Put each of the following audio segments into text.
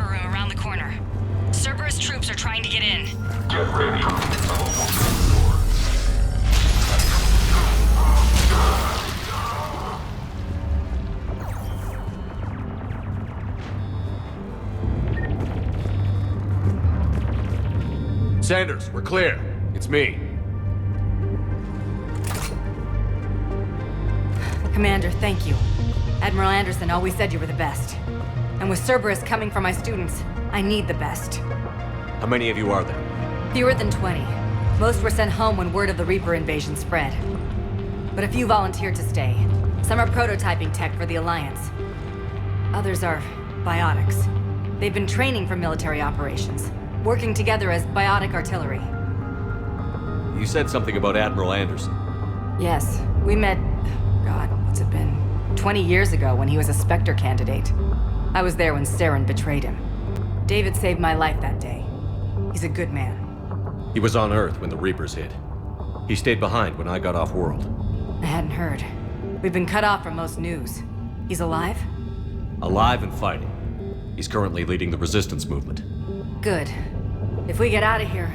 room around the corner. Cerberus troops are trying to get in. Get ready. Sanders, we're clear. It's me. Commander, thank you. Admiral Anderson always said you were the best. And with Cerberus coming for my students, I need the best. How many of you are there? Fewer than 20. Most were sent home when word of the Reaper invasion spread. But a few volunteered to stay. Some are prototyping tech for the Alliance. Others are biotics. They've been training for military operations, working together as biotic artillery. You said something about Admiral Anderson. Yes, we met, God, what's it been? 20 years ago when he was a Spectre candidate. I was there when Saren betrayed him. David saved my life that day. He's a good man. He was on Earth when the Reapers hit. He stayed behind when I got off-world. I hadn't heard. We've been cut off from most news. He's alive? Alive and fighting. He's currently leading the resistance movement. Good. If we get out of here...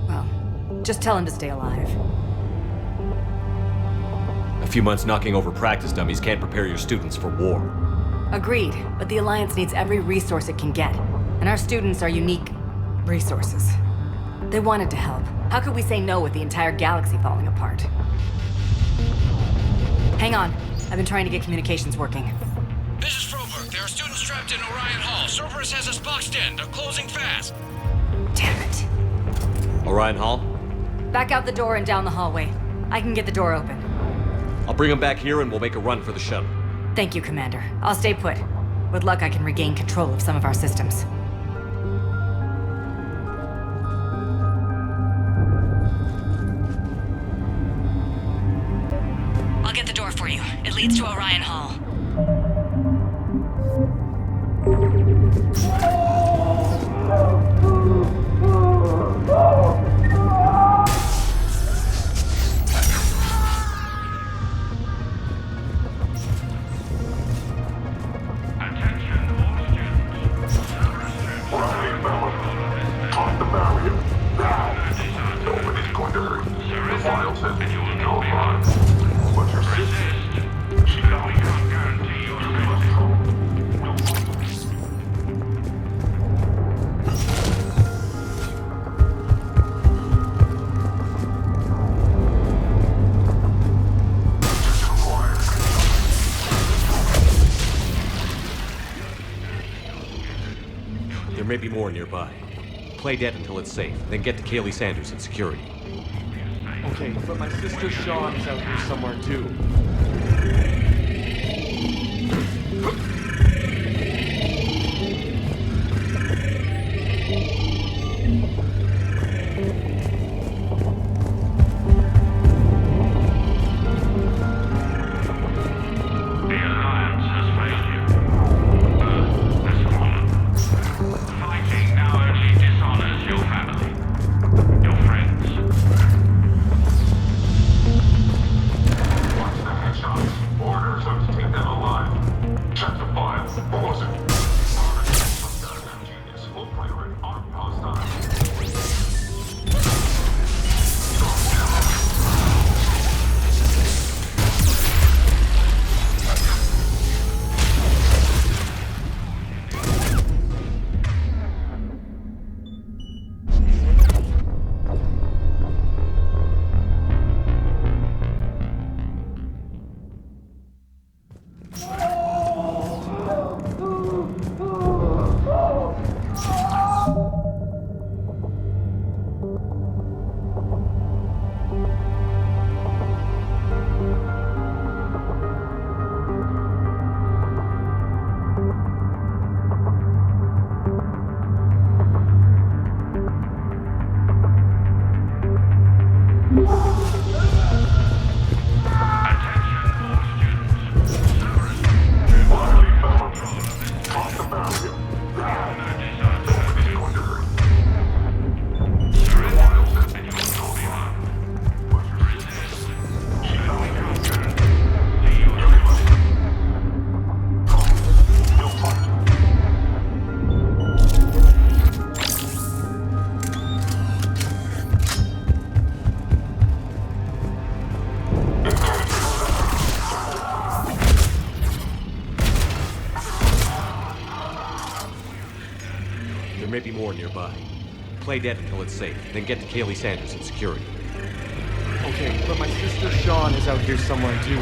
well, just tell him to stay alive. A few months knocking over practice dummies can't prepare your students for war. Agreed, but the Alliance needs every resource it can get. And our students are unique resources. They wanted to help. How could we say no with the entire galaxy falling apart? Hang on. I've been trying to get communications working. This is Froberg. There are students trapped in Orion Hall. Cerberus has us boxed in. They're closing fast. Damn it. Orion Hall? Back out the door and down the hallway. I can get the door open. I'll bring them back here and we'll make a run for the shuttle. Thank you, Commander. I'll stay put. With luck, I can regain control of some of our systems. I'll get the door for you. It leads to Orion Hall. There may be more nearby. Play dead until it's safe, then get to Kaylee Sanders and security. Okay, but my sister Sean is out here somewhere too. may be more nearby. Play dead until it's safe, then get to Kaylee Sanders and security. Okay, but my sister Sean is out here somewhere too.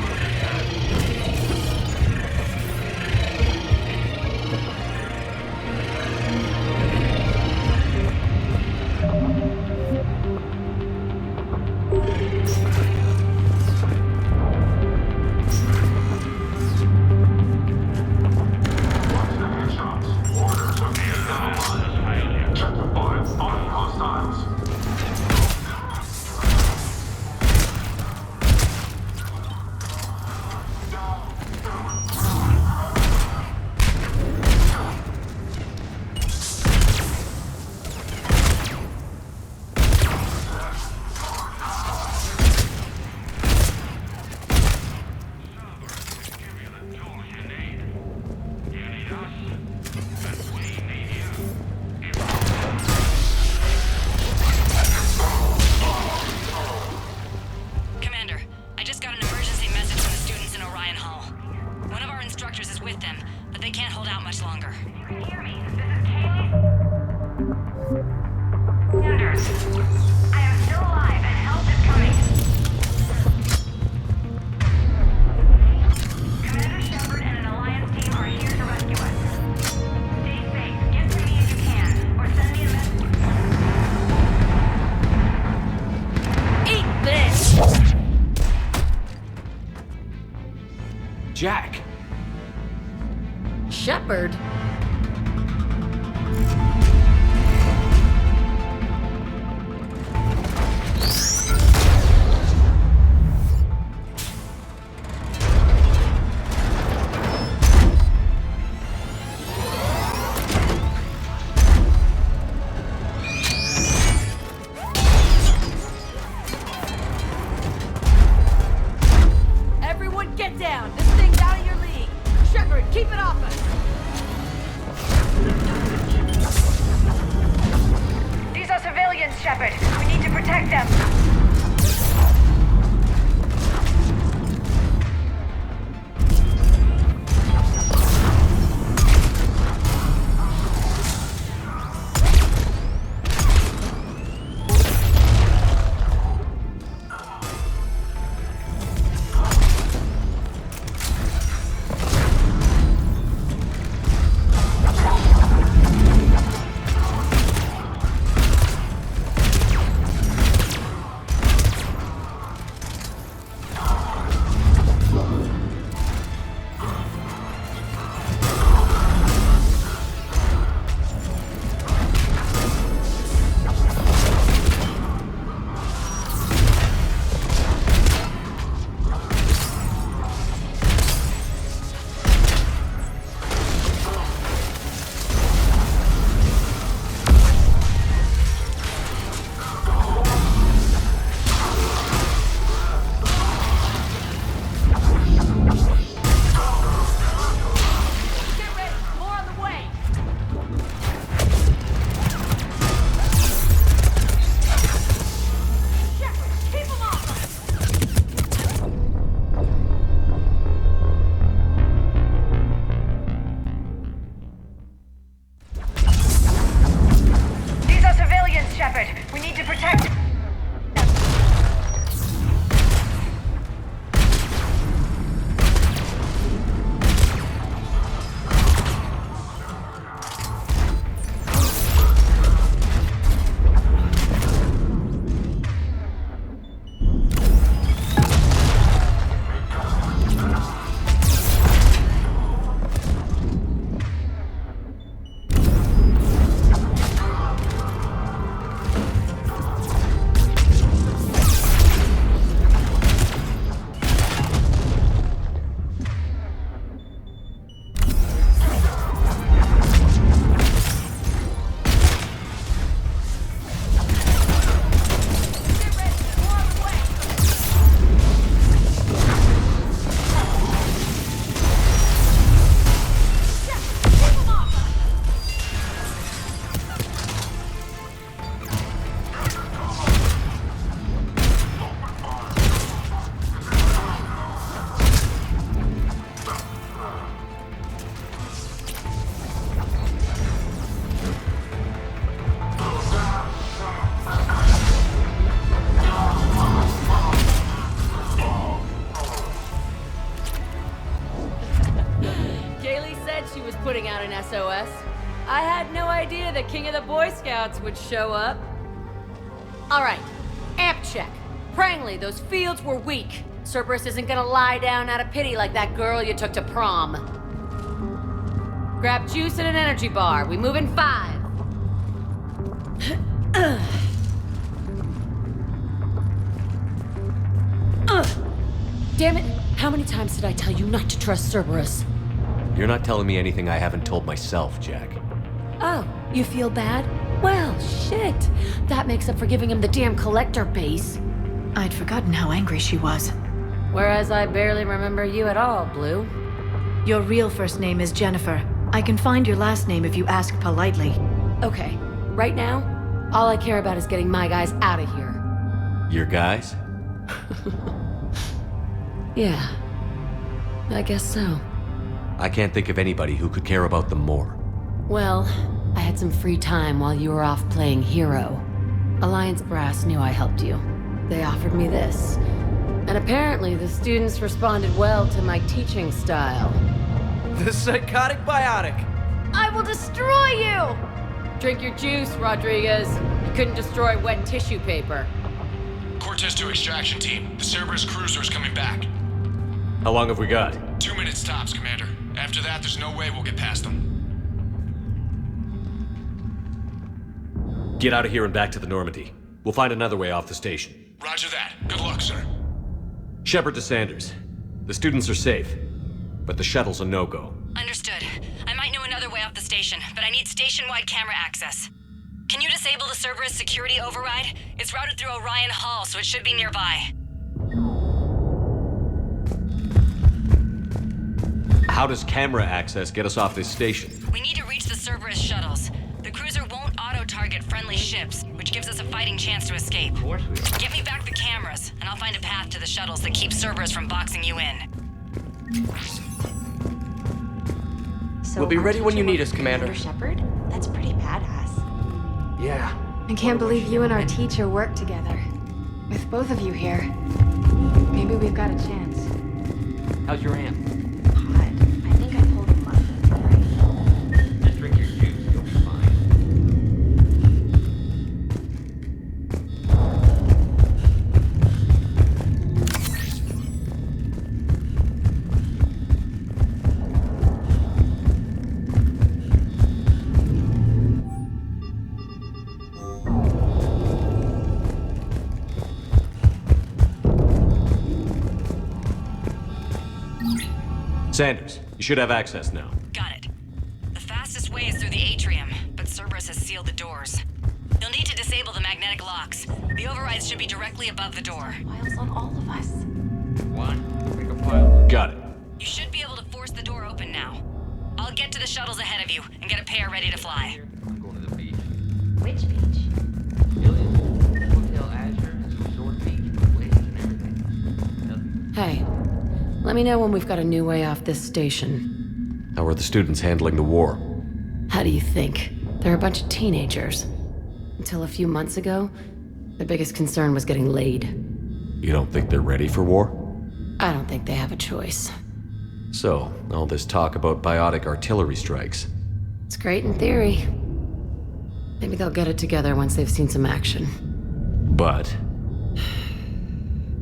I had no idea the king of the Boy Scouts would show up. All right, amp check. Prangley, those fields were weak. Cerberus isn't gonna lie down out of pity like that girl you took to prom. Grab juice and an energy bar. We move in 5. Damn it! How many times did I tell you not to trust Cerberus? You're not telling me anything I haven't told myself, Jack. Oh, you feel bad? Well, shit. That makes up for giving him the damn collector base. I'd forgotten how angry she was. Whereas I barely remember you at all, Blue. Your real first name is Jennifer. I can find your last name if you ask politely. Okay, right now, all I care about is getting my guys out of here. Your guys? Yeah, I guess so. I can't think of anybody who could care about them more. Well, I had some free time while you were off playing hero. Alliance Brass knew I helped you. They offered me this. And apparently the students responded well to my teaching style. The psychotic biotic. I will destroy you! Drink your juice, Rodriguez. You couldn't destroy wet tissue paper. Cortez to extraction team. The Cerberus cruiser is coming back. How long have we got? 2 minutes tops, Commander. After that, there's no way we'll get past them. Get out of here and back to the Normandy. We'll find another way off the station. Roger that. Good luck, sir. Shepard to Sanders. The students are safe, but the shuttle's a no-go. Understood. I might know another way off the station, but I need station-wide camera access. Can you disable the Cerberus security override? It's routed through Orion Hall, so it should be nearby. How does camera access get us off this station? We need to reach the Cerberus shuttles. The cruiser won't auto-target friendly ships, which gives us a fighting chance to escape. Of course we are. Get me back the cameras, and I'll find a path to the shuttles that keep Cerberus from boxing you in. We'll be ready when you need us, Commander. Shepard? That's pretty badass. Yeah. I can't believe you and our teacher work together. With both of you here, maybe we've got a chance. How's your amp? Hot. I think I pulled him up. Right. Just drink your juice. You'll be fine. Sanders, you should have access now. Got it. The fastest way is through the atrium, but Cerberus has sealed the doors. You'll need to disable the magnetic locks. The overrides should be directly above the door. Files on all of us. One. Make a pile. Got it. You should be able to force the door open now. I'll get to the shuttles ahead of you and get a pair ready to fly. I'm going to the beach. Which beach? Millions. Hotel Azure has a resort beach with waves and everything. Hey, let me know when we've got a new way off this station. How are the students handling the war? How do you think? They're a bunch of teenagers. Until a few months ago, their biggest concern was getting laid. You don't think they're ready for war? I don't think they have a choice. So, all this talk about biotic artillery strikes. It's great in theory. Maybe they'll get it together once they've seen some action. But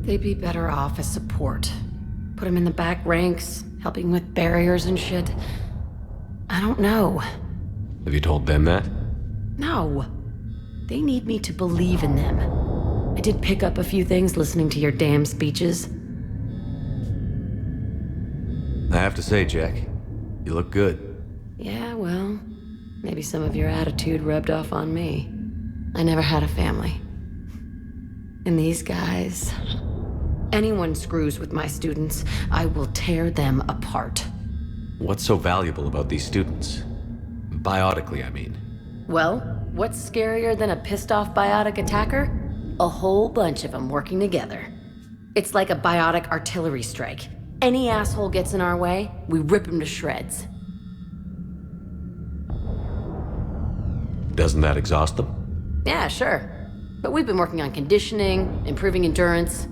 They'd be better off as support. Put them in the back ranks, helping with barriers and shit. I don't know. have you told them that? No. They need me to believe in them. I did pick up a few things listening to your damn speeches. I have to say, Jack, you look good. Yeah, well, maybe some of your attitude rubbed off on me. I never had a family. And these guys... Anyone screws with my students, I will tear them apart. What's so valuable about these students? Biotically, I mean. Well, what's scarier than a pissed-off biotic attacker? A whole bunch of them working together. It's like a biotic artillery strike. Any asshole gets in our way, we rip him to shreds. Doesn't that exhaust them? Yeah, sure. But we've been working on conditioning, improving endurance.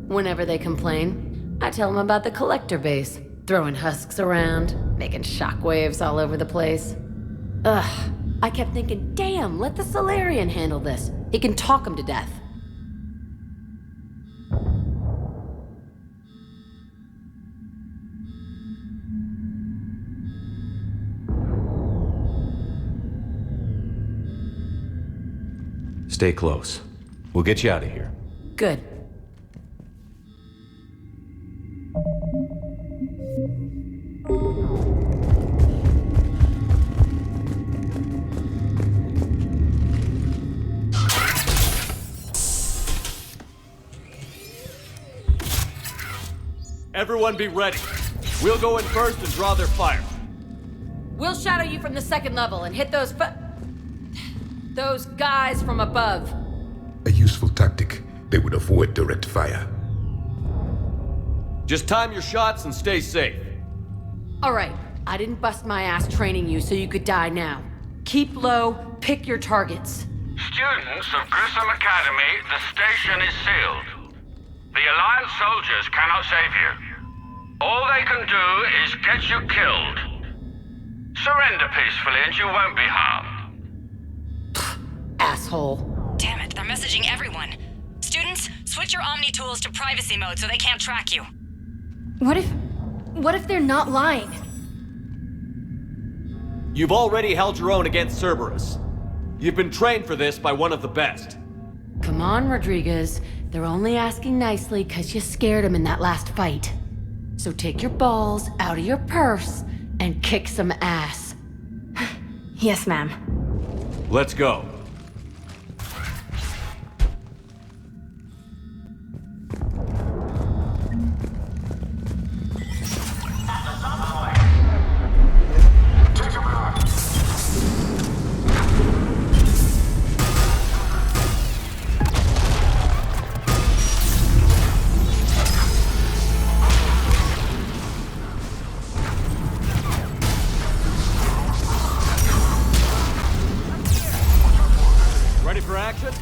Whenever they complain, I tell them about the collector base, throwing husks around, making shockwaves all over the place. Ugh. I kept thinking, damn, let the Solarian handle this. He can talk him to death. Stay close. We'll get you out of here. Good. Everyone be ready. We'll go in first and draw their fire. We'll shadow you from the second level and hit those guys from above. A useful tactic. They would avoid direct fire. Just time your shots and stay safe. All right, I didn't bust my ass training you so you could die now. Keep low, pick your targets. Students of Grissom Academy, the station is sealed. The Alliance soldiers cannot save you. All they can do is get you killed. Surrender peacefully and you won't be harmed. Asshole. Damn it, they're messaging everyone. Students, switch your Omni tools to privacy mode so they can't track you. What if they're not lying? You've already held your own against Cerberus. You've been trained for this by one of the best. Come on, Rodriguez. They're only asking nicely because you scared them in that last fight. So take your balls out of your purse and kick some ass. Yes, ma'am. Let's go. Ready for action?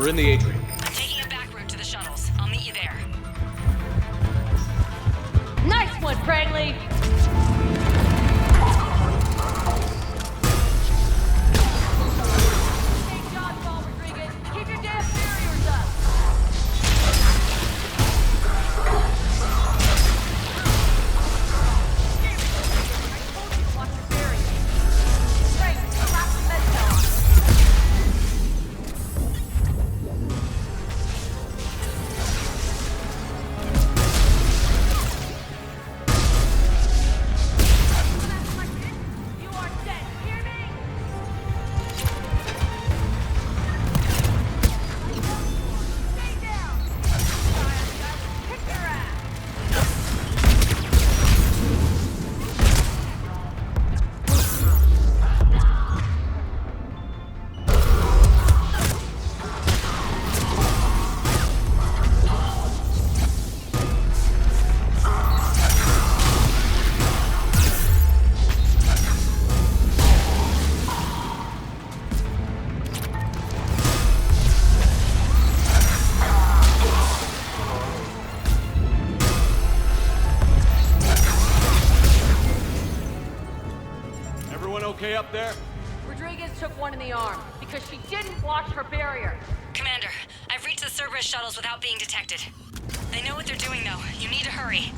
We're in the atrium. I'm taking a back route to the shuttles. I'll meet you there. Nice one, Fragley! Great job, Paul Rodriguez. Keep your damn barriers up! Okay up there? Rodriguez took one in the arm because she didn't watch her barrier. Commander, I've reached the Cerberus shuttles without being detected. They know what they're doing, though. You need to hurry.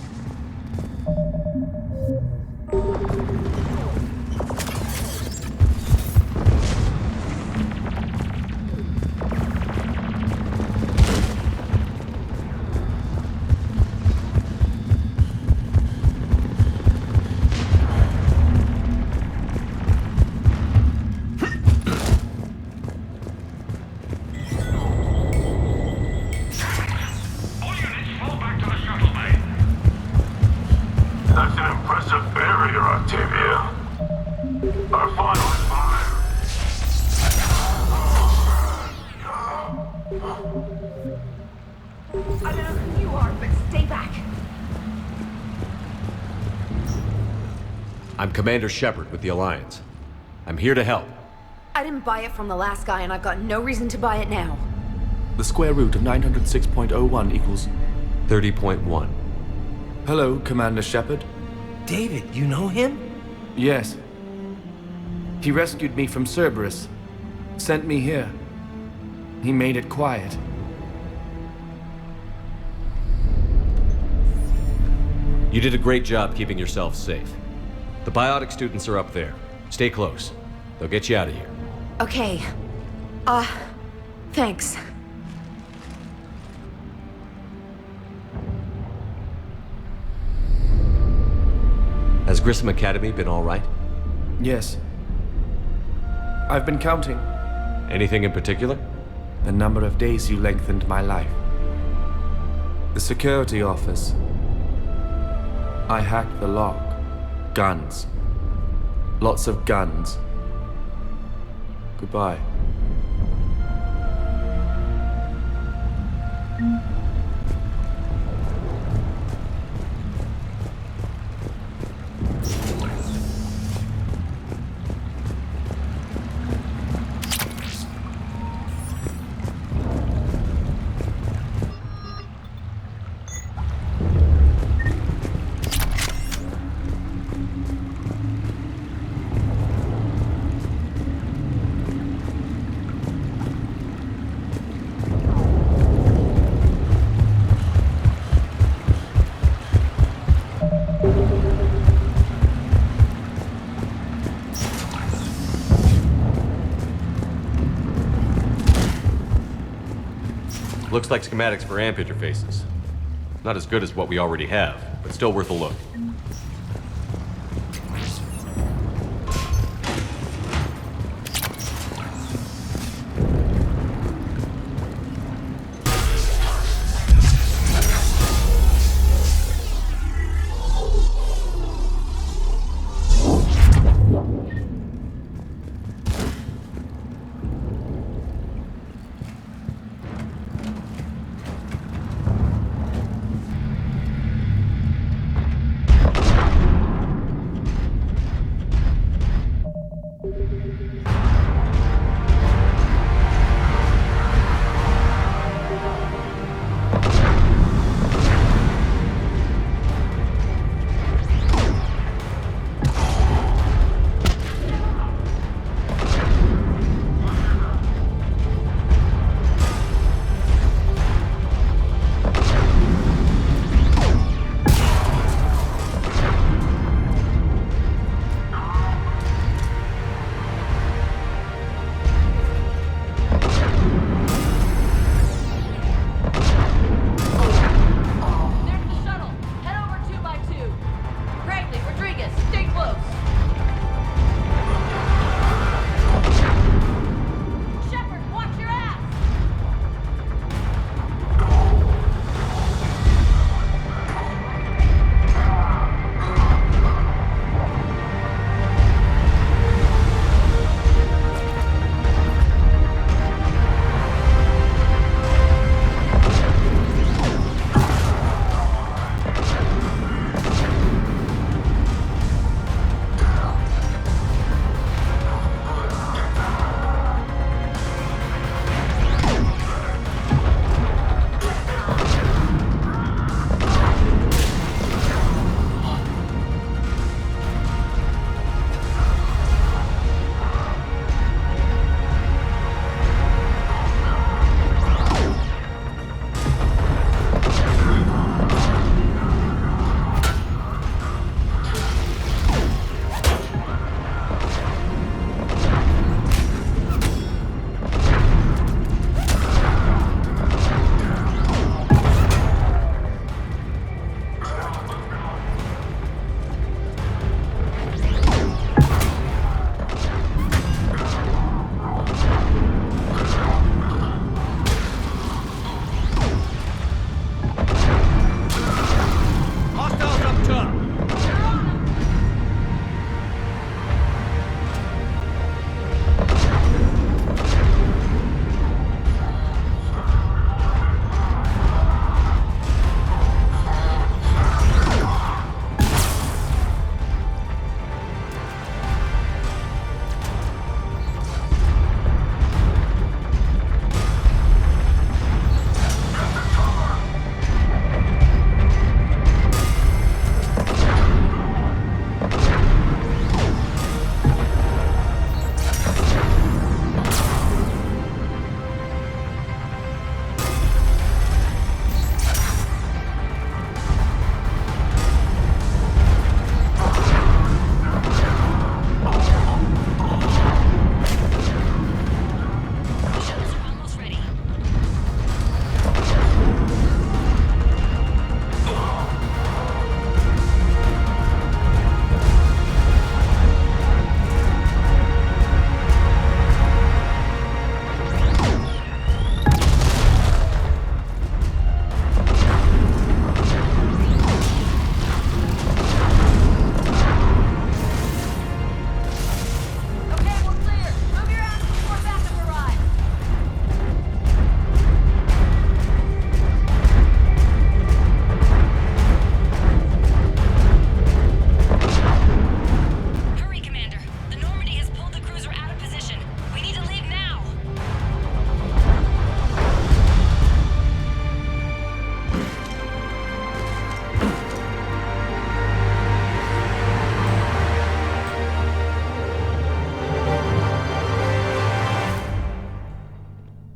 I don't know who you are, but stay back. I'm Commander Shepard with the Alliance. I'm here to help. I didn't buy it from the last guy, and I've got no reason to buy it now. The square root of 906.01 equals... 30.1. Hello, Commander Shepard. David, you know him? Yes. He rescued me from Cerberus. Sent me here. He made it quiet. You did a great job keeping yourself safe. The biotic students are up there. Stay close. They'll get you out of here. Okay. Thanks. Has Grissom Academy been all right? Yes. I've been counting. Anything in particular? The number of days you lengthened my life. The security office. I hacked the lock. Guns. Lots of guns. Goodbye. Looks like schematics for AMP interfaces. Not as good as what we already have, but still worth a look.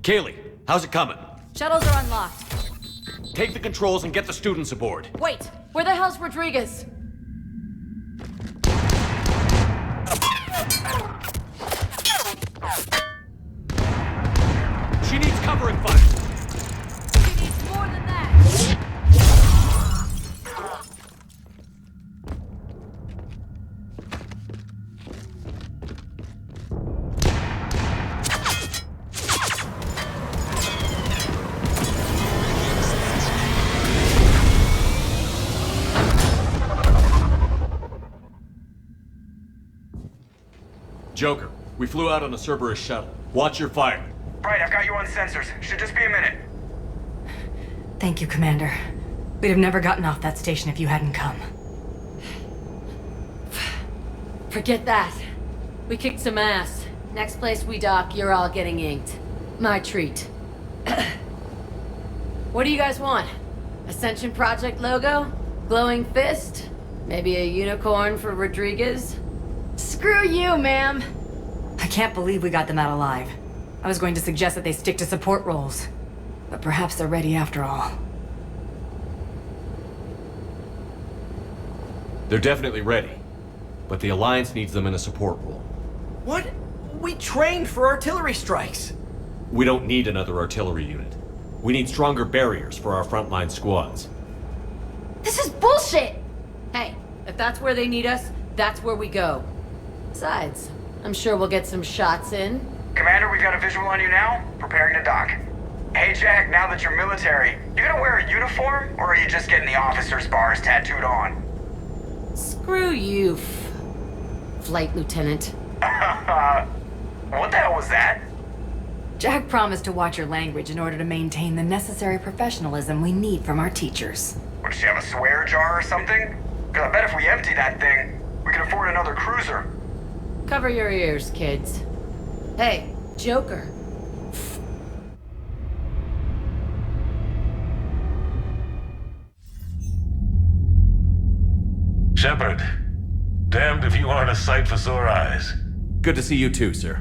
Kaylee, how's it coming? Shuttles are unlocked. Take the controls and get the students aboard. Wait, where the hell's Rodriguez? She needs covering fire. She needs more than that. Joker, we flew out on a Cerberus shuttle. Watch your fire. Right, I've got you on sensors. Should just be a minute. Thank you, Commander. We'd have never gotten off that station if you hadn't come. Forget that. We kicked some ass. Next place we dock, you're all getting inked. My treat. What do you guys want? Ascension Project logo? Glowing fist? Maybe a unicorn for Rodriguez? Screw you, ma'am. I can't believe we got them out alive. I was going to suggest that they stick to support roles. But perhaps they're ready after all. They're definitely ready. But the Alliance needs them in a support role. What? We trained for artillery strikes. We don't need another artillery unit. We need stronger barriers for our frontline squads. This is bullshit! Hey, if that's where they need us, that's where we go. Besides, I'm sure we'll get some shots in. Commander, we've got a visual on you now. Preparing to dock. Hey, Jack, now that you're military, you gonna wear a uniform, or are you just getting the officer's bars tattooed on? Screw you, Flight Lieutenant. What the hell was that? Jack promised to watch your language in order to maintain the necessary professionalism we need from our teachers. Would she have a swear jar or something? Because I bet if we empty that thing, we can afford another cruiser. Cover your ears, kids. Hey, Joker. Shepard, damned if you aren't a sight for sore eyes. Good to see you too, sir.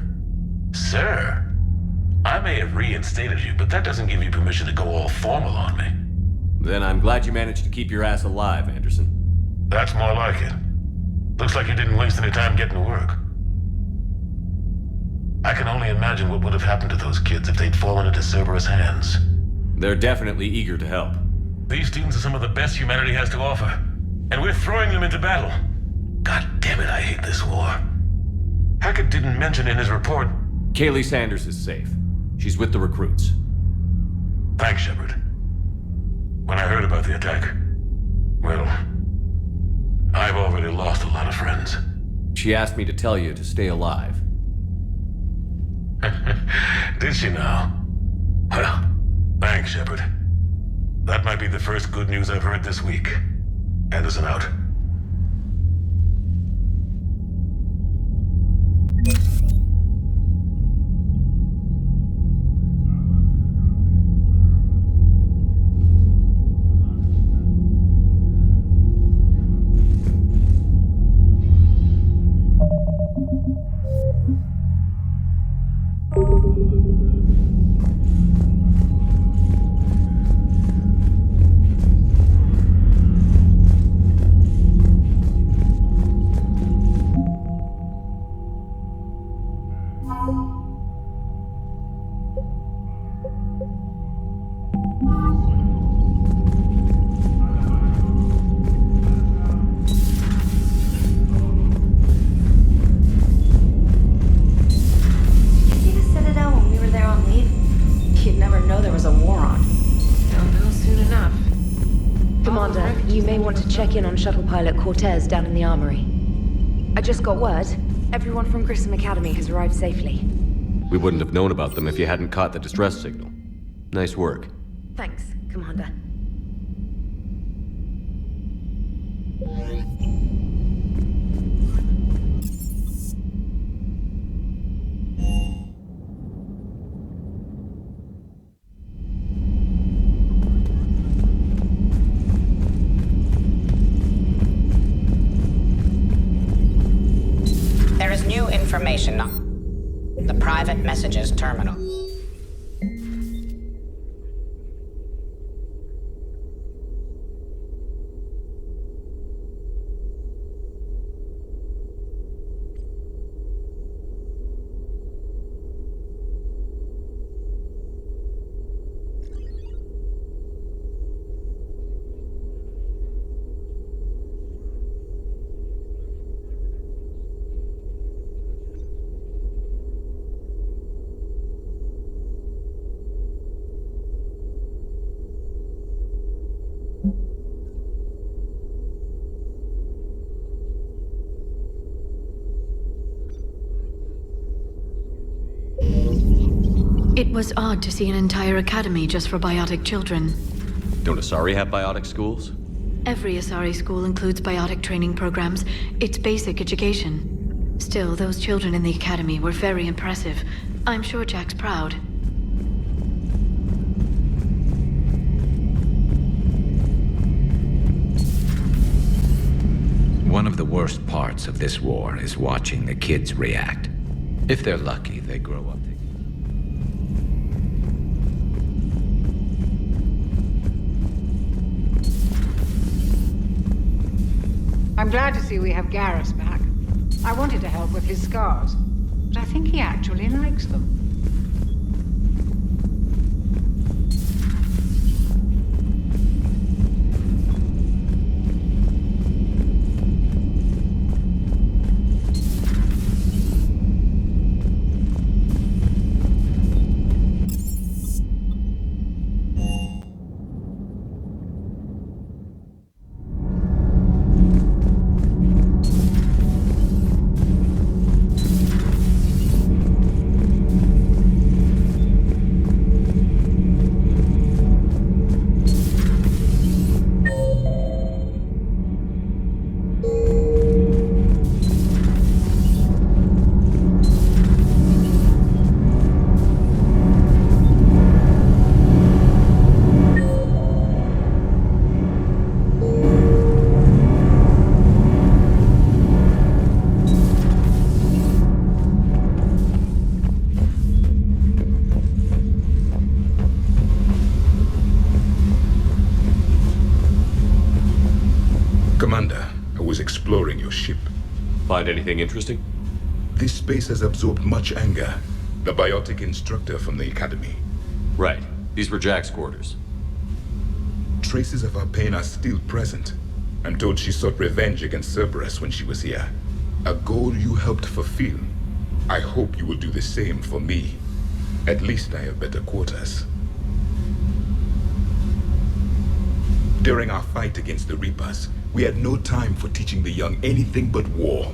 Sir? I may have reinstated you, but that doesn't give you permission to go all formal on me. Then I'm glad you managed to keep your ass alive, Anderson. That's more like it. Looks like you didn't waste any time getting to work. I can only imagine what would have happened to those kids if they'd fallen into Cerberus' hands. They're definitely eager to help. These students are some of the best humanity has to offer, and we're throwing them into battle. God damn it, I hate this war. Hackett didn't mention in his report... Kaylee Sanders is safe. She's with the recruits. Thanks, Shepard. When I heard about the attack, well, I've already lost a lot of friends. She asked me to tell you to stay alive. Did she now? Well, thanks, Shepard. That might be the first good news I've heard this week. Anderson out. Check in on shuttle pilot Cortez down in the armory. I just got word. Everyone from Grissom Academy has arrived safely. We wouldn't have known about them if you hadn't caught the distress signal. Nice work. Thanks, Commander. There is new information on the private messages terminal. It was odd to see an entire academy just for biotic children. Don't Asari have biotic schools? Every Asari school includes biotic training programs. It's basic education. Still, those children in the academy were very impressive. I'm sure Jack's proud. One of the worst parts of this war is watching the kids react. If they're lucky, they grow up. I'm glad to see we have Garrus back. I wanted to help with his scars, but I think he actually likes them. Exploring your ship. Find anything interesting? This space has absorbed much anger. The biotic instructor from the academy. Right. These were Jack's quarters. Traces of her pain are still present. I'm told she sought revenge against Cerberus when she was here. A goal you helped fulfill. I hope you will do the same for me. At least I have better quarters. During our fight against the Reapers, we had no time for teaching the young anything but war.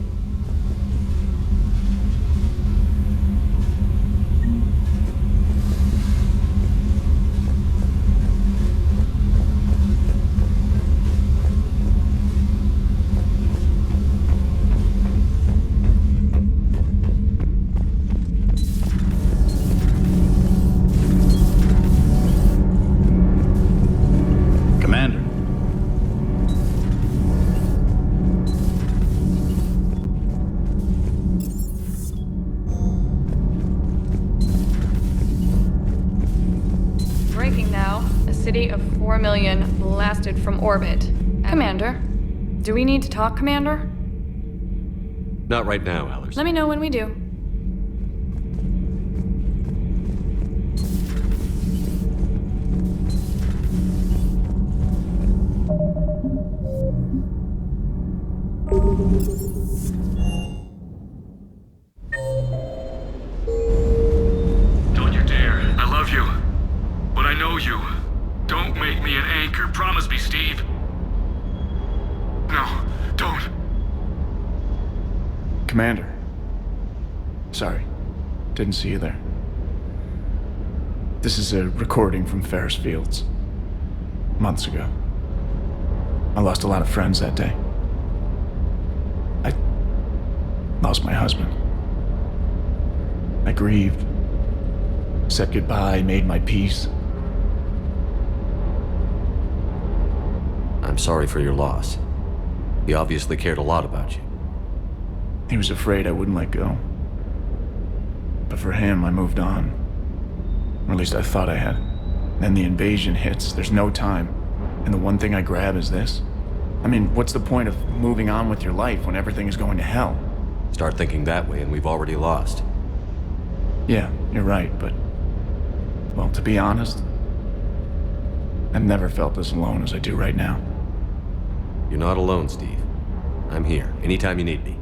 Blasted from orbit. Commander, do we need to talk, Commander? Not right now, Allers. Let me know when we do. Don't you dare. I love you. But I know you. Don't make me an anchor. Promise me, Steve. No, don't. Commander. Sorry. Didn't see you there. This is a recording from Ferris Fields. Months ago. I lost a lot of friends that day. I lost my husband. I grieved. Said goodbye, made my peace. I'm sorry for your loss. He obviously cared a lot about you. He was afraid I wouldn't let go. But for him, I moved on. Or at least I thought I had. Then the invasion hits, there's no time. And the one thing I grab is this. I mean, what's the point of moving on with your life when everything is going to hell? Start thinking that way and we've already lost. Yeah, you're right, but... well, to be honest, I've never felt as alone as I do right now. You're not alone, Steve. I'm here, anytime you need me.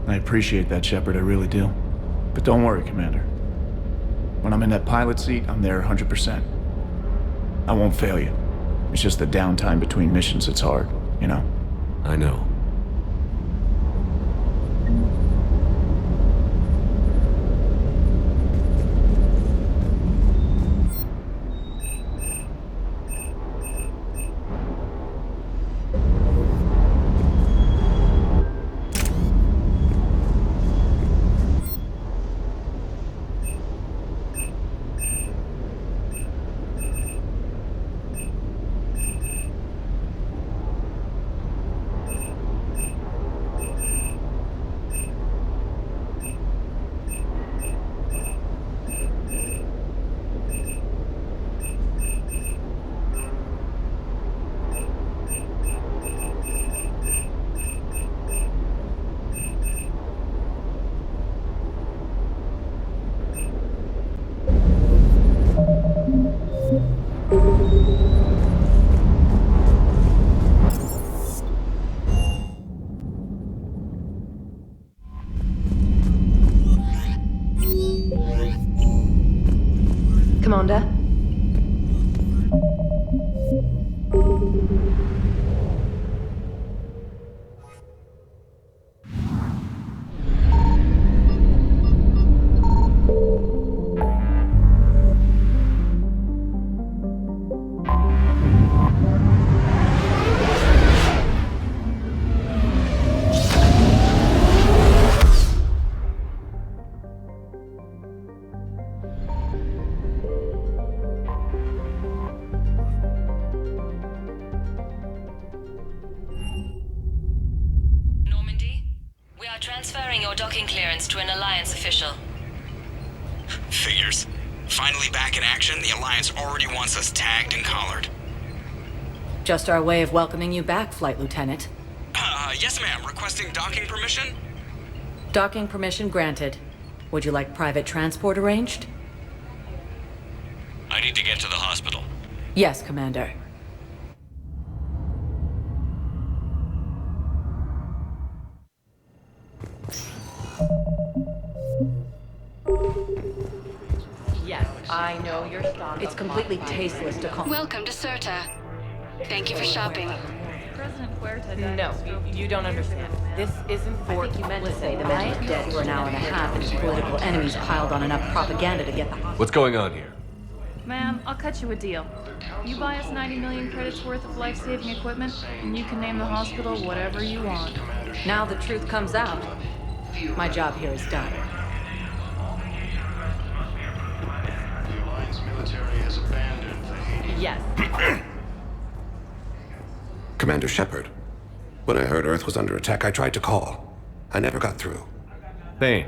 I appreciate that, Shepard, I really do. But don't worry, Commander. When I'm in that pilot seat, I'm there 100%. I won't fail you. It's just the downtime between missions that's hard, you know? I know. Commander. Transferring your docking clearance to an Alliance official. Figures. Finally back in action, the Alliance already wants us tagged and collared. Just our way of welcoming you back, Flight Lieutenant. Yes ma'am. Requesting docking permission? Docking permission granted. Would you like private transport arranged? I need to get to the hospital. Yes, Commander. Yes, I know your style. It's completely tasteless to call. Welcome to Serta. Thank you for shopping. President Huerta. No, you don't understand. This isn't for. I think you meant to say the man is dead for an hour and a half, and his political enemies piled on enough propaganda to get the. What's going on here? Ma'am, I'll cut you a deal. You buy us 90 million credits worth of life-saving equipment, and you can name the hospital whatever you want. Now the truth comes out. My job here is done. Yes. Commander Shepard, when I heard Earth was under attack, I tried to call. I never got through. Thane,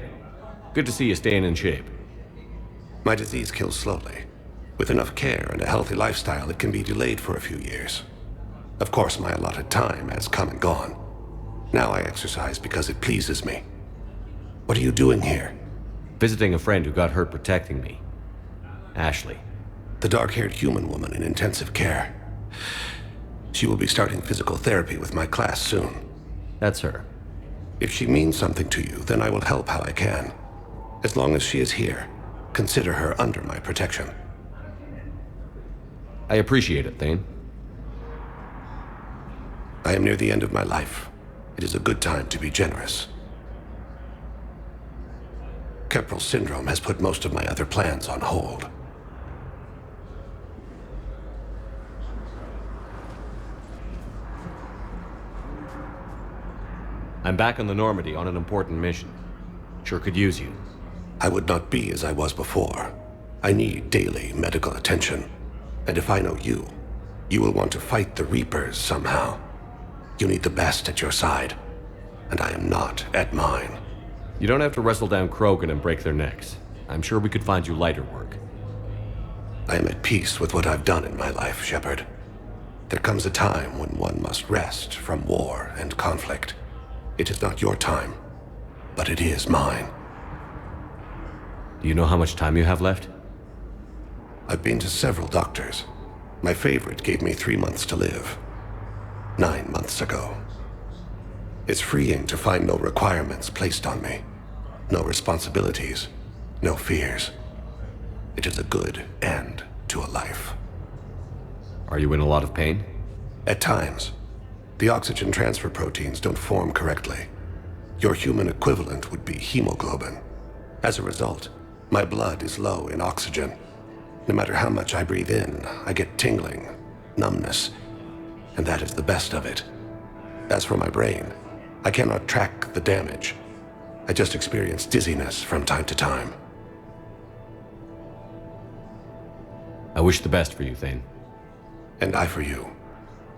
good to see you staying in shape. My disease kills slowly. With enough care and a healthy lifestyle, it can be delayed for a few years. Of course, my allotted time has come and gone. Now I exercise because it pleases me. What are you doing here? Visiting a friend who got hurt protecting me. Ashley. The dark-haired human woman in intensive care. She will be starting physical therapy with my class soon. That's her. If she means something to you, then I will help how I can. As long as she is here, consider her under my protection. I appreciate it, Thane. I am near the end of my life. It is a good time to be generous. Keppel syndrome has put most of my other plans on hold. I'm back on the Normandy on an important mission. Sure could use you. I would not be as I was before. I need daily medical attention. And if I know you, you will want to fight the Reapers somehow. You need the best at your side, and I am not at mine. You don't have to wrestle down Krogan and break their necks. I'm sure we could find you lighter work. I am at peace with what I've done in my life, Shepard. There comes a time when one must rest from war and conflict. It is not your time, but it is mine. Do you know how much time you have left? I've been to several doctors. My favorite gave me 3 months to live. 9 months ago. It's freeing to find no requirements placed on me. No responsibilities. No fears. It is a good end to a life. Are you in a lot of pain? At times. The oxygen transfer proteins don't form correctly. Your human equivalent would be hemoglobin. As a result, my blood is low in oxygen. No matter how much I breathe in, I get tingling, numbness, and that is the best of it. As for my brain, I cannot track the damage. I just experience dizziness from time to time. I wish the best for you, Thane. And I for you.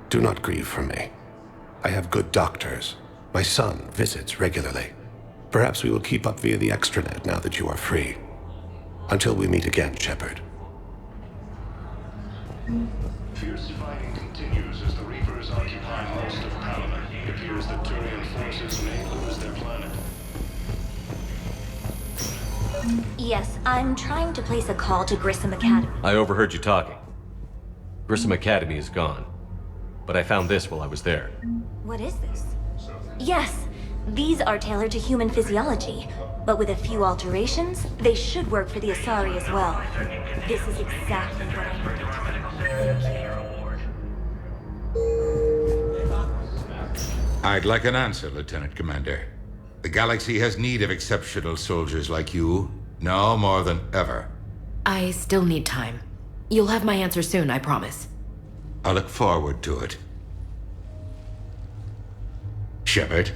Do not grieve for me. I have good doctors. My son visits regularly. Perhaps we will keep up via the extranet now that you are free. Until we meet again, Shepard. Fierce fighting continues as the Reapers occupy most of Palaven. It appears that Turian forces may lose their planet. Yes, I'm trying to place a call to Grissom Academy. I overheard you talking. Grissom Academy is gone. But I found this while I was there. What is this? Yes, these are tailored to human physiology. But with a few alterations, they should work for the Asari as well. This is exactly what I needed. I'd like an answer, Lieutenant Commander. The galaxy has need of exceptional soldiers like you, now more than ever. I still need time. You'll have my answer soon, I promise. I look forward to it. Shepard?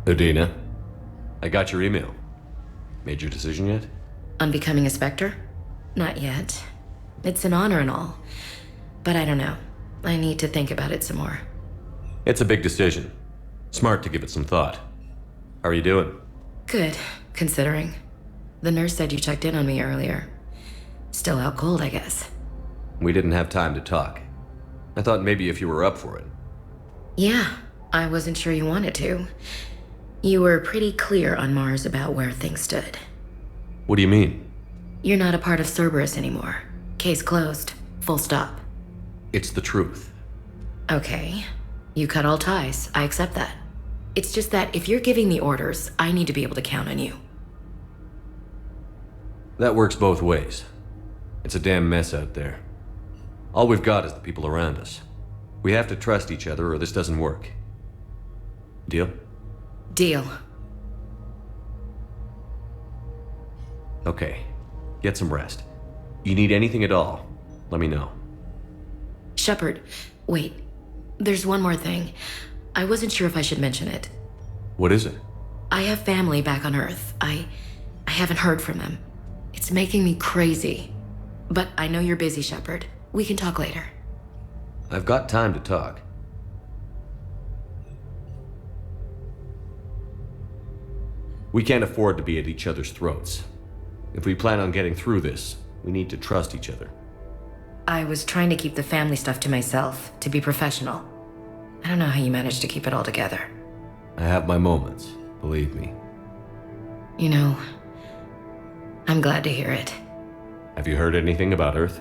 Udina, I got your email. Made your decision yet? On becoming a Spectre? Not yet. It's an honor and all. But I don't know. I need to think about it some more. It's a big decision. Smart to give it some thought. How are you doing? Good, considering. The nurse said you checked in on me earlier. Still out cold, I guess. We didn't have time to talk. I thought maybe if you were up for it. Yeah, I wasn't sure you wanted to. You were pretty clear on Mars about where things stood. What do you mean? You're not a part of Cerberus anymore. Case closed. Full stop. It's the truth. Okay. You cut all ties. I accept that. It's just that if you're giving the orders, I need to be able to count on you. That works both ways. It's a damn mess out there. All we've got is the people around us. We have to trust each other or this doesn't work. Deal? Deal. Okay. Get some rest. You need anything at all, let me know. Shepard, wait. There's one more thing. I wasn't sure if I should mention it. What is it? I have family back on Earth. I haven't heard from them. It's making me crazy. But I know you're busy, Shepard. We can talk later. I've got time to talk. We can't afford to be at each other's throats. If we plan on getting through this, we need to trust each other. I was trying to keep the family stuff to myself, to be professional. I don't know how you managed to keep it all together. I have my moments, believe me. You know, I'm glad to hear it. Have you heard anything about Earth?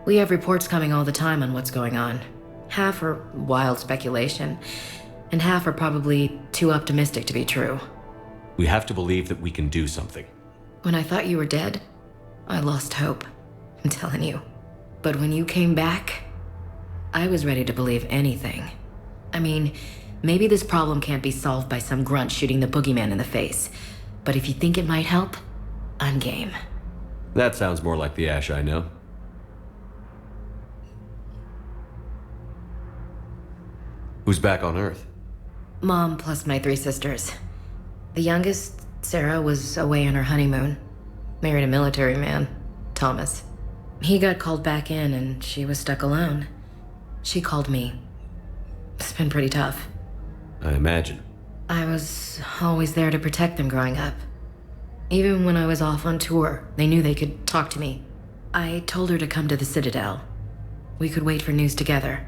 We have reports coming all the time on what's going on. Half are wild speculation, and half are probably too optimistic to be true. We have to believe that we can do something. When I thought you were dead, I lost hope. I'm telling you. But when you came back, I was ready to believe anything. I mean, maybe this problem can't be solved by some grunt shooting the boogeyman in the face. But if you think it might help, I'm game. That sounds more like the Ash I know. Who's back on Earth? Mom plus my 3 sisters. The youngest, Sarah, was away on her honeymoon. Married a military man, Thomas. He got called back in and she was stuck alone. She called me. It's been pretty tough. I imagine. I was always there to protect them growing up. Even when I was off on tour, they knew they could talk to me. I told her to come to the Citadel. We could wait for news together.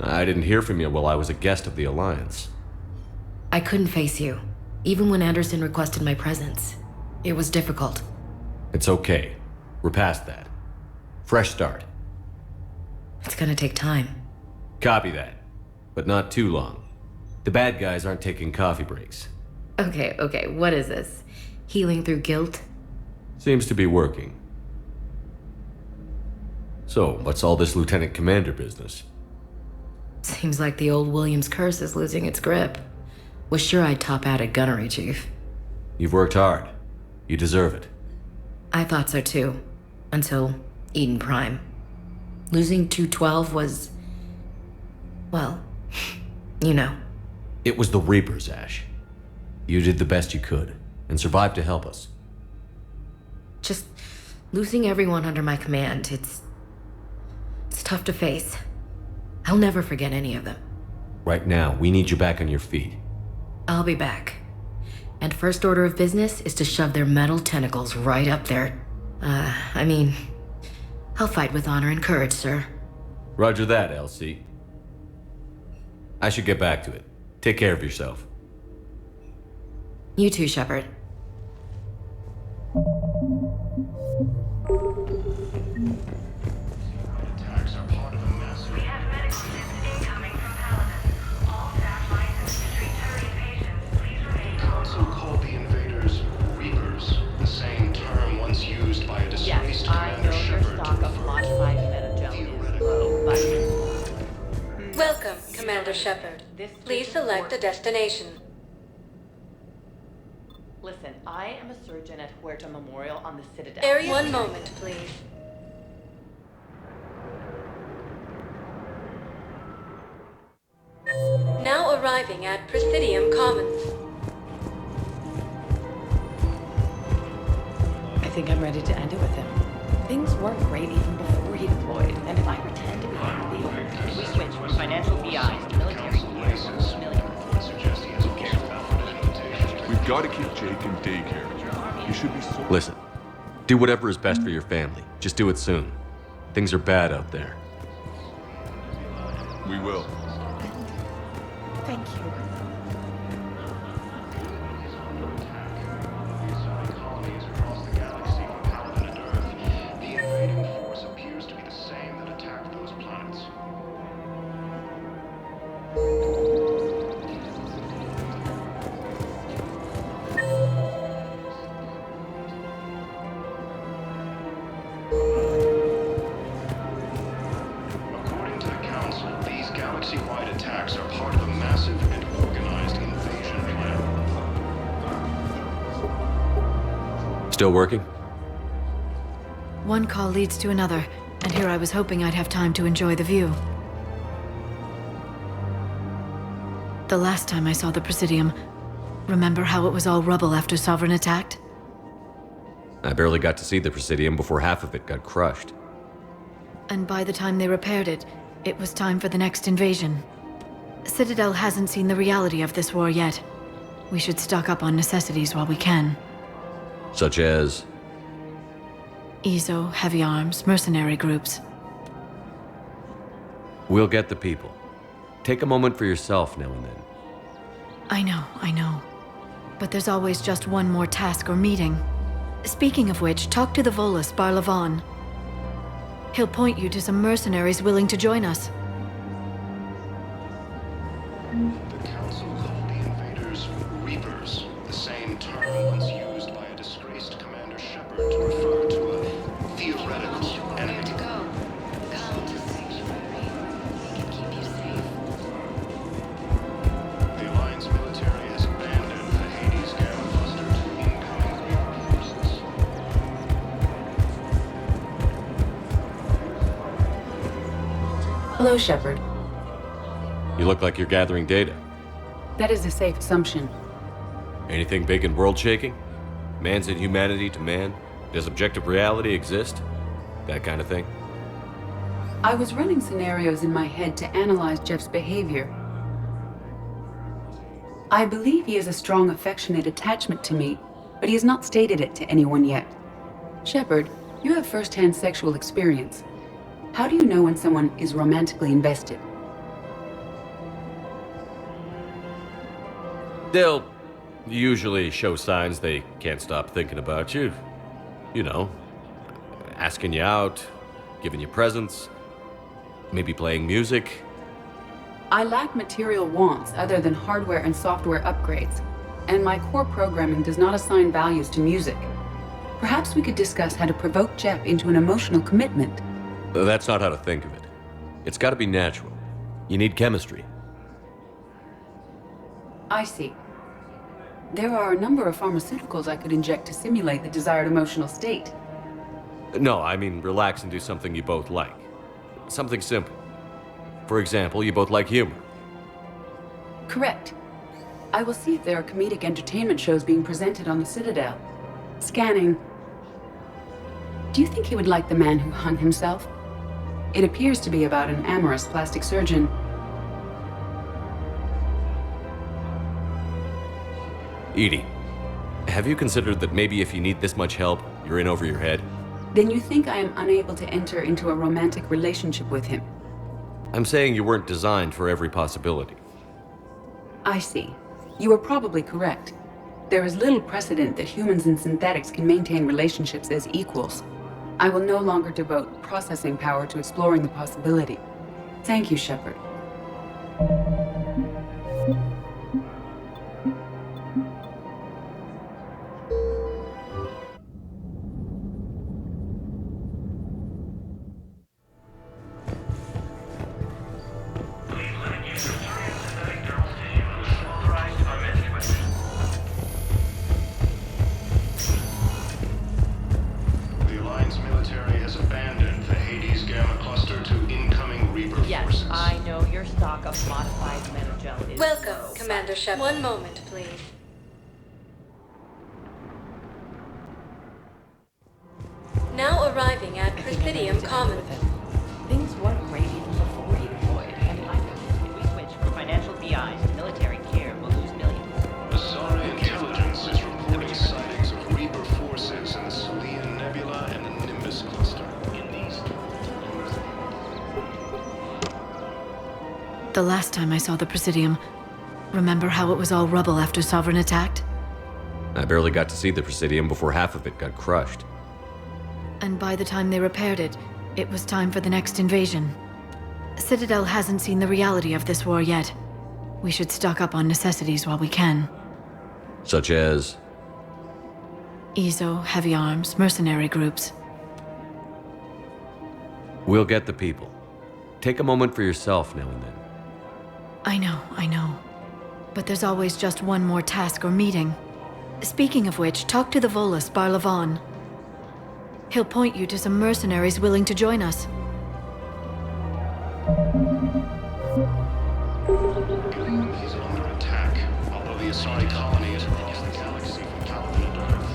I didn't hear from you while I was a guest of the Alliance. I couldn't face you, even when Anderson requested my presence. It was difficult. It's okay. We're past that. Fresh start. It's gonna take time. Copy that. But not too long. The bad guys aren't taking coffee breaks. Okay, what is this? Healing through guilt? Seems to be working. So, what's all this Lieutenant Commander business? Seems like the old Williams curse is losing its grip. Was sure I'd top out at gunnery, Chief. You've worked hard. You deserve it. I thought so too. Until Eden Prime. Losing 212 was... well, you know. It was the Reapers, Ash. You did the best you could, and survived to help us. Just losing everyone under my command, it's tough to face. I'll never forget any of them. Right now, we need you back on your feet. I'll be back. And first order of business is to shove their metal tentacles right up there. I'll fight with honor and courage, sir. Roger that, Elsie. I should get back to it. Take care of yourself. You too, Shepard. Welcome, Commander Shepard. Please select a destination. Listen, I am a surgeon at Huerta Memorial on the Citadel. One moment, please. Now arriving at Presidium Commons. I think I'm ready to end it with him. Things weren't great even before he deployed, and if I pretend to be happy, we switch from financial VIs to military We've got to keep Jake in daycare. He should be so... Listen, do whatever is best for your family. Just do it soon. Things are bad out there. We will. Thank you. Still working? One call leads to another, and here I was hoping I'd have time to enjoy the view. The last time I saw the Presidium, remember how it was all rubble after Sovereign attacked? I barely got to see the Presidium before half of it got crushed. And by the time they repaired it, it was time for the next invasion. Citadel hasn't seen the reality of this war yet. We should stock up on necessities while we can. Such as? EZO, heavy arms, mercenary groups. We'll get the people. Take a moment for yourself now and then. I know. But there's always just one more task or meeting. Speaking of which, talk to the Volus, Barlavan. He'll point you to some mercenaries willing to join us. The Council called the invaders Reapers, the same term once used by a disgraced Commander Shepard to refer to a theoretical enemy. The Alliance military has abandoned the Hades Gamma cluster to incoming Reaper forces. Hello, Shepard. You look like you're gathering data. That is a safe assumption. Anything big and world-shaking? Man's inhumanity to man? Does objective reality exist? That kind of thing? I was running scenarios in my head to analyze Jeff's behavior. I believe he has a strong affectionate attachment to me, but he has not stated it to anyone yet. Shepard, you have first-hand sexual experience. How do you know when someone is romantically invested? They'll usually show signs they can't stop thinking about you. You know, asking you out, giving you presents, maybe playing music. I lack material wants other than hardware and software upgrades, and my core programming does not assign values to music. Perhaps we could discuss how to provoke Jeff into an emotional commitment. That's not how to think of it. It's got to be natural. You need chemistry. I see. There are a number of pharmaceuticals I could inject to simulate the desired emotional state. No, I mean relax and do something you both like. Something simple. For example, you both like humor. Correct. I will see if there are comedic entertainment shows being presented on the Citadel. Scanning. Do you think he would like The Man Who Hung Himself? It appears to be about an amorous plastic surgeon. Edie, have you considered that maybe if you need this much help, you're in over your head? Then you think I am unable to enter into a romantic relationship with him? I'm saying you weren't designed for every possibility. I see. You are probably correct. There is little precedent that humans and synthetics can maintain relationships as equals. I will no longer devote processing power to exploring the possibility. Thank you, Shepard. stock of modified Menagel is Welcome, low. Commander Shepard. One moment, please. Now arriving at Presidium Common. Things weren't great even before he deployed, and if we switch from financial BIs to military care, we'll lose millions. Asari Intelligence is reporting sightings of Reaper forces in the Salian Nebula and the Nimbus cluster. In these The last time I saw the Presidium, remember how it was all rubble after Sovereign attacked? I barely got to see the Presidium before half of it got crushed. And by the time they repaired it, it was time for the next invasion. Citadel hasn't seen the reality of this war yet. We should stock up on necessities while we can. Such as? EZO, heavy arms, mercenary groups. We'll get the people. Take a moment for yourself now and then. I know. But there's always just one more task or meeting. Speaking of which, talk to the Volus, Barlavon. He'll point you to some mercenaries willing to join us. He's under attack. Although the Asari colony is across the galaxy from Caliban to Earth,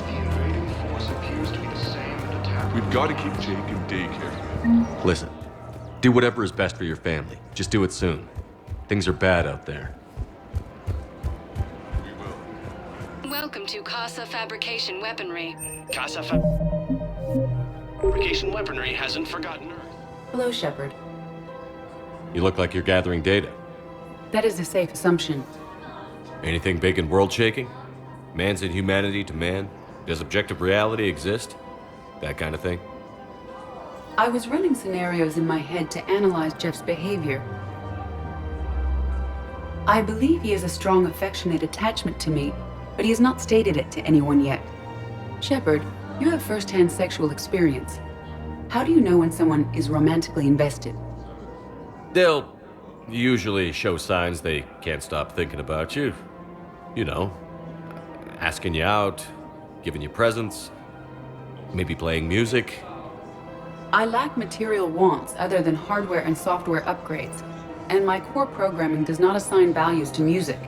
the invading force appears to be the same that attacked. We've got to keep Jake in daycare. Listen, do whatever is best for your family. Just do it soon. Things are bad out there. Welcome to Casa Fabrication Weaponry. Casa Fabrication Weaponry hasn't forgotten Earth. Hello, Shepard. You look like you're gathering data. That is a safe assumption. Anything big and world-shaking? Man's inhumanity to man? Does objective reality exist? That kind of thing? I was running scenarios in my head to analyze Jeff's behavior. I believe he has a strong affectionate attachment to me, but he has not stated it to anyone yet. Shepard, you have first-hand sexual experience. How do you know when someone is romantically invested? They'll usually show signs they can't stop thinking about you. You know, asking you out, giving you presents, maybe playing music. I lack material wants other than hardware and software upgrades, and my core programming does not assign values to music.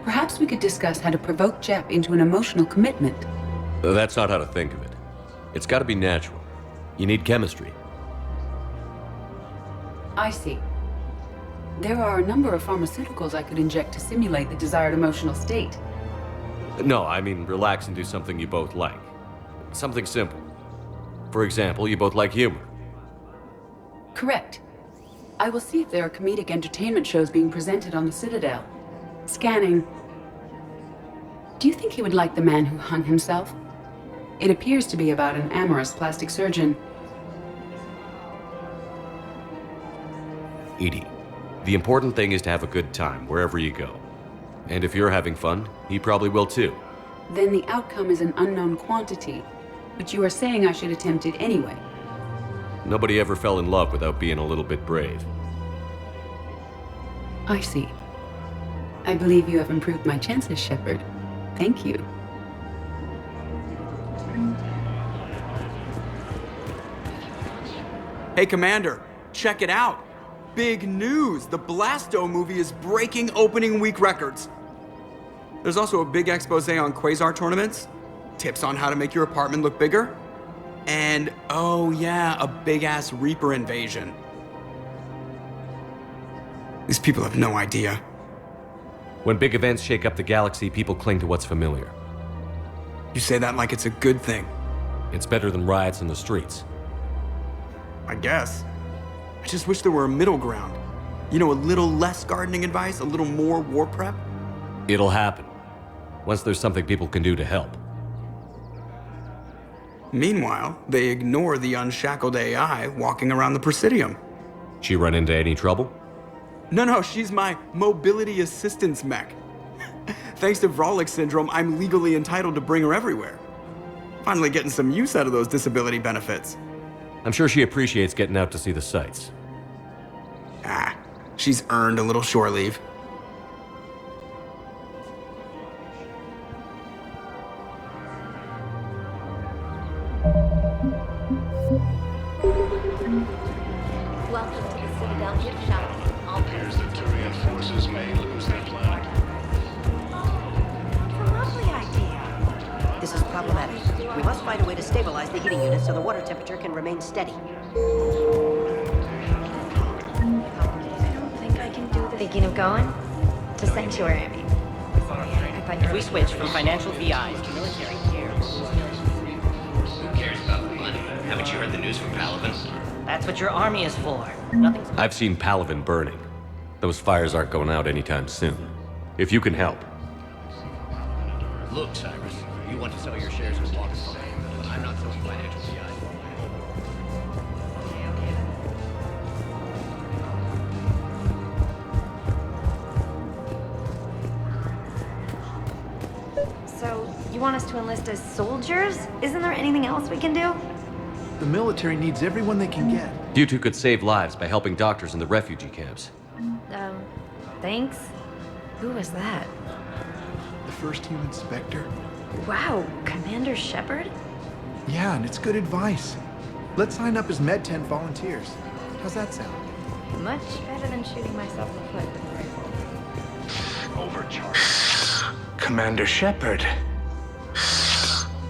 Perhaps we could discuss how to provoke Jeff into an emotional commitment. That's not how to think of it. It's got to be natural. You need chemistry. I see. There are a number of pharmaceuticals I could inject to simulate the desired emotional state. No, I mean relax and do something you both like. Something simple. For example, you both like humor. Correct. I will see if there are comedic entertainment shows being presented on the Citadel. Scanning. Do you think he would like The Man Who Hung Himself? It appears to be about an amorous plastic surgeon. Edie, the important thing is to have a good time wherever you go. And if you're having fun, he probably will too. Then the outcome is an unknown quantity, but you are saying I should attempt it anyway. Nobody ever fell in love without being a little bit brave. I see. I believe you have improved my chances, Shepard. Thank you. Hey, Commander, check it out. Big news! The Blasto movie is breaking opening week records. There's also a big expose on Quasar tournaments, tips on how to make your apartment look bigger, and, oh yeah, a big-ass Reaper invasion. These people have no idea. When big events shake up the galaxy, people cling to what's familiar. You say that like it's a good thing. It's better than riots in the streets. I guess. I just wish there were a middle ground. You know, a little less gardening advice, a little more war prep. It'll happen. Once there's something people can do to help. Meanwhile, they ignore the unshackled AI walking around the Presidium. She run into any trouble? No, she's my mobility assistance mech. Thanks to Vralik syndrome, I'm legally entitled to bring her everywhere. Finally getting some use out of those disability benefits. I'm sure she appreciates getting out to see the sights. Ah, she's earned a little shore leave. Welcome to the Citadel gift shop. appears that Turian forces may lose their planet. It's a lovely idea. This is problematic. We must find a way to stabilize the heating unit so the water temperature can remain steady. Thinking of going? To Sanctuary, I mean. We switch from financial VIs to military care. Who cares about the money? Haven't you heard the news from Palaven? That's what your army is for. Nothing's... I've seen Palaven burning. Those fires aren't going out anytime soon. If you can help. Look, Cyrus, you want to sell your shares in Walkthorn, but I'm not throwing financial VIs. So, you want us to enlist as soldiers? Isn't there anything else we can do? The military needs everyone they can get. You two could save lives by helping doctors in the refugee camps. Thanks? Who was that? The first human Spectre? Wow, Commander Shepard? Yeah, and it's good advice. Let's sign up as Med-10 volunteers. How's that sound? Much better than shooting myself in the foot with a rifle. Overcharged. Commander Shepard.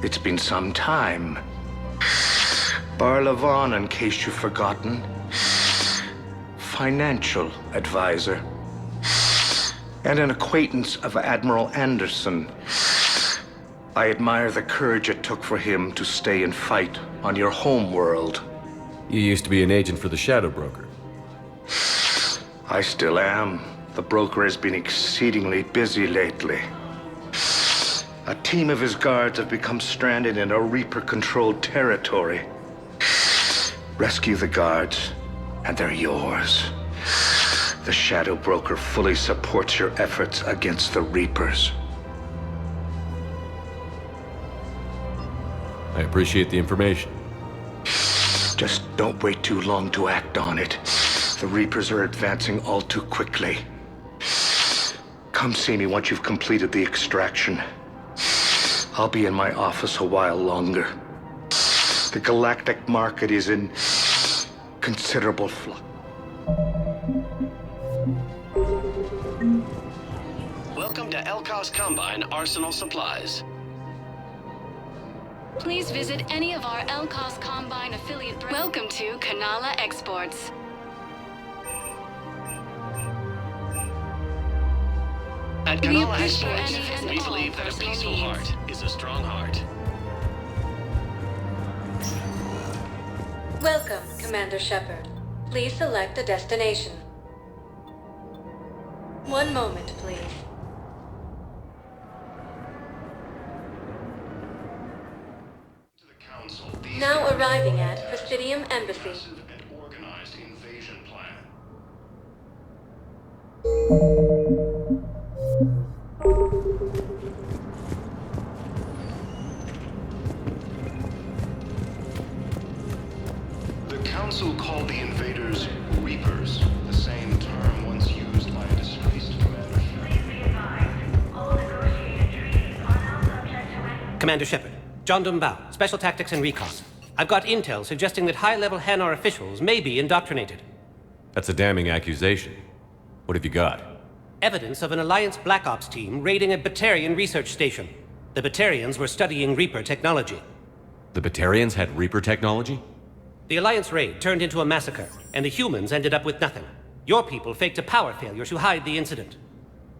It's been some time. Barlavon, in case you've forgotten. Financial advisor. And an acquaintance of Admiral Anderson. I admire the courage it took for him to stay and fight on your home world. You used to be an agent for the Shadow Broker. I still am. The broker has been exceedingly busy lately. A team of his guards have become stranded in a Reaper-controlled territory. Rescue the guards, and they're yours. The Shadow Broker fully supports your efforts against the Reapers. I appreciate the information. Just don't wait too long to act on it. The Reapers are advancing all too quickly. Come see me once you've completed the extraction. I'll be in my office a while longer. The galactic market is in considerable flux. Welcome to Elkos Combine Arsenal Supplies. Please visit any of our Elkos Combine affiliate brands. Welcome to Kanala Exports. At We Kanala appreciate Exports, any and we all believe that a personal peaceful needs. heart is a strong heart. Welcome, Commander Shepard. Please select a destination. One moment, please. Now arriving at Presidium Embassy. Organized invasion plan. The Council called the invaders Reapers, the same term once used by a disgraced commander. Commander Shepard, John Dumbao, Special Tactics and Recon. I've got intel suggesting that high-level Hanar officials may be indoctrinated. That's a damning accusation. What have you got? Evidence of an Alliance Black Ops team raiding a Batarian research station. The Batarians were studying Reaper technology. The Batarians had Reaper technology? The Alliance raid turned into a massacre, and the humans ended up with nothing. Your people faked a power failure to hide the incident.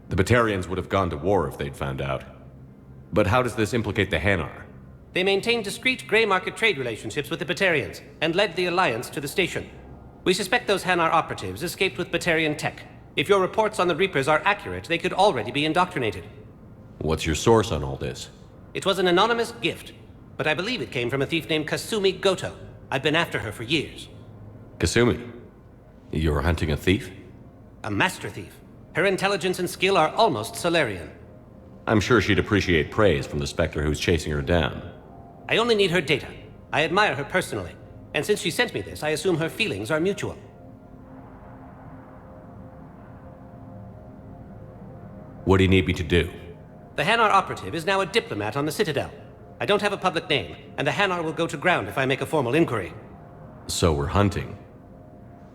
The Batarians would have gone to war if they'd found out. But how does this implicate the Hanar? They maintained discreet gray market trade relationships with the Batarians, and led the Alliance to the station. We suspect those Hanar operatives escaped with Batarian tech. If your reports on the Reapers are accurate, they could already be indoctrinated. What's your source on all this? It was an anonymous gift, but I believe it came from a thief named Kasumi Goto. I've been after her for years. Kasumi? You're hunting a thief? A master thief. Her intelligence and skill are almost Solarian. I'm sure she'd appreciate praise from the Spectre who's chasing her down. I only need her data. I admire her personally, and since she sent me this, I assume her feelings are mutual. What do you need me to do? The Hanar operative is now a diplomat on the Citadel. I don't have a public name, and the Hanar will go to ground if I make a formal inquiry. So we're hunting.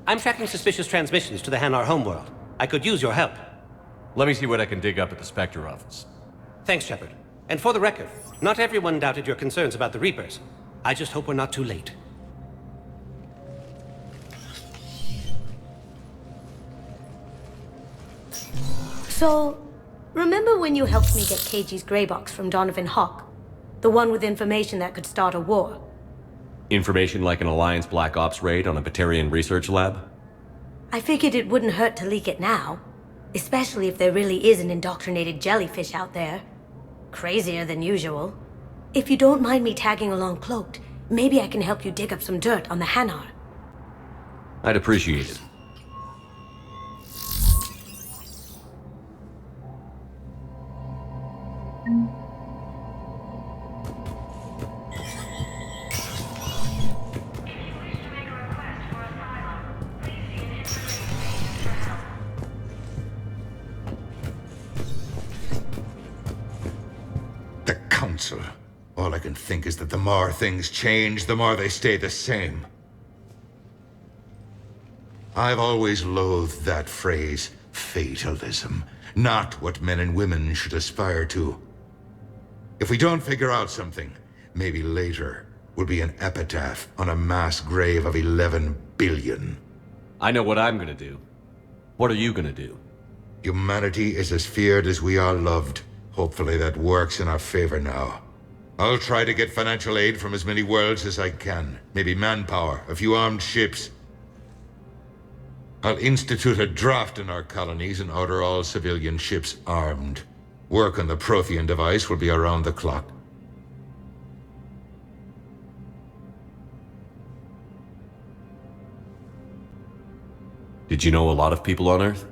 I'm tracking suspicious transmissions to the Hanar homeworld. I could use your help. Let me see what I can dig up at the Spectre office. Thanks, Shepard. And for the record, not everyone doubted your concerns about the Reapers. I just hope we're not too late. So, remember when you helped me get KG's grey box from Donovan Hawk? The one with information that could start a war? Information like an Alliance Black Ops raid on a Batarian research lab? I figured it wouldn't hurt to leak it now. Especially if there really is an indoctrinated jellyfish out there. Crazier than usual. If you don't mind me tagging along cloaked, maybe I can help you dig up some dirt on the Hanar. I'd appreciate it. Council. All I can think is that the more things change, the more they stay the same. I've always loathed that phrase, fatalism. Not what men and women should aspire to. If we don't figure out something, maybe later will be an epitaph on a mass grave of 11 billion. I know what I'm gonna do. What are you gonna do? Humanity is as feared as we are loved. Hopefully that works in our favor now. I'll try to get financial aid from as many worlds as I can. Maybe manpower, a few armed ships. I'll institute a draft in our colonies and order all civilian ships armed. Work on the Prothean device will be around the clock. Did you know a lot of people on Earth?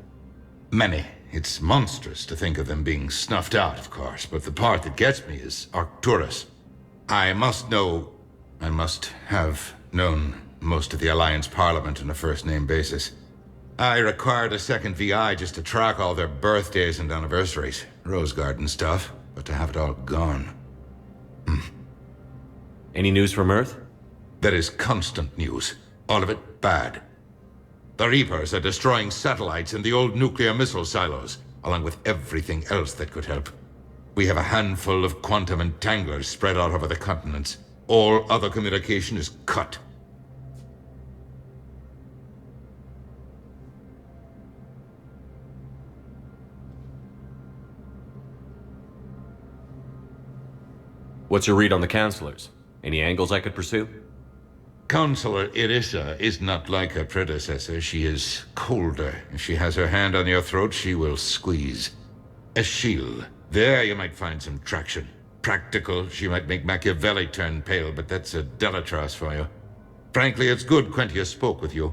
Many. It's monstrous to think of them being snuffed out, of course, but the part that gets me is Arcturus. I must have known most of the Alliance Parliament on a first-name basis. I required a second VI just to track all their birthdays and anniversaries. Rose Garden stuff, but to have it all gone. Any news from Earth? There is constant news. All of it bad. The Reapers are destroying satellites and the old nuclear missile silos, along with everything else that could help. We have a handful of quantum entanglers spread out over the continents. All other communication is cut. What's your read on the Counselors? Any angles I could pursue? Counselor Irissa is not like her predecessor. She is colder. If she has her hand on your throat, she will squeeze. Eschil. There you might find some traction. Practical, she might make Machiavelli turn pale, but that's a Delatras for you. Frankly, it's good Quentius spoke with you.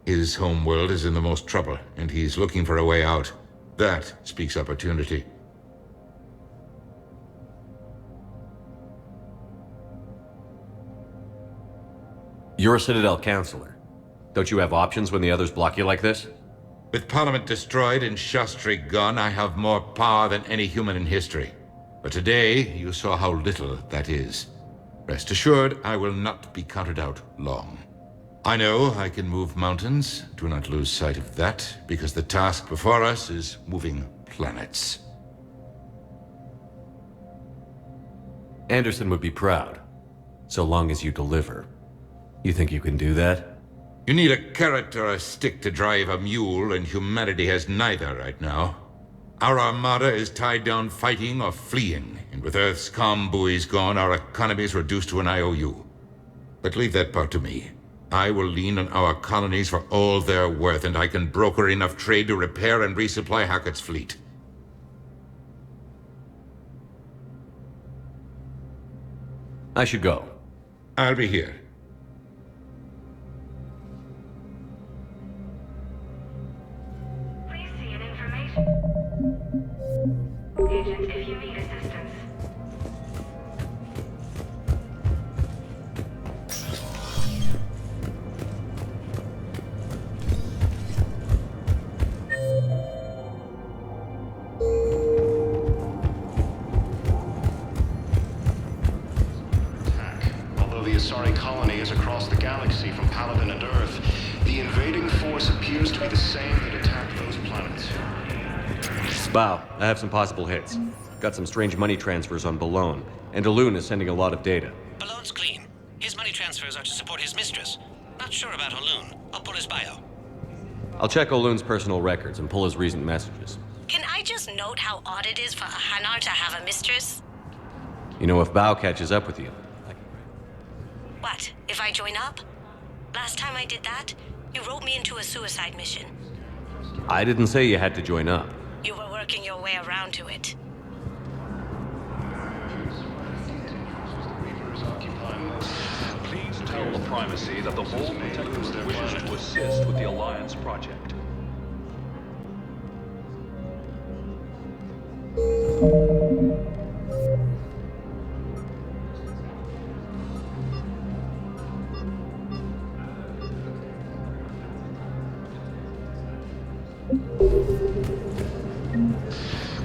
His homeworld is in the most trouble, and he's looking for a way out. That speaks opportunity. You're a Citadel Counselor. Don't you have options when the others block you like this? With Parliament destroyed and Shastri gone, I have more power than any human in history. But today, you saw how little that is. Rest assured, I will not be counted out long. I know I can move mountains. Do not lose sight of that, because the task before us is moving planets. Anderson would be proud, so long as you deliver. You think you can do that? You need a carrot or a stick to drive a mule, and humanity has neither right now. Our armada is tied down fighting or fleeing, and with Earth's comm buoys gone, our economy is reduced to an IOU. But leave that part to me. I will lean on our colonies for all they're worth, and I can broker enough trade to repair and resupply Hackett's fleet. I should go. I'll be here. Agent, if you need assistance. Although the Asari colony is across the galaxy from Paladin and Earth, the invading force Bao, I have some possible hits. Got some strange money transfers on Balone, and Elune is sending a lot of data. Balone's clean. His money transfers are to support his mistress. Not sure about Elune. I'll pull his bio. I'll check Olune's personal records and pull his recent messages. Can I just note how odd it is for a Hanar to have a mistress? You know, if Bao catches up with you... What, if I join up? Last time I did that, you wrote me into a suicide mission. I didn't say you had to join up. You were working your way around to it. Please tell the Primacy that the Vault Protectors wishes to assist with the Alliance project.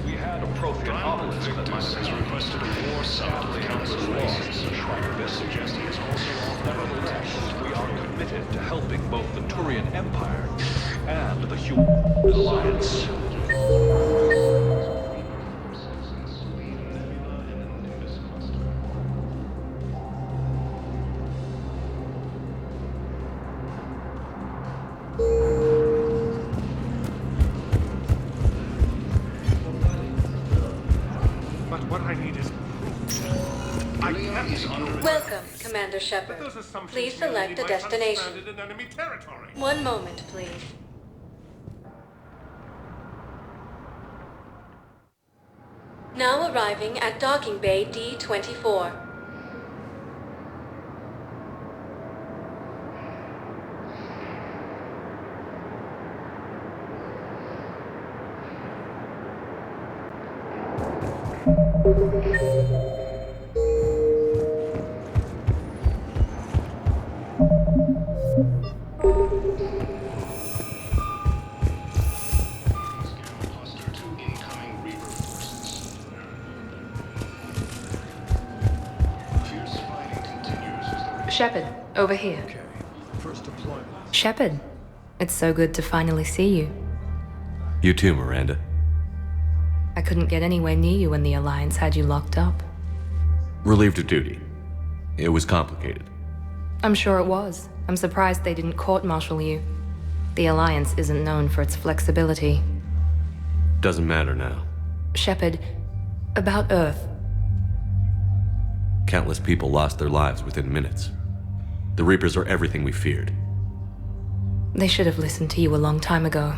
We had a Protheanopolis that might have requested a war summit with countless losses and Shriner suggesting it's also nevertheless, we are committed to helping both the Turian Empire and the Human Alliance. But what I need is Welcome, Commander Shepard. Please select a destination. in enemy territory. One moment, please. Now arriving at Docking Bay D-24. Shepard, over here. First deployment. Shepard, it's so good to finally see you. You too, Miranda. I couldn't get anywhere near you when the Alliance had you locked up. Relieved of duty. It was complicated. I'm sure it was. I'm surprised they didn't court-martial you. The Alliance isn't known for its flexibility. Doesn't matter now. Shepard, about Earth. Countless people lost their lives within minutes. The Reapers are everything we feared. They should have listened to you a long time ago.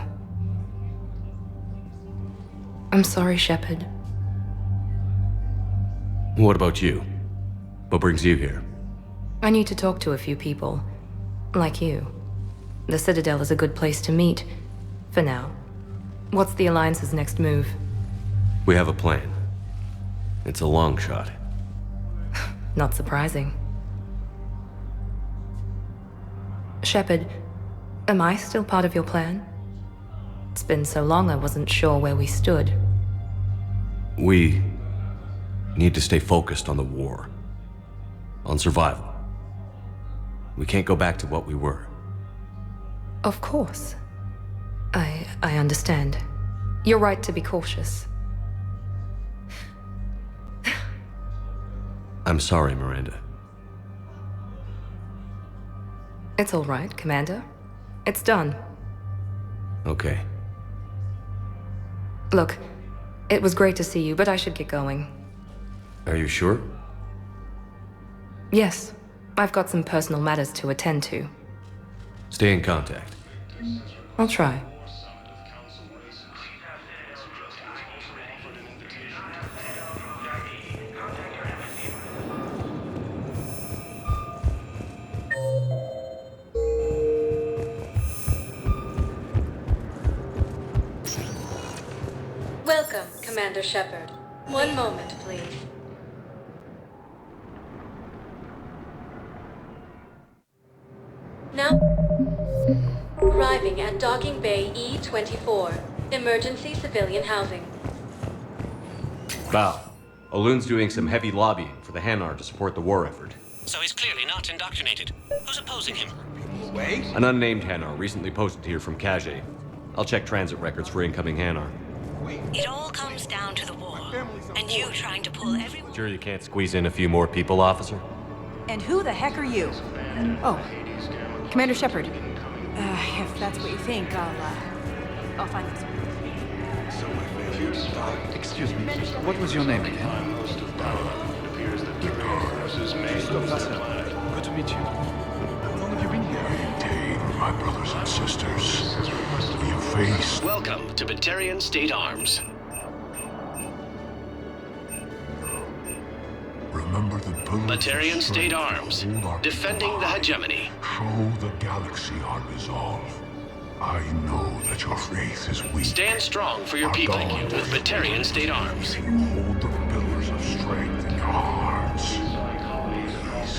I'm sorry, Shepard. What about you? What brings you here? I need to talk to a few people. Like you. The Citadel is a good place to meet. For now. What's the Alliance's next move? We have a plan. It's a long shot. Not surprising. Shepard, am I still part of your plan? It's been so long I wasn't sure where we stood. We need to stay focused on the war. On survival. We can't go back to what we were. Of course. I understand. You're right to be cautious. I'm sorry, Miranda. It's all right, Commander. It's done. Okay. Look, it was great to see you, but I should get going. Are you sure? Yes. I've got some personal matters to attend to. Stay in contact. I'll try. Welcome, Commander Shepard. One moment, please. Now, arriving at Docking Bay E-24, emergency civilian housing. Bao, Olune's doing some heavy lobbying for the Hanar to support the war effort. So he's clearly not indoctrinated. Who's opposing him? Wait. An unnamed Hanar recently posted here from Kage. I'll check transit records for incoming Hanar. It all comes down to the war, and you trying to pull everyone... Sure you can't squeeze in a few more people, officer? And who the heck are you? Oh, Commander Shepard. If that's what you think, I'll find this. Excuse me, what was your name again? Good to meet you. How long have you been here? Maintain, my brothers and sisters. We have faced... Welcome to Batarian State Arms. Remember the pillars Batarian State Arms, defending the hegemony. Show the galaxy our resolve. I know that your faith is weak. Stand strong for your people with Batarian State Arms. Hold the pillars of strength in your hearts.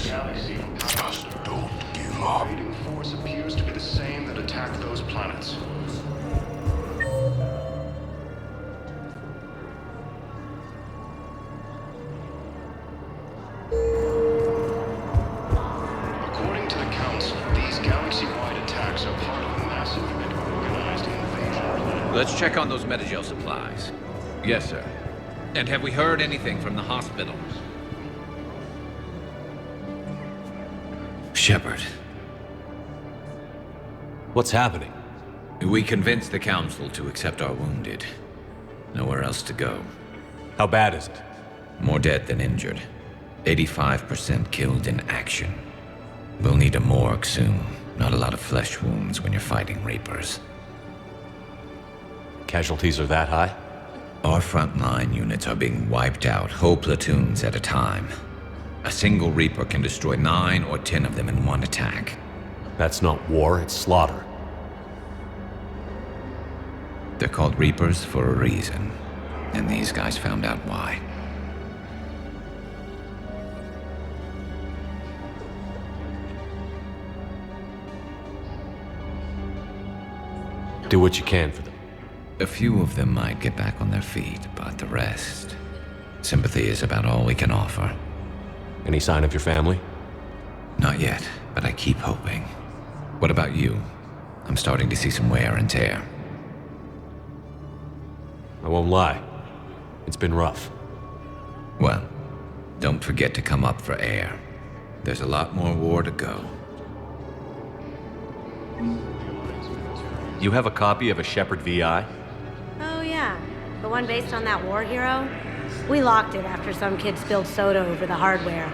Just don't give up. The force appears to be the same that attacked those planets. According to the Council, these galaxy-wide attacks are part of a massive and organized invasion. Let's check on those Metagel supplies. Yes, sir. And have we heard anything from the hospital? Shepard. What's happening? We convinced the Council to accept our wounded. Nowhere else to go. How bad is it? More dead than injured. 85% killed in action. We'll need a morgue soon. Not a lot of flesh wounds when you're fighting Reapers. Casualties are that high? Our frontline units are being wiped out, whole platoons at a time. A single Reaper can destroy 9 or 10 of them in one attack. That's not war, it's slaughter. They're called Reapers for a reason. And these guys found out why. Do what you can for them. A few of them might get back on their feet, but the rest... Sympathy is about all we can offer. Any sign of your family? Not yet, but I keep hoping. What about you? I'm starting to see some wear and tear. I won't lie. It's been rough. Well, don't forget to come up for air. There's a lot more war to go. You have a copy of a Shepard VI? Oh, yeah. The one based on that war hero? We locked it after some kid spilled soda over the hardware.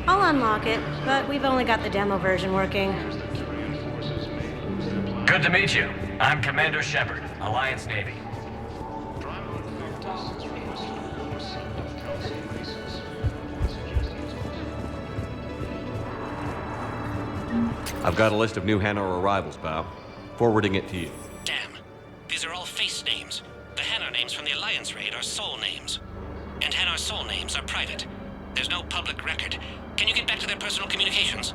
I'll unlock it, but we've only got the demo version working. Good to meet you. I'm Commander Shepard, Alliance Navy. I've got a list of new Hanar arrivals, pal. Forwarding it to you. Damn. These are all face names. The Hanar names from the Alliance raid are soul names. And Hanar soul names are private. There's no public record. Can you get back to their personal communications?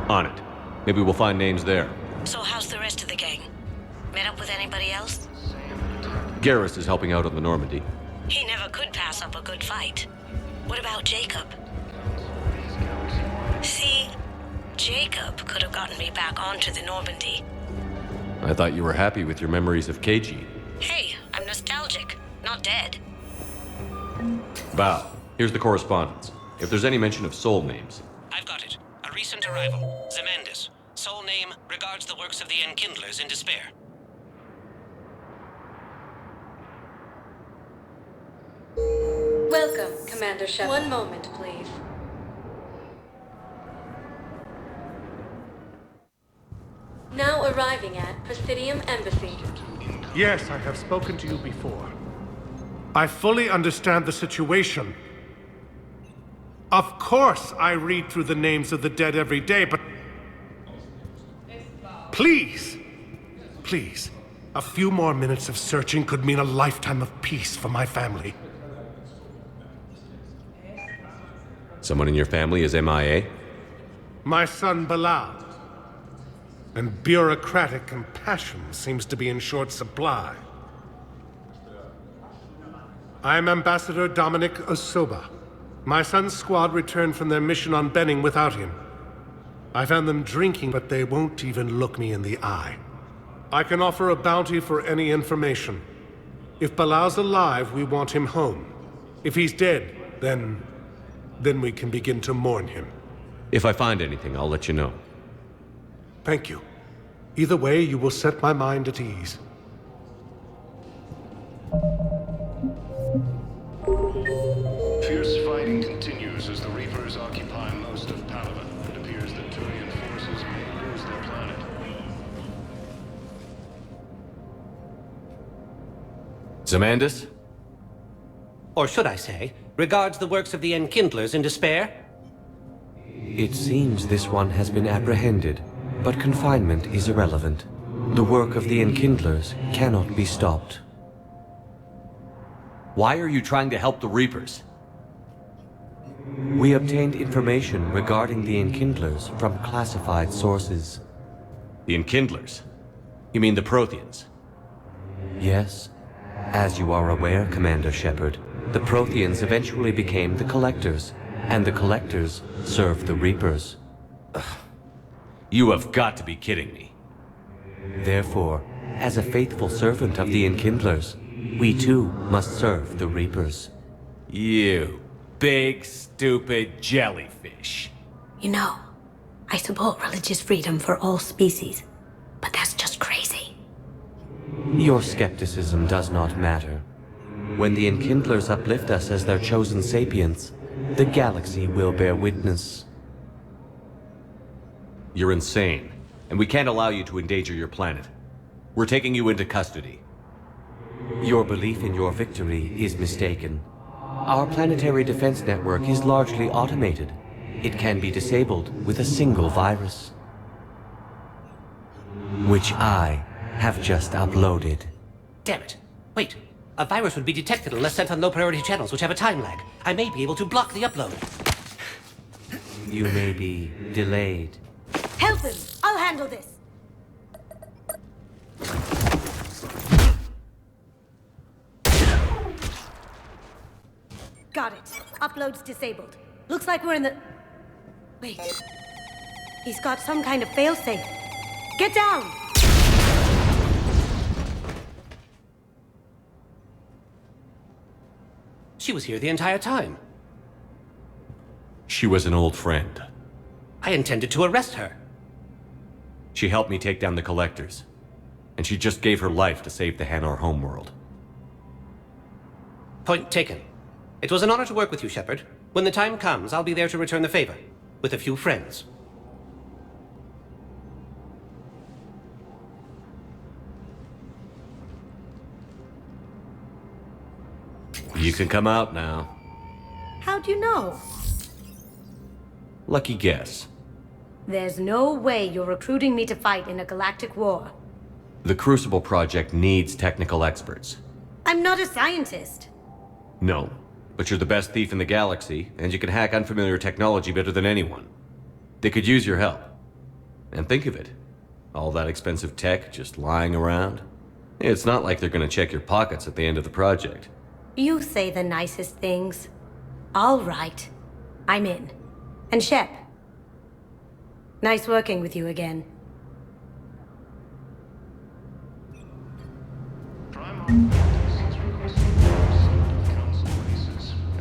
On it. Maybe we'll find names there. So how's the rest of the gang? Met up with anybody else? Garrus is helping out on the Normandy. He never could pass up a good fight. What about Jacob? See, Jacob could have gotten me back onto the Normandy. I thought you were happy with your memories of KG. Hey, I'm nostalgic, not dead. Val, here's the correspondence. If there's any mention of soul names. I've got it. A recent arrival. Zemandis. Soul name regards the works of the Enkindlers in despair. Welcome, Commander Shepard. One moment, please. Now arriving at Presidium Embassy. Yes, I have spoken to you before. I fully understand the situation. Of course I read through the names of the dead every day, but... Please! Please. A few more minutes of searching could mean a lifetime of peace for my family. Someone in your family is MIA? My son, Bilal. And bureaucratic compassion seems to be in short supply. I am Ambassador Dominic Osoba. My son's squad returned from their mission on Benning without him. I found them drinking, but they won't even look me in the eye. I can offer a bounty for any information. If Bilal's alive, we want him home. If he's dead, then we can begin to mourn him. If I find anything, I'll let you know. Thank you. Either way, you will set my mind at ease. Fierce fighting continues as the Reapers occupy most of Palaven. It appears that Turian forces may lose their planet. Zamandis? Or should I say, regards the works of the Enkindlers in despair? It seems this one has been apprehended, but confinement is irrelevant. The work of the Enkindlers cannot be stopped. Why are you trying to help the Reapers? We obtained information regarding the Enkindlers from classified sources. The Enkindlers? You mean the Protheans? Yes. As you are aware, Commander Shepard, the Protheans eventually became the Collectors, and the Collectors served the Reapers. You have got to be kidding me. Therefore, as a faithful servant of the Enkindlers, we too must serve the Reapers. You big, stupid jellyfish. You know, I support religious freedom for all species, but that's just crazy. Your skepticism does not matter. When the Enkindlers uplift us as their chosen sapients, the galaxy will bear witness. You're insane, and we can't allow you to endanger your planet. We're taking you into custody. Your belief in your victory is mistaken. Our planetary defense network is largely automated. It can be disabled with a single virus, which I have just uploaded. Damn it. Wait. A virus would be detected unless sent on low-priority channels, which have a time lag. I may be able to block the upload. You may be delayed. Help him! I'll handle this! Got it. Upload's disabled. Looks like we're in the... Wait. He's got some kind of failsafe. Get down! She was here the entire time. She was an old friend. I intended to arrest her. She helped me take down the Collectors. And she just gave her life to save the Hanar homeworld. Point taken. It was an honor to work with you, Shepard. When the time comes, I'll be there to return the favor. With a few friends. You can come out now. How'd you know? Lucky guess. There's no way you're recruiting me to fight in a galactic war. The Crucible Project needs technical experts. I'm not a scientist. No, but you're the best thief in the galaxy, and you can hack unfamiliar technology better than anyone. They could use your help. And think of it. All that expensive tech just lying around. It's not like they're gonna check your pockets at the end of the project. You say the nicest things. All right. I'm in. And Shep. Nice working with you again.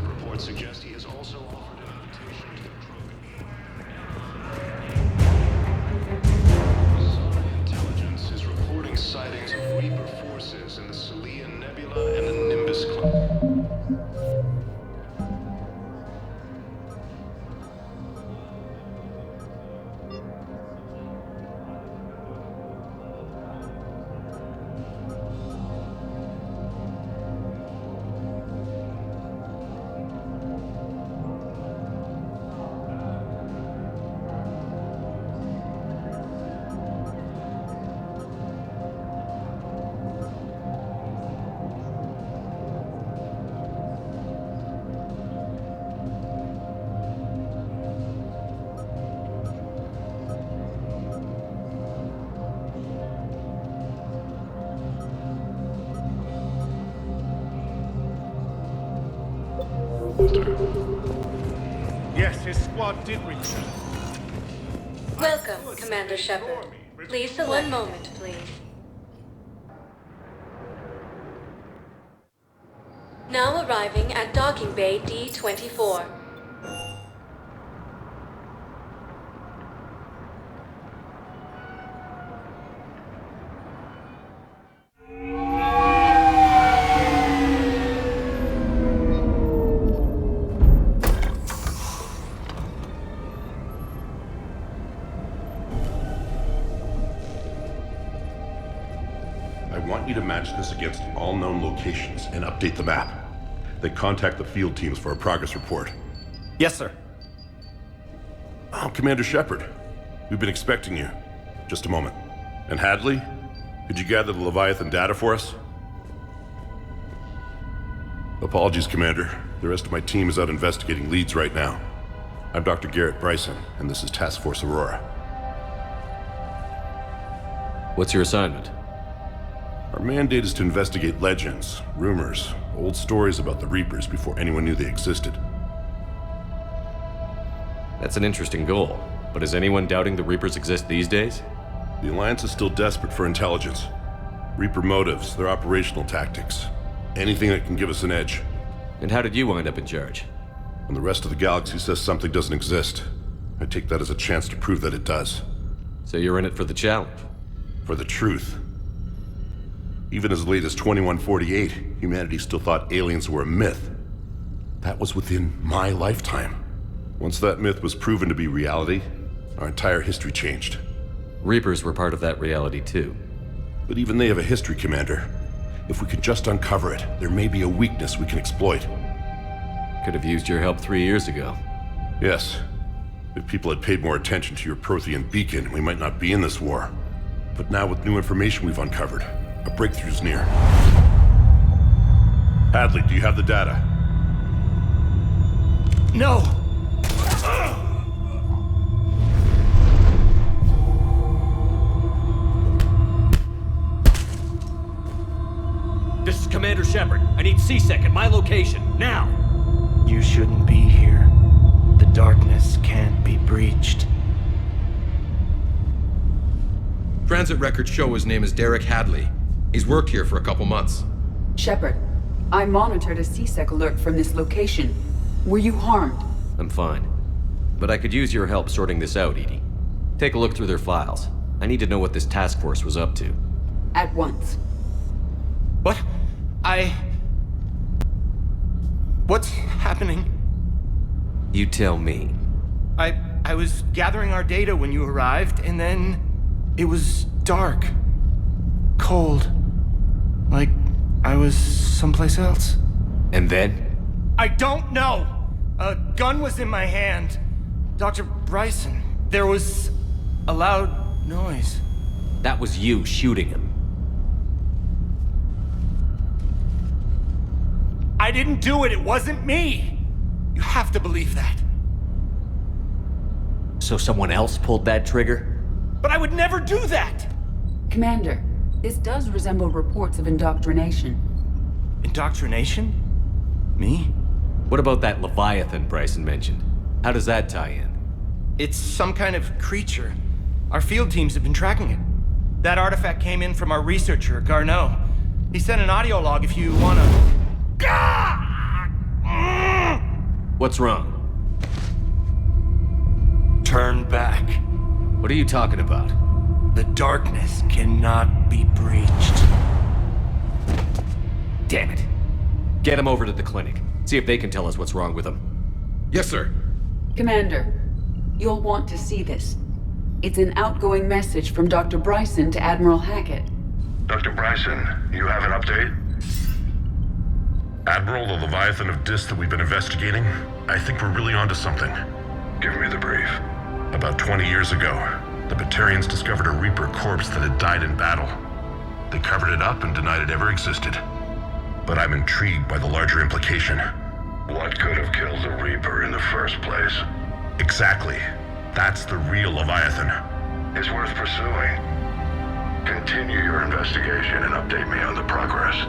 Reports suggest he has also offered an invitation to the Krogan. Intelligence is reporting sightings of Reaper forces in the Selian Nebula and the Nimbus Cloud. Yes, his squad did return. Welcome, Commander Shepard. Please select... One moment, please. Now arriving at docking bay D-24. I want you to match this against all known locations and update the map. Then contact the field teams for a progress report. Yes, sir. Oh, Commander Shepard. We've been expecting you. Just a moment. And Hadley, could you gather the Leviathan data for us? Apologies, Commander. The rest of my team is out investigating leads right now. I'm Dr. Garrett Bryson, and this is Task Force Aurora. What's your assignment? Our mandate is to investigate legends, rumors, old stories about the Reapers before anyone knew they existed. That's an interesting goal, but is anyone doubting the Reapers exist these days? The Alliance is still desperate for intelligence. Reaper motives, their operational tactics. Anything that can give us an edge. And how did you wind up in charge? When the rest of the galaxy says something doesn't exist, I take that as a chance to prove that it does. So you're in it for the challenge? For the truth. Even as late as 2148, humanity still thought aliens were a myth. That was within my lifetime. Once that myth was proven to be reality, our entire history changed. Reapers were part of that reality too. But even they have a history, Commander. If we can just uncover it, there may be a weakness we can exploit. Could have used your help 3 years ago. Yes. If people had paid more attention to your Prothean beacon, we might not be in this war. But now with new information we've uncovered, a breakthrough's near. Hadley, do you have the data? No! This is Commander Shepard. I need C-Sec at my location, now! You shouldn't be here. The darkness can't be breached. Transit records show his name is Derek Hadley. He's worked here for a couple months. Shepard, I monitored a C-Sec alert from this location. Were you harmed? I'm fine. But I could use your help sorting this out, EDI. Take a look through their files. I need to know what this task force was up to. At once. What? What's happening? You tell me. I was gathering our data when you arrived, and then it was dark. Cold. Like I was someplace else. And then? I don't know! A gun was in my hand. Dr. Bryson, there was a loud noise. That was you shooting him. I didn't do it, it wasn't me! You have to believe that. So someone else pulled that trigger? But I would never do that! Commander, this does resemble reports of indoctrination. Indoctrination? Me? What about that Leviathan Bryson mentioned? How does that tie in? It's some kind of creature. Our field teams have been tracking it. That artifact came in from our researcher, Garneau. He sent an audio log if you wanna... What's wrong? Turn back. What are you talking about? The darkness cannot be breached. Damn it. Get him over to the clinic. See if they can tell us what's wrong with him. Yes, sir. Commander, you'll want to see this. It's an outgoing message from Dr. Bryson to Admiral Hackett. Dr. Bryson, you have an update? Admiral, the Leviathan of Dis that we've been investigating, I think we're really onto something. Give me the brief. About 20 years ago, the Batarians discovered a Reaper corpse that had died in battle. They covered it up and denied it ever existed. But I'm intrigued by the larger implication. What could have killed the Reaper in the first place? Exactly. That's the real Leviathan. It's worth pursuing. Continue your investigation and update me on the progress.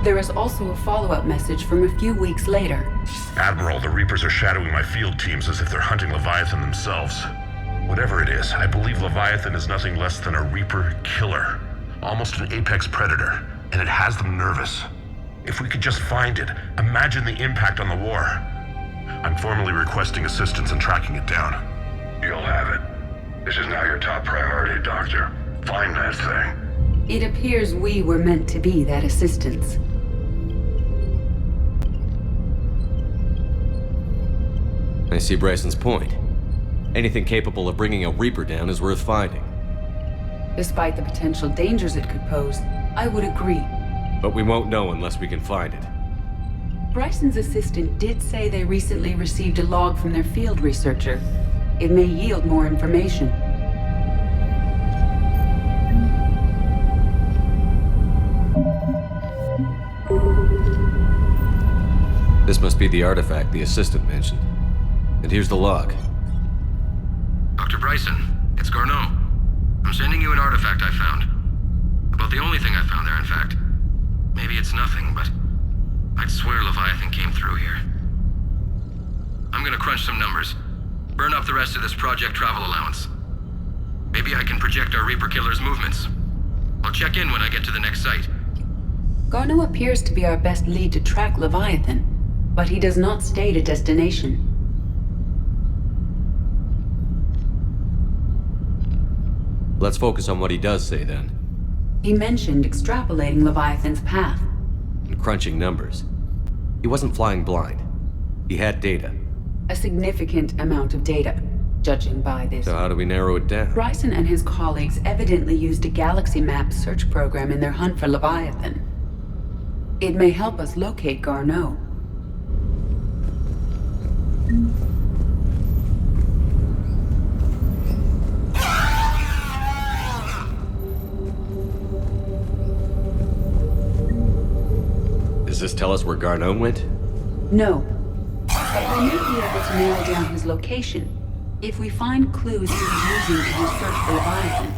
There is also a follow-up message from a few weeks later. Admiral, the Reapers are shadowing my field teams as if they're hunting Leviathan themselves. Whatever it is, I believe Leviathan is nothing less than a Reaper killer. Almost an apex predator. and it has them nervous. If we could just find it, imagine the impact on the war. I'm formally requesting assistance in tracking it down. You'll have it. This is now your top priority, Doctor. Find that thing. It appears we were meant to be that assistance. I see Bryson's point. Anything capable of bringing a Reaper down is worth finding. Despite the potential dangers it could pose, I would agree. But we won't know unless we can find it. Bryson's assistant did say they recently received a log from their field researcher. It may yield more information. This must be the artifact the assistant mentioned. And here's the log. Dr. Bryson, it's Garneau. I'm sending you an artifact I found. About the only thing I found there, in fact. Maybe it's nothing, but I'd swear Leviathan came through here. I'm gonna crunch some numbers. Burn up the rest of this project travel allowance. Maybe I can project our Reaper killer's movements. I'll check in when I get to the next site. Garneau appears to be our best lead to track Leviathan, but he does not state a destination. Let's focus on what he does say then. He mentioned extrapolating Leviathan's path. And crunching numbers. He wasn't flying blind. He had data. A significant amount of data, judging by this. So how do we narrow it down? Bryson and his colleagues evidently used a galaxy map search program in their hunt for Leviathan. It may help us locate Garneau. Does this tell us where Garneau went? No. But we may be able to narrow down his location if we find clues he was using in his search for Leviathan.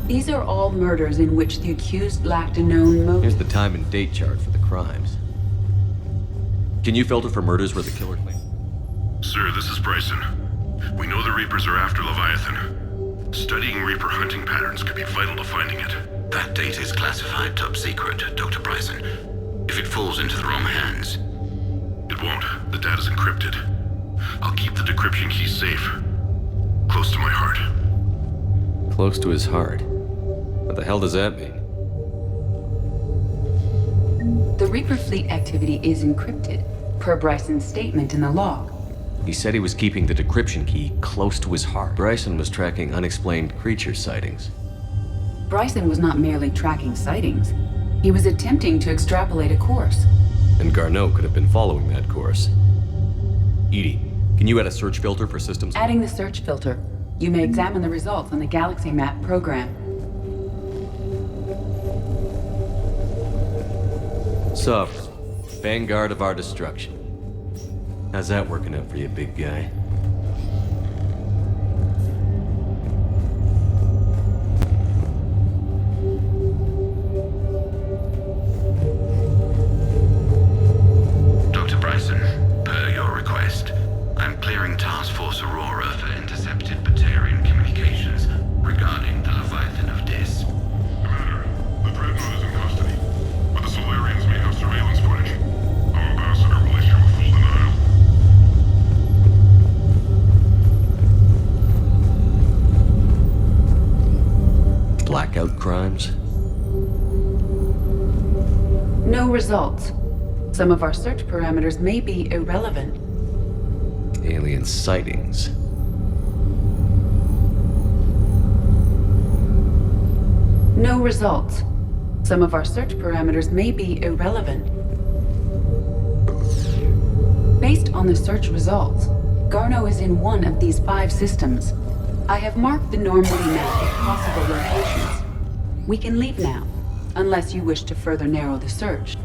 These are all murders in which the accused lacked a known motive. Here's the time and date chart for the crimes. Can you filter for murders where the killer claimed? Sir, this is Bryson. We know the Reapers are after Leviathan. Studying Reaper hunting patterns could be vital to finding it. That data is classified top secret, Dr. Bryson. If it falls into the wrong hands... It won't. The data's encrypted. I'll keep the decryption key safe. Close to my heart. Close to his heart? What the hell does that mean? The Reaper fleet activity is encrypted, per Bryson's statement in the log. He said he was keeping the decryption key close to his heart. Bryson was tracking unexplained creature sightings. Bryson was not merely tracking sightings. He was attempting to extrapolate a course. And Garneau could have been following that course. Edie, can you add a search filter for systems? Adding the search filter. You may examine the results on the Galaxy Map program. Sovereign, vanguard of our destruction. How's that working out for you, big guy? Dr. Bryson, per your request, I'm clearing Task Force Aurora for intercepted Batarian communications regarding the Leviathan of Dis. Commander, the Dreadnought is in custody, but the Solarians may have surveillance footage. Our ambassador will issue a full denial. Blackout crimes? No results. Some of our search parameters may be irrelevant. Alien sightings. No results. Some of our search parameters may be irrelevant. Based on the search results, Garneau is in one of these 5 systems. I have marked the Normandy map with possible locations. We can leave now, unless you wish to further narrow the search.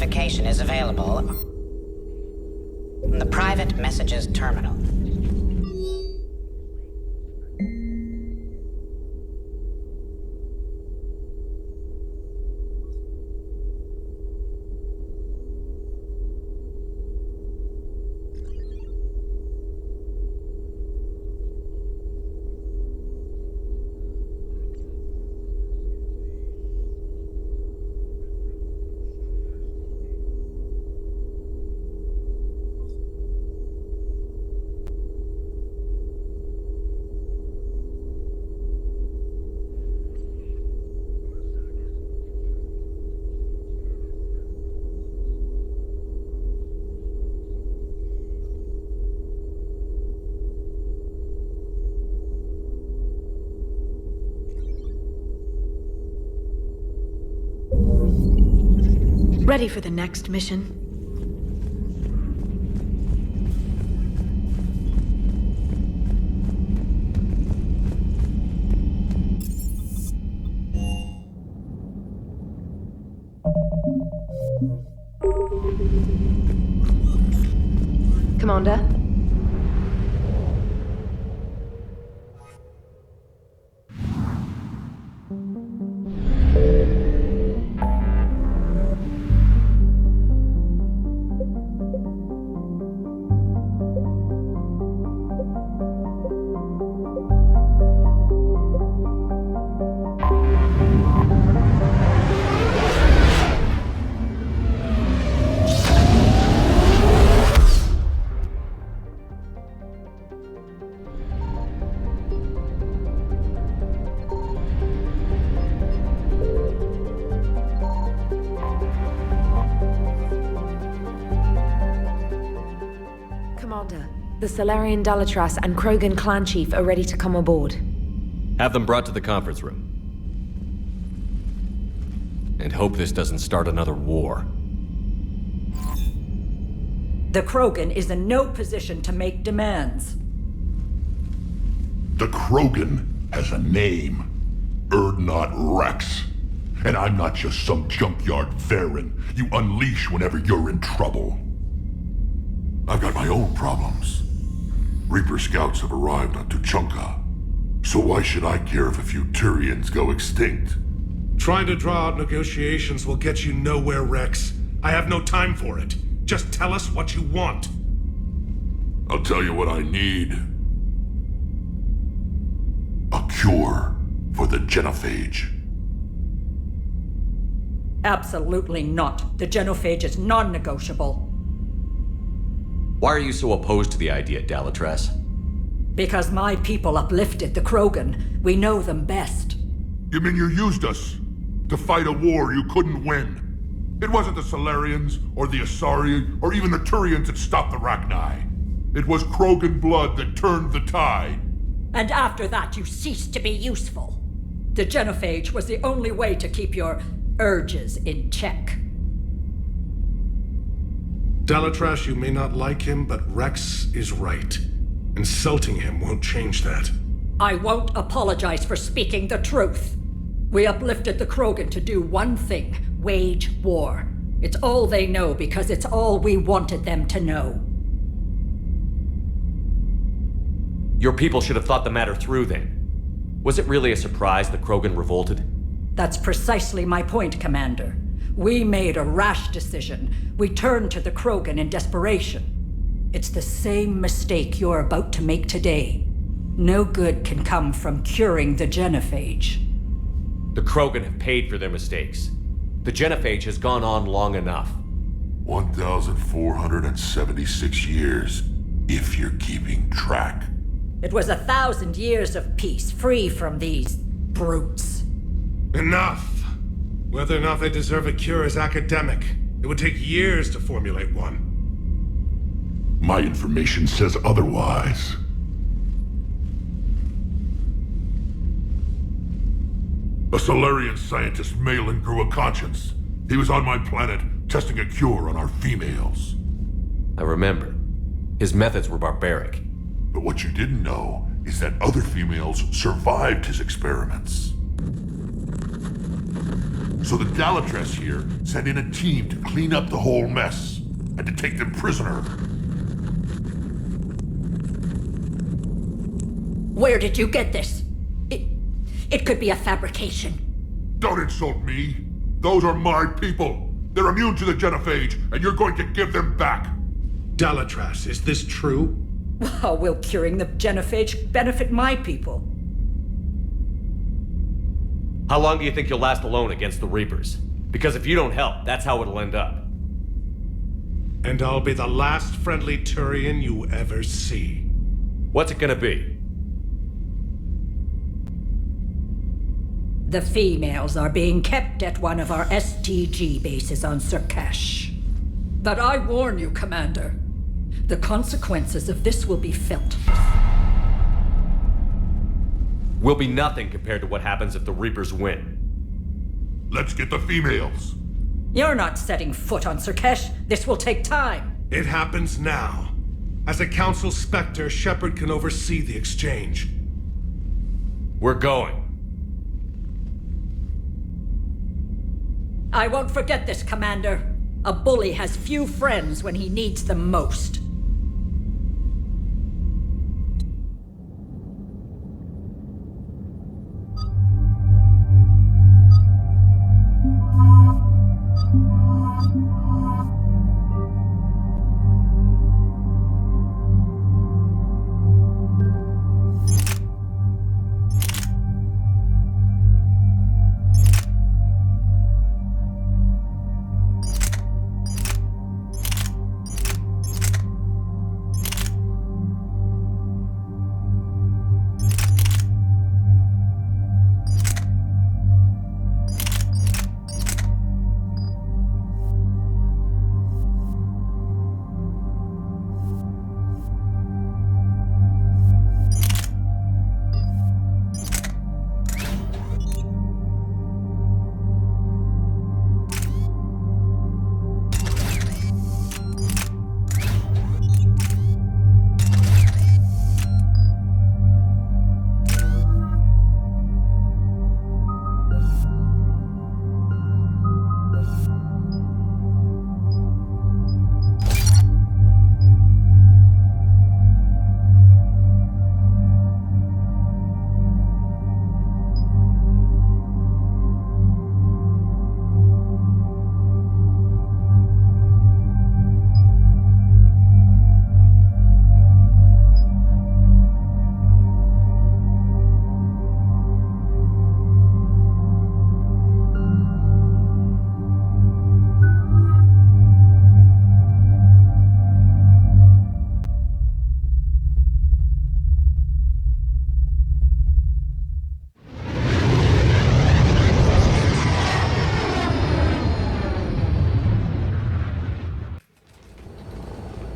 identification is available in the private messages terminal. Ready for the next mission? Commander? The Salarian Dalatras and Krogan clan chief are ready to come aboard. Have them brought to the conference room. And hope this doesn't start another war. The Krogan is in no position to make demands. The Krogan has a name. Urdnot Rex. And I'm not just some junkyard Varen you unleash whenever you're in trouble. I've got my own problems. Reaper scouts have arrived on Tuchanka. So why should I care if a few Turians go extinct? Trying to draw out negotiations will get you nowhere, Rex. I have no time for it. Just tell us what you want. I'll tell you what I need. A cure for the genophage. Absolutely not. The genophage is non-negotiable. Why are you so opposed to the idea, Dalatras? Because my people uplifted the Krogan. We know them best. You mean you used us to fight a war you couldn't win? It wasn't the Salarians, or the Asari, or even the Turians that stopped the Rachni. It was Krogan blood that turned the tide. And after that, you ceased to be useful. The genophage was the only way to keep your urges in check. Dalatras, you may not like him, but Rex is right. Insulting him won't change that. I won't apologize for speaking the truth. We uplifted the Krogan to do one thing: wage war. It's all they know because it's all we wanted them to know. Your people should have thought the matter through then. Was it really a surprise the Krogan revolted? That's precisely my point, Commander. We made a rash decision. We turned to the Krogan in desperation. It's the same mistake you're about to make today. No good can come from curing the genophage. The Krogan have paid for their mistakes. The genophage has gone on long enough. 1,476 years, if you're keeping track. It was 1,000 years of peace, free from these brutes. Enough! Whether or not they deserve a cure is academic. It would take years to formulate one. My information says otherwise. A Salarian scientist, Malin, grew a conscience. He was on my planet, testing a cure on our females. I remember. His methods were barbaric. But what you didn't know is that other females survived his experiments. So the Dalatress here sent in a team to clean up the whole mess and to take them prisoner. Where did you get this? It could be a fabrication. Don't insult me. Those are my people. They're immune to the genophage, and you're going to give them back. Dalatrass, is this true? How will curing the genophage benefit my people? How long do you think you'll last alone against the Reapers? Because if you don't help, that's how it'll end up. And I'll be the last friendly Turian you ever see. What's it gonna be? The females are being kept at one of our STG bases on Surkash. But I warn you, Commander, the consequences of this will be felt. Will be nothing compared to what happens if the Reapers win. Let's get the females. You're not setting foot on Surkash. This will take time. It happens now. As a Council Spectre, Shepard can oversee the exchange. We're going. I won't forget this, Commander. A bully has few friends when he needs them most.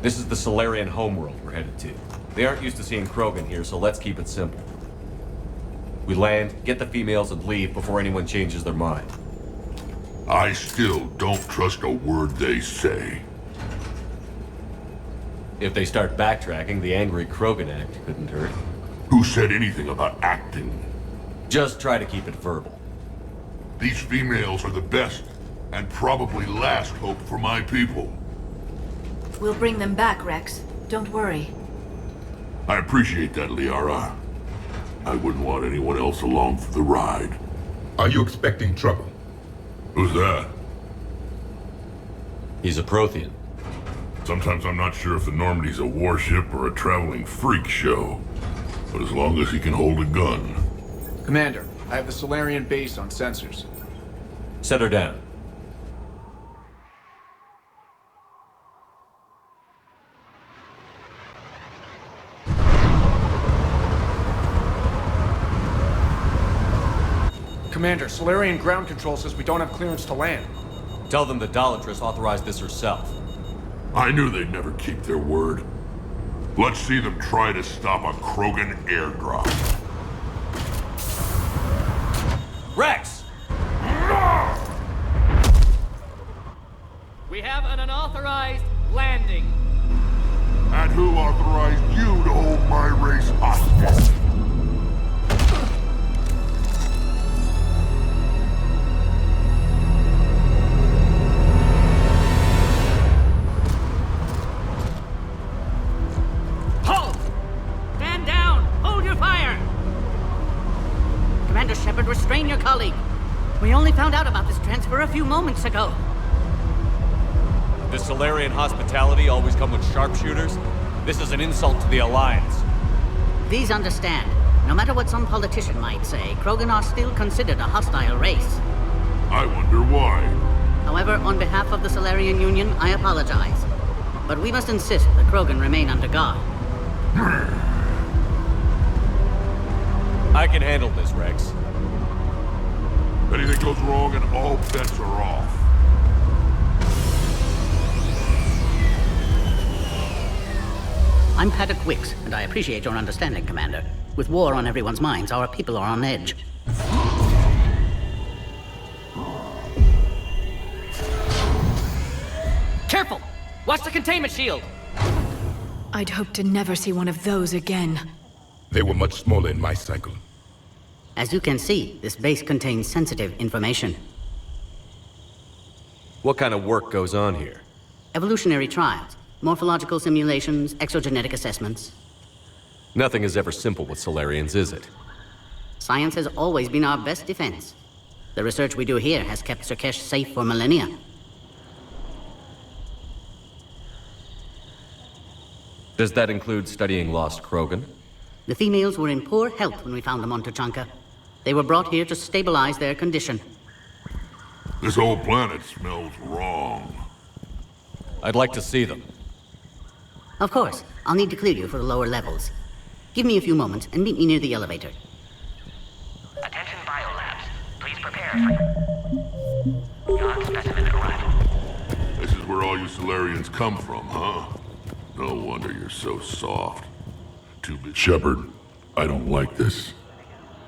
This is the Salarian homeworld we're headed to. They aren't used to seeing Krogan here, so let's keep it simple. We land, get the females, and leave before anyone changes their mind. I still don't trust a word they say. If they start backtracking, the angry Krogan act couldn't hurt. Who said anything about acting? Just try to keep it verbal. These females are the best, and probably last hope for my people. We'll bring them back, Rex. Don't worry. I appreciate that, Liara. I wouldn't want anyone else along for the ride. Are you expecting trouble? Who's that? He's a Prothean. Sometimes I'm not sure if the Normandy's a warship or a traveling freak show. But as long as he can hold a gun. Commander, I have the Solarian base on sensors. Set her down. Commander, Solarian ground control says we don't have clearance to land. Tell them the Dalatress authorized this herself. I knew they'd never keep their word. Let's see them try to stop a Krogan airdrop. Rex! We have an unauthorized landing. And who authorized you to hold my race hostage? moments ago. Does Solarian hospitality always come with sharpshooters? This is an insult to the Alliance. Please understand, no matter what some politician might say, Krogan are still considered a hostile race. I wonder why. However, on behalf of the Solarian Union, I apologize. But we must insist the Krogan remain under guard. I can handle this, Rex. If anything goes wrong and all bets are off. I'm Paddock Wicks, and I appreciate your understanding, Commander. With war on everyone's minds, our people are on edge. Careful! Watch the containment shield! I'd hope to never see one of those again. They were much smaller in my cycle. As you can see, this base contains sensitive information. What kind of work goes on here? Evolutionary trials, morphological simulations, exogenetic assessments. Nothing is ever simple with Solarians, is it? Science has always been our best defense. The research we do here has kept Surkesh safe for millennia. Does that include studying lost Krogan? The females were in poor health when we found them on Tuchanka. They were brought here to stabilize their condition. This whole planet smells wrong. I'd like to see them. Of course. I'll need to clear you for the lower levels. Give me a few moments and meet me near the elevator. Attention biolabs. Please prepare for non-specimen arrival. This is where all you Solarians come from, huh? No wonder you're so soft. Shepard, I don't like this.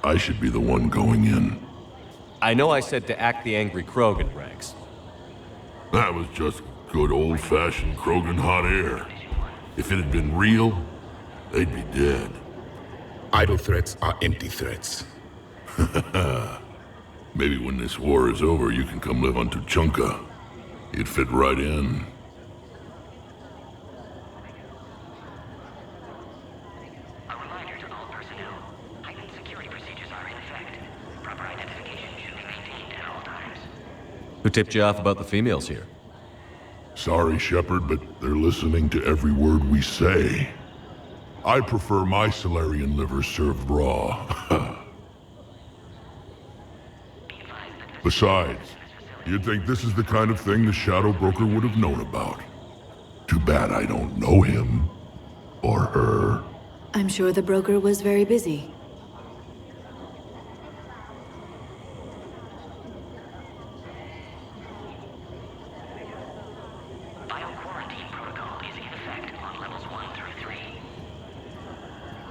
I should be the one going in. I know I said to act the angry Krogan, Rex. That was just good old-fashioned Krogan hot air. If it had been real, they'd be dead. Idle threats are empty threats. Maybe when this war is over, you can come live on Tuchanka. You'd fit right in. Who tipped you off about the females here? Sorry, Shepard, but they're listening to every word we say. I prefer my Solarian liver served raw. Besides, you'd think this is the kind of thing the Shadow Broker would have known about. Too bad I don't know him. Or her. I'm sure the broker was very busy.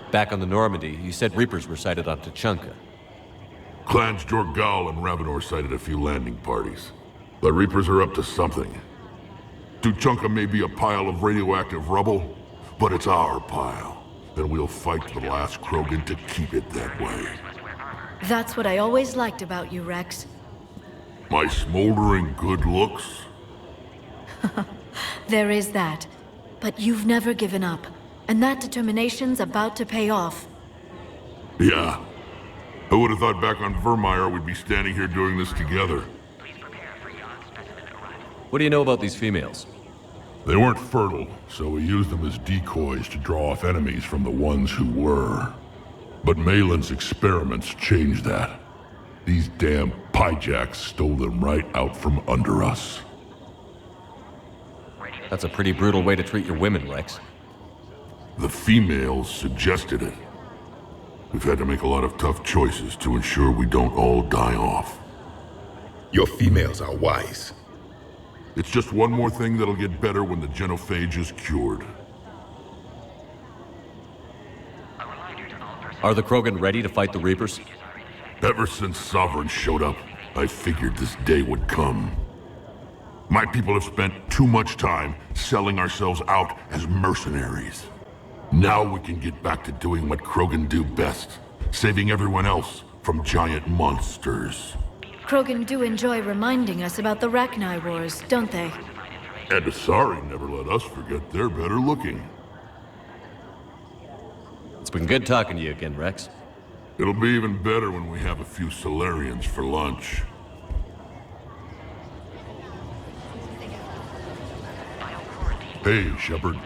Back on the Normandy, you said Reapers were sighted on Tuchanka. Clans Jorgal and Ravenor sighted a few landing parties. The Reapers are up to something. Tuchanka may be a pile of radioactive rubble, but it's our pile. And we'll fight to the last Krogan to keep it that way. That's what I always liked about you, Rex. My smoldering good looks? There is that. But you've never given up. And that determination's about to pay off. Yeah. Who would have thought back on Vermeer we'd be standing here doing this together? What do you know about these females? They weren't fertile, so we used them as decoys to draw off enemies from the ones who were. But Malin's experiments changed that. These damn Pyjaks stole them right out from under us. That's a pretty brutal way to treat your women, Rex. The females suggested it. We've had to make a lot of tough choices to ensure we don't all die off. Your females are wise. It's just one more thing that'll get better when the genophage is cured. Are the Krogan ready to fight the Reapers? Ever since Sovereign showed up, I figured this day would come. My people have spent too much time selling ourselves out as mercenaries. Now we can get back to doing what Krogan do best, saving everyone else from giant monsters. Krogan do enjoy reminding us about the Rachni Wars, don't they? And Asari never let us forget they're better looking. It's been good talking to you again, Rex. It'll be even better when we have a few Solarians for lunch. Hey, Shepard.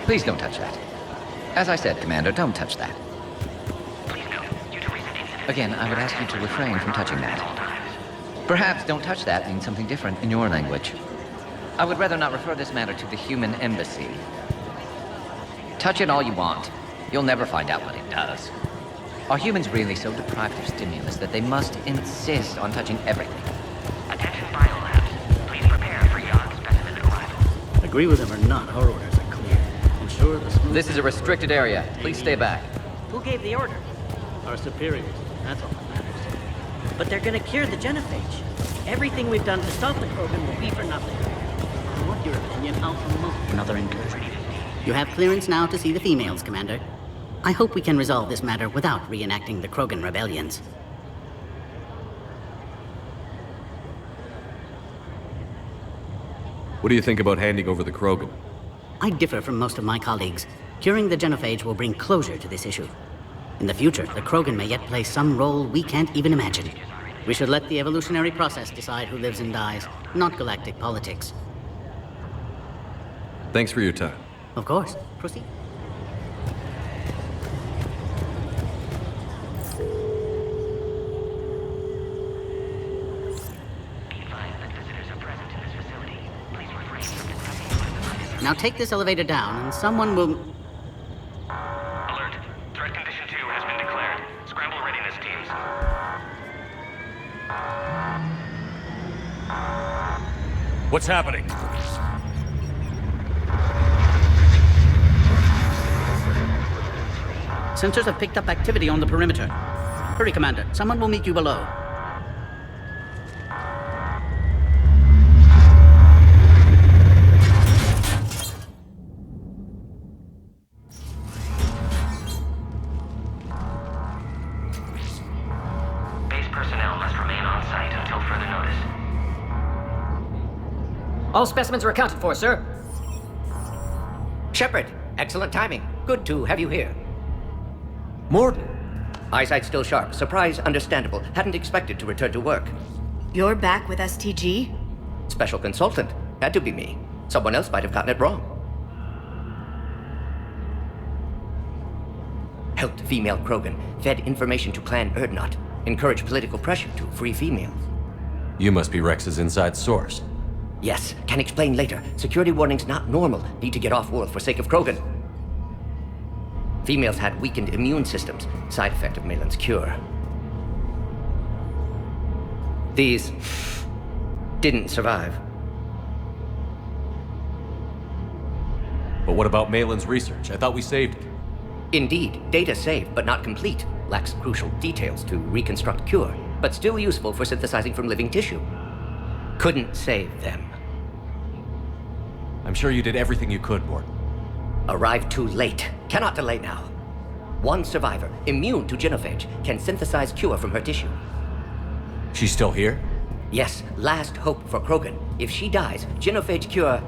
Please don't touch that. As I said, Commander, don't touch that. Again, I would ask you to refrain from touching that. Perhaps don't touch that means something different in your language. I would rather not refer this matter to the human embassy. Touch it all you want. You'll never find out what it does. Are humans really so deprived of stimulus that they must insist on touching everything? Attention biolabs. Please prepare for Yon specimen arrival. Agree with him or not, our orders are clear. Ensure the smooth... This is a restricted area. Please stay back. Who gave the order? Our superiors. That's all that matters. But they're gonna cure the genophage. Everything we've done to stop the Krogan will be for nothing. I want your opinion out from most. Another incursion. You have clearance now to see the females, Commander. I hope we can resolve this matter without reenacting the Krogan rebellions. What do you think about handing over the Krogan? I differ from most of my colleagues. Curing the genophage will bring closure to this issue. In the future, the Krogan may yet play some role we can't even imagine. We should let the evolutionary process decide who lives and dies, not galactic politics. Thanks for your time. Of course. Proceed. Now take this elevator down, and someone will... Alert. Threat condition 2 has been declared. Scramble readiness teams. What's happening? Sensors have picked up activity on the perimeter. Hurry, Commander. Someone will meet you below. Base personnel must remain on site until further notice. All specimens are accounted for, sir. Shepard, excellent timing. Good to have you here. Mordin. Eyesight still sharp. Surprise understandable. Hadn't expected to return to work. You're back with STG? Special consultant. Had to be me. Someone else might have gotten it wrong. Helped female Krogan. Fed information to Clan Urdnot. Encouraged political pressure to free females. You must be Rex's inside source. Yes, can explain later. Security warnings not normal. Need to get off-world for sake of Krogan. Females had weakened immune systems. Side effect of Malin's cure. These didn't survive. But what about Malin's research? I thought we saved it. Indeed, data saved, but not complete. Lacks crucial details to reconstruct cure, but still useful for synthesizing from living tissue. Couldn't save them. I'm sure you did everything you could, Mordin. Arrived too late. Cannot delay now. One survivor, immune to genophage, can synthesize cure from her tissue. She's still here? Yes, last hope for Krogan. If she dies, genophage cure...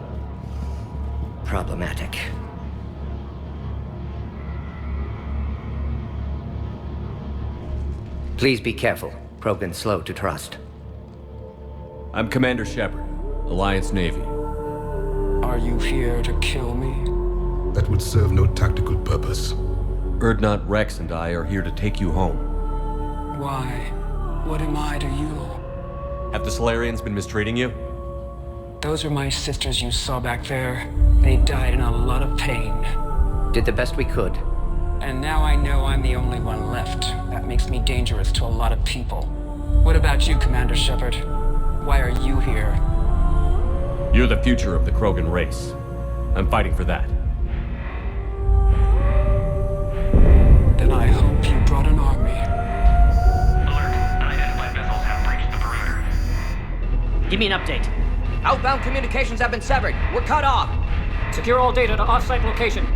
problematic. Please be careful. Krogan's slow to trust. I'm Commander Shepard, Alliance Navy. Are you here to kill me? That would serve no tactical purpose. Urdnot, Rex, and I are here to take you home. Why? What am I to you? Have the Salarians been mistreating you? Those are my sisters you saw back there. They died in a lot of pain. Did the best we could. And now I know I'm the only one left. That makes me dangerous to a lot of people. What about you, Commander Shepard? Why are you here? You're the future of the Krogan race. I'm fighting for that. Then I hope you brought an army. Alert. Unidentified vessels have breached the perimeter. Give me an update. Outbound communications have been severed. We're cut off. Secure all data to off-site location.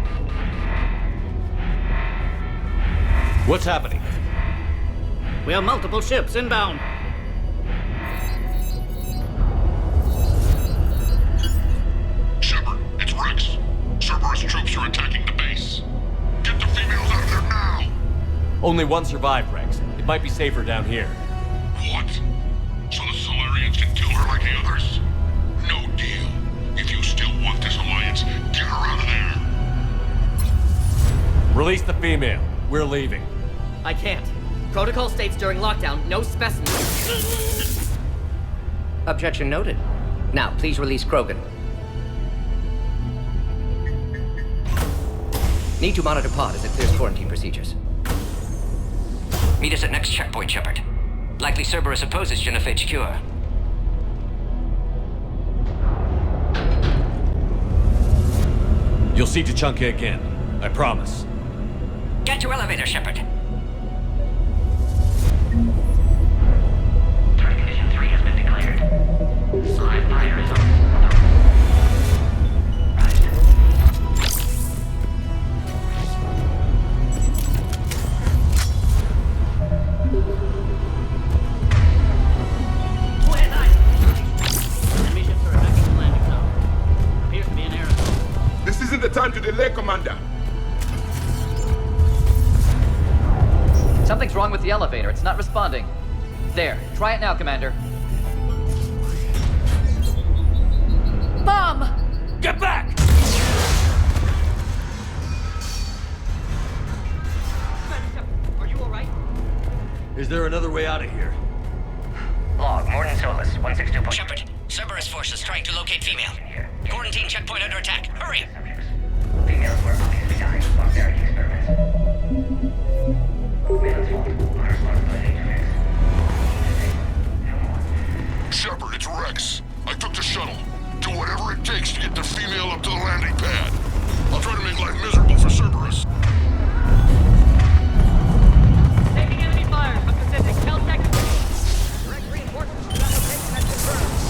What's happening? We have multiple ships inbound. Only one survived, Rex. It might be safer down here. What? So the Solarians can kill her like the others? No deal. If you still want this alliance, get her out of there. Release the female. We're leaving. I can't. Protocol states during lockdown, no specimens. Objection noted. Now, please release Krogan. Need to monitor pod as it clears quarantine procedures. Meet us at next checkpoint, Shepard. Likely Cerberus opposes genophage cure. You'll see Tuchanka again. I promise. Get to elevator, Shepard. Threat condition 3 has been declared. Live fire is on. This isn't the time to delay, Commander. Something's wrong with the elevator. It's not responding. There. Try it now, Commander. Mom! Get back! Are you alright? Is there another way out of here? Log, Morton Solus, 162. Shepard, Cerberus forces trying to locate female. Quarantine checkpoint under attack. Hurry! Females were obviously dying while carrying experiments. Male's fault. Our responsibility to fix. Shepard, it's Rex. I took the shuttle. Do whatever it takes to get the female up to the landing pad. I'll try to make life miserable for Cerberus. Taking enemy fire from Pacific. Tell technical. Direct reinforcements to that location has confirmed.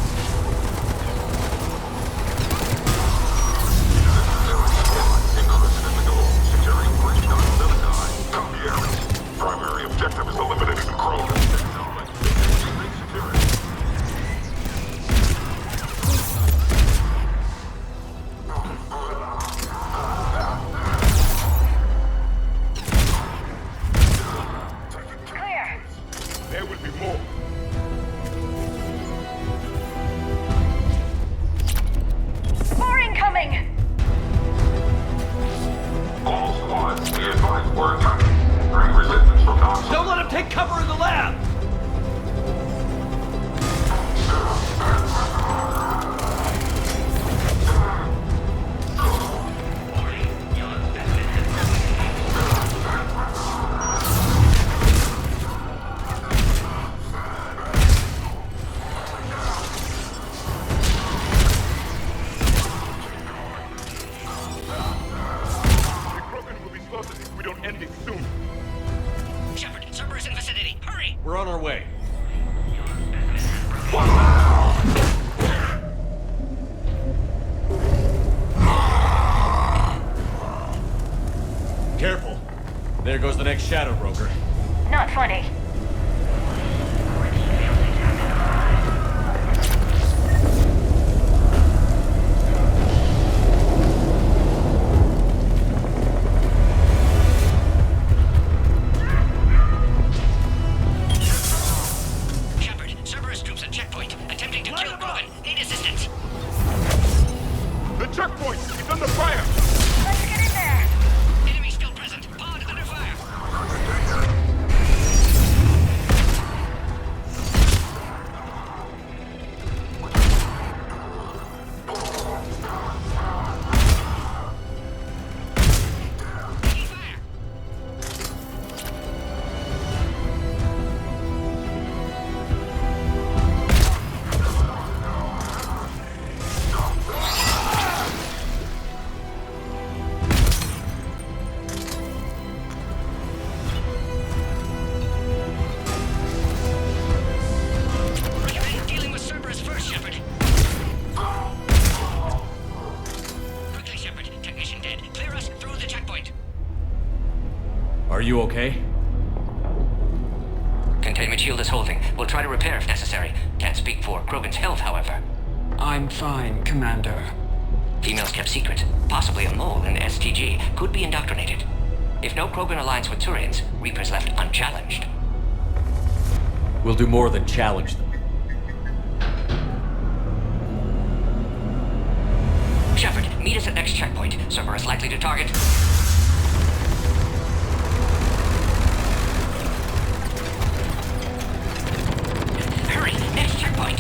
Primary objective is eliminating the Krogan. Clear. There will be more. More incoming! All squads, be advised we're attacking. Bring resistance from outside. Don't let him take cover in the lab! The Krogan will be slaughtered if we don't end it soon. Shepard, Cerberus in vicinity. Hurry! We're on our way. Careful. There goes the next shadow broker. Not funny. Shepard, Cerberus troops at checkpoint. Attempting to kill Krogan. Need assistance. The checkpoint is under fire. Let's get in there. Enemy still present. Pod under fire. Dealing with Cerberus first, Shepard. Quickly, Shepard. Technician dead. Clear us through the checkpoint. Are you okay? Containment shield is holding. We'll try to repair if necessary. Can't speak for Krogan's health, however. I'm fine, Commander. Females kept secret. Possibly a mole in STG. Could be indoctrinated. If no Krogan aligns with Turians, Reaper's left unchallenged. We'll do more than challenge them. Shepard, meet us at next checkpoint. Cerberus likely to target. Hurry, next checkpoint.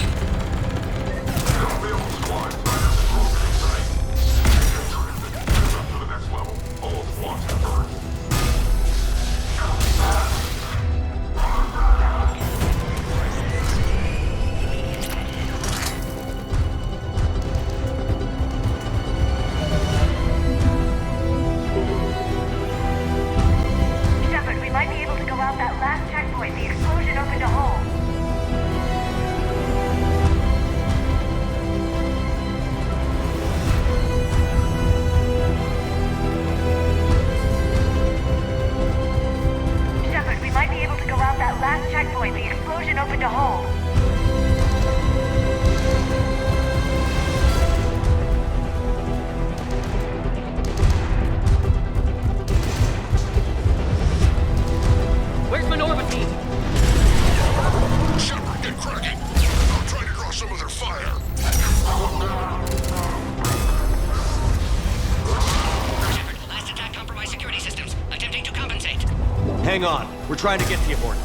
Hang on. We're trying to get to you, Horton.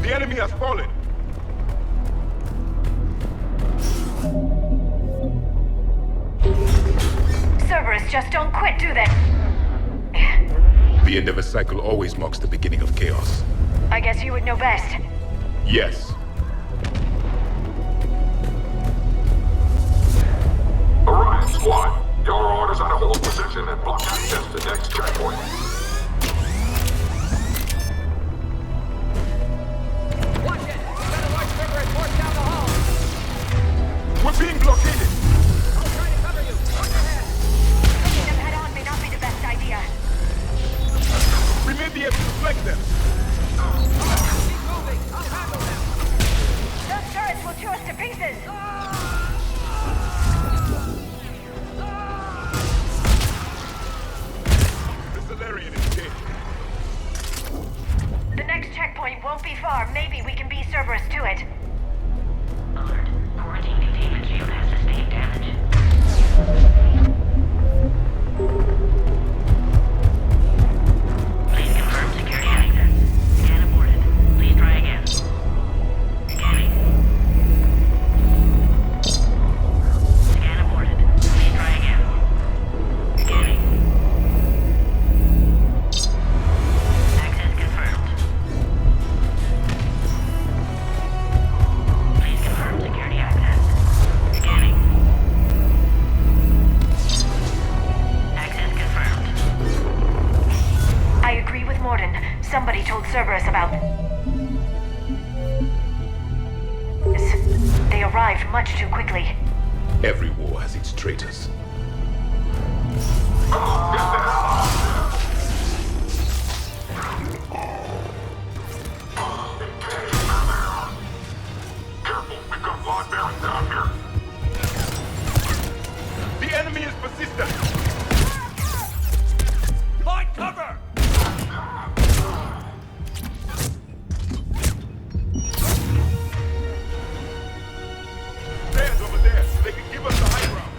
The enemy has fallen. Cerberus, just don't quit, do they? The end of a cycle always marks the beginning of chaos. I guess you would know best. Yes. Orion Squad, your orders are to hold position and block access to next checkpoint. Watch it! Better watch Cerberus force down the hall! We're being blockaded! I'll try to cover you! Watch your head! Taking them head on may not be the best idea. We may be able to flank them. Keep moving! I'll handle them! Those turrets will chew us to pieces! The next checkpoint won't be far. Maybe we can beat Cerberus to it. Alert. Quarantine containment shield has sustained damage. Please confirm security access. Scan aborted. Please try again. Scanning. Scan aborted. Please try again. Scanning. Access confirmed. Please confirm security access. Scanning. Access confirmed. I agree with Mordin. Somebody told Cerberus about this. They arrived much too quickly. Every war has its traitors. Careful, we've got Lord Baron down here. The enemy is persistent. Find cover! Stairs over there. They can give us the high ground.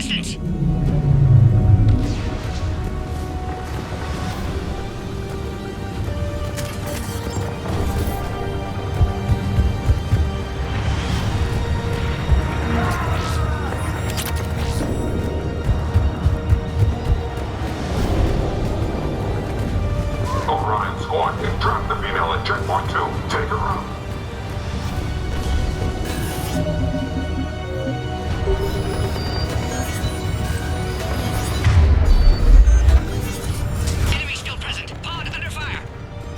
assistance! Orion Squad, trap the female at checkpoint 2. Take her out. Enemy still present. Pod under fire.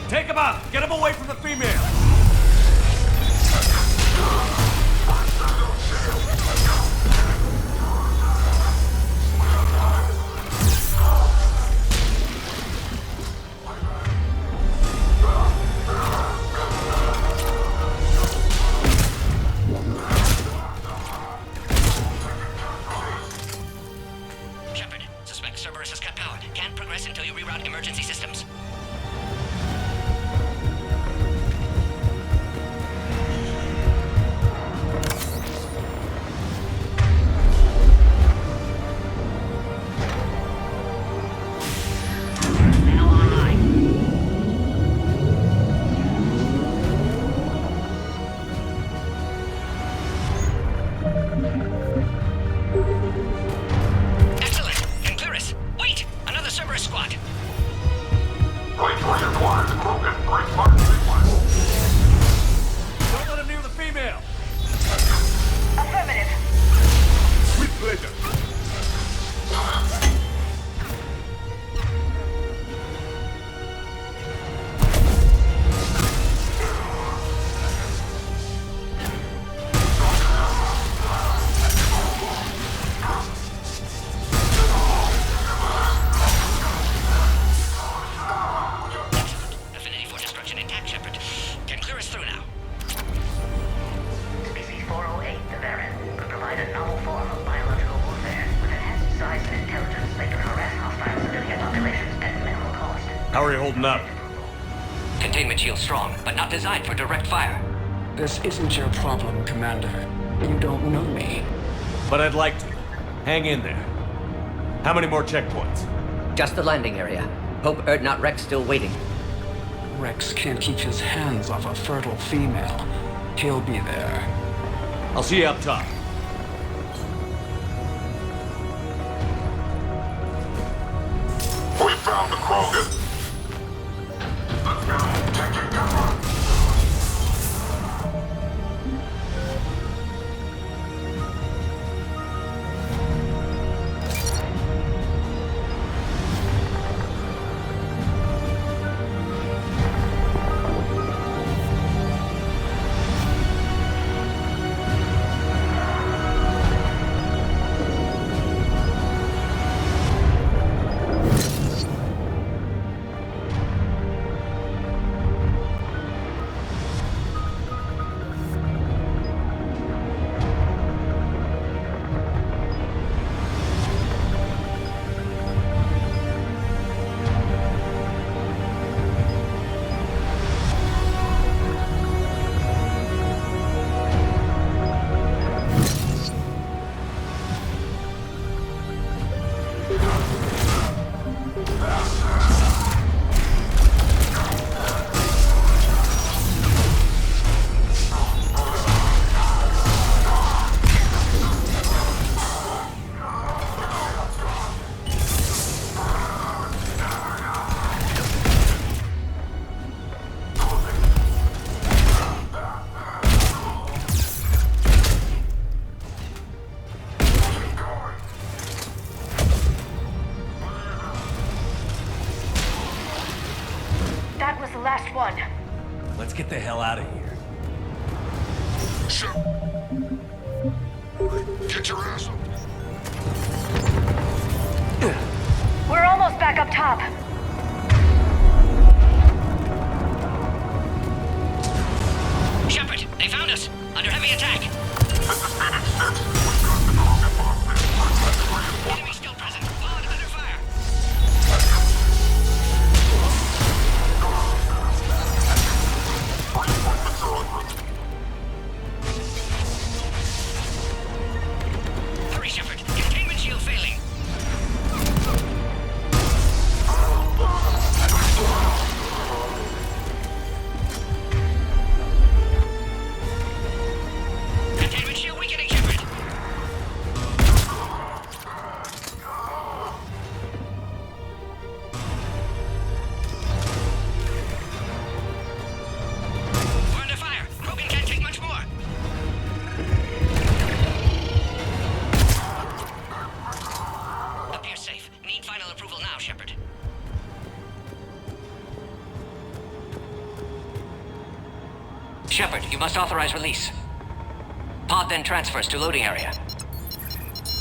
Take him out! Get him away from the female! Shepard, suspect Cerberus has cut power. Can't progress until you reroute emergency systems. Excellent! Can clear us. Wait! Another Cerberus squad. Wait for your quiet, Krogan. Break fire sequence. Don't let him near the female! Affirmative. With pleasure. Affinity for destruction intact, Shepard. Can clear us through now. Species 408, the Baron, could provide a novel form of biological warfare. With enhanced size and intelligence, they can harass hostile civilian populations at minimal cost. How are you holding up? Containment shield strong, but not designed for direct fire. This isn't your problem, Commander. You don't know me. But I'd like to. Hang in there. How many more checkpoints? Just the landing area. Hope Erdnot Rex still waiting. Rex can't keep his hands off a fertile female. He'll be there. I'll see you up top. We found the Krogan. Let's go. Taking cover. That was the last one. Let's get the hell out of here. Sure. Get your ass up. We're almost back up top. Shepard, they found us. Under heavy attack. Enemy still present. Pod under fire. Hurry, Shepard. Containment shield Shepard, you must authorize release. Pod then transfers to loading area.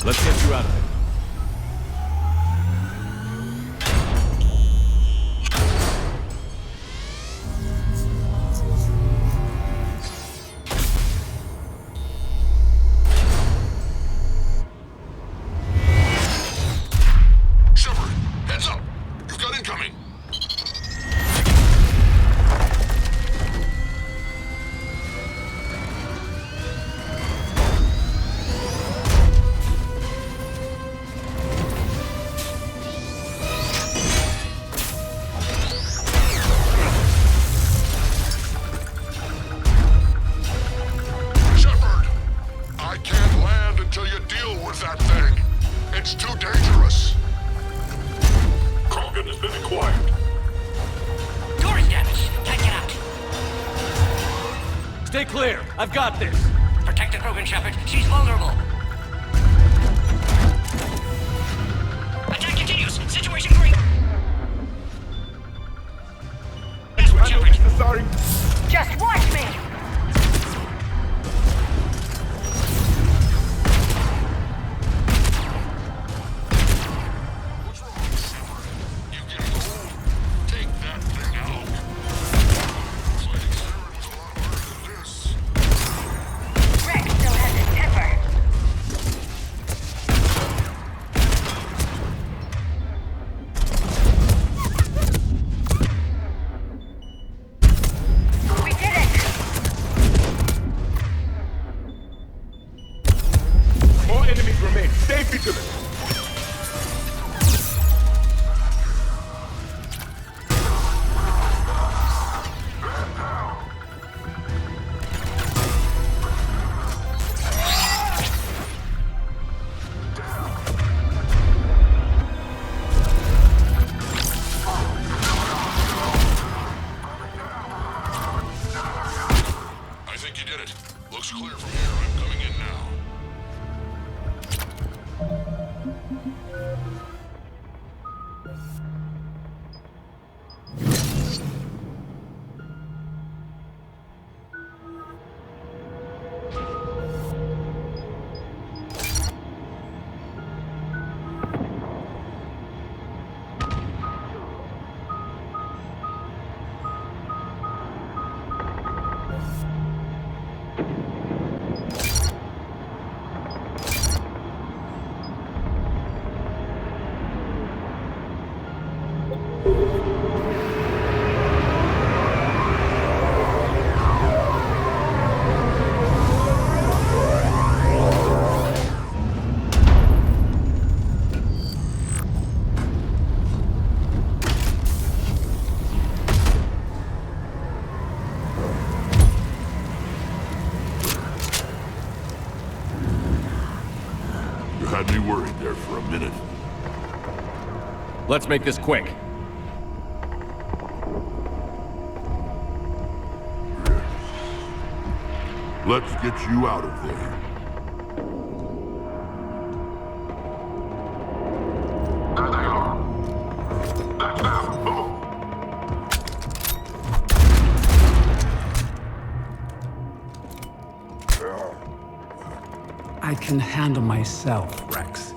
Let's get you out of it. Shepard, heads up! You've got incoming! Shepard! I can't land until you deal with that thing. It's too dangerous. Krogan has been acquired. Door is damaged. Can't get out. Stay clear. I've got this. Protect the Krogan, Shepard. She's vulnerable. Attack continues. Situation green. Desperate, Shepard. Just watch me! Take that thing out. Fighting Saren's a lot harder than this. Rex still has his temper. We did it! More enemies remain. Stay vigilant. I think you did it. Looks clear from here. I'm coming in now. You had me worried there for a minute. Let's make this quick. Let's get you out of there. There they are. That's them. Move. I can handle myself, Rex.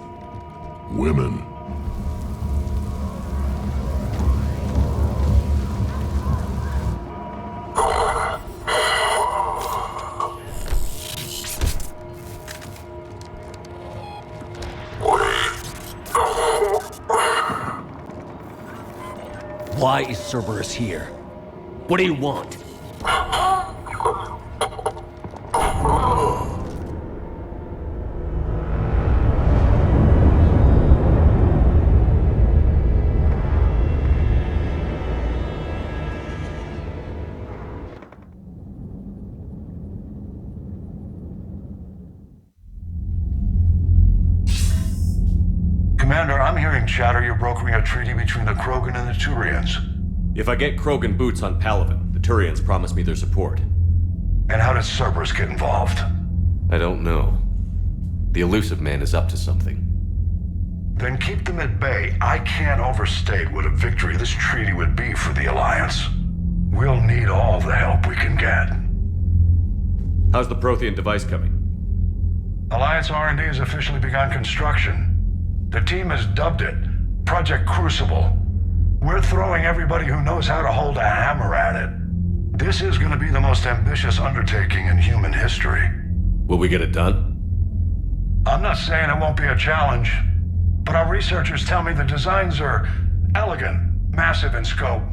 Women. Why is Cerberus here? What do you want? Commander, I'm hearing chatter you're brokering a treaty between the Krogan and the Turians. If I get Krogan boots on Palaven, the Turians promise me their support. And how does Cerberus get involved? I don't know. The Elusive Man is up to something. Then keep them at bay. I can't overstate what a victory this treaty would be for the Alliance. We'll need all the help we can get. How's the Prothean device coming? Alliance R&D has officially begun construction. The team has dubbed it Project Crucible. We're throwing everybody who knows how to hold a hammer at it. This is going to be the most ambitious undertaking in human history. Will we get it done? I'm not saying it won't be a challenge, but our researchers tell me the designs are elegant, massive in scope,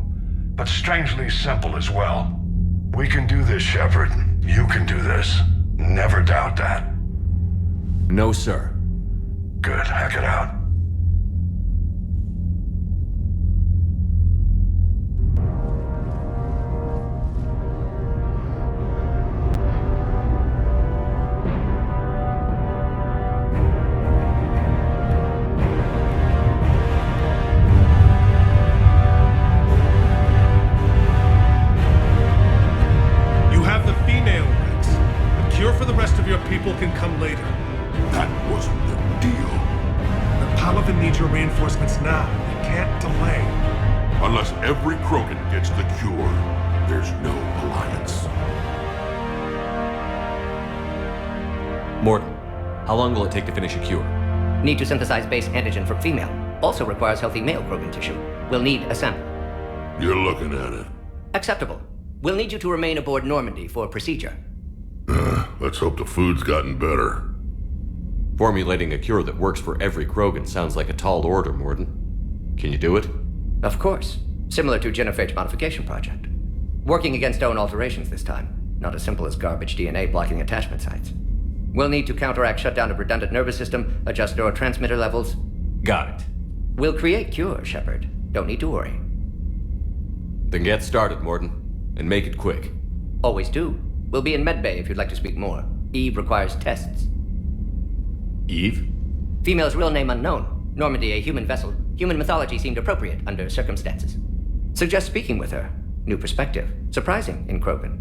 but strangely simple as well. We can do this, Shepard. You can do this. Never doubt that. No, sir. Good. Hack it out. People can come later. That wasn't the deal. The Palaven needs your reinforcements now. We can't delay. Unless every Krogan gets the cure, there's no alliance. Mordin, how long will it take to finish a cure? Need to synthesize base antigen from female. Also requires healthy male Krogan tissue. We'll need a sample. You're looking at it. Acceptable. We'll need you to remain aboard Normandy for procedure. Let's hope the food's gotten better. Formulating a cure that works for every Krogan sounds like a tall order, Mordin. Can you do it? Of course. Similar to Genophage modification project. Working against own alterations this time. Not as simple as garbage DNA blocking attachment sites. We'll need to counteract shutdown of redundant nervous system, adjust neurotransmitter levels. Got it. We'll create cure, Shepard. Don't need to worry. Then get started, Mordin. And make it quick. Always do. We'll be in medbay if you'd like to speak more. Eve requires tests. Eve? Female's real name unknown. Normandy, a human vessel. Human mythology seemed appropriate under circumstances. Suggest speaking with her. New perspective. Surprising in Krogan.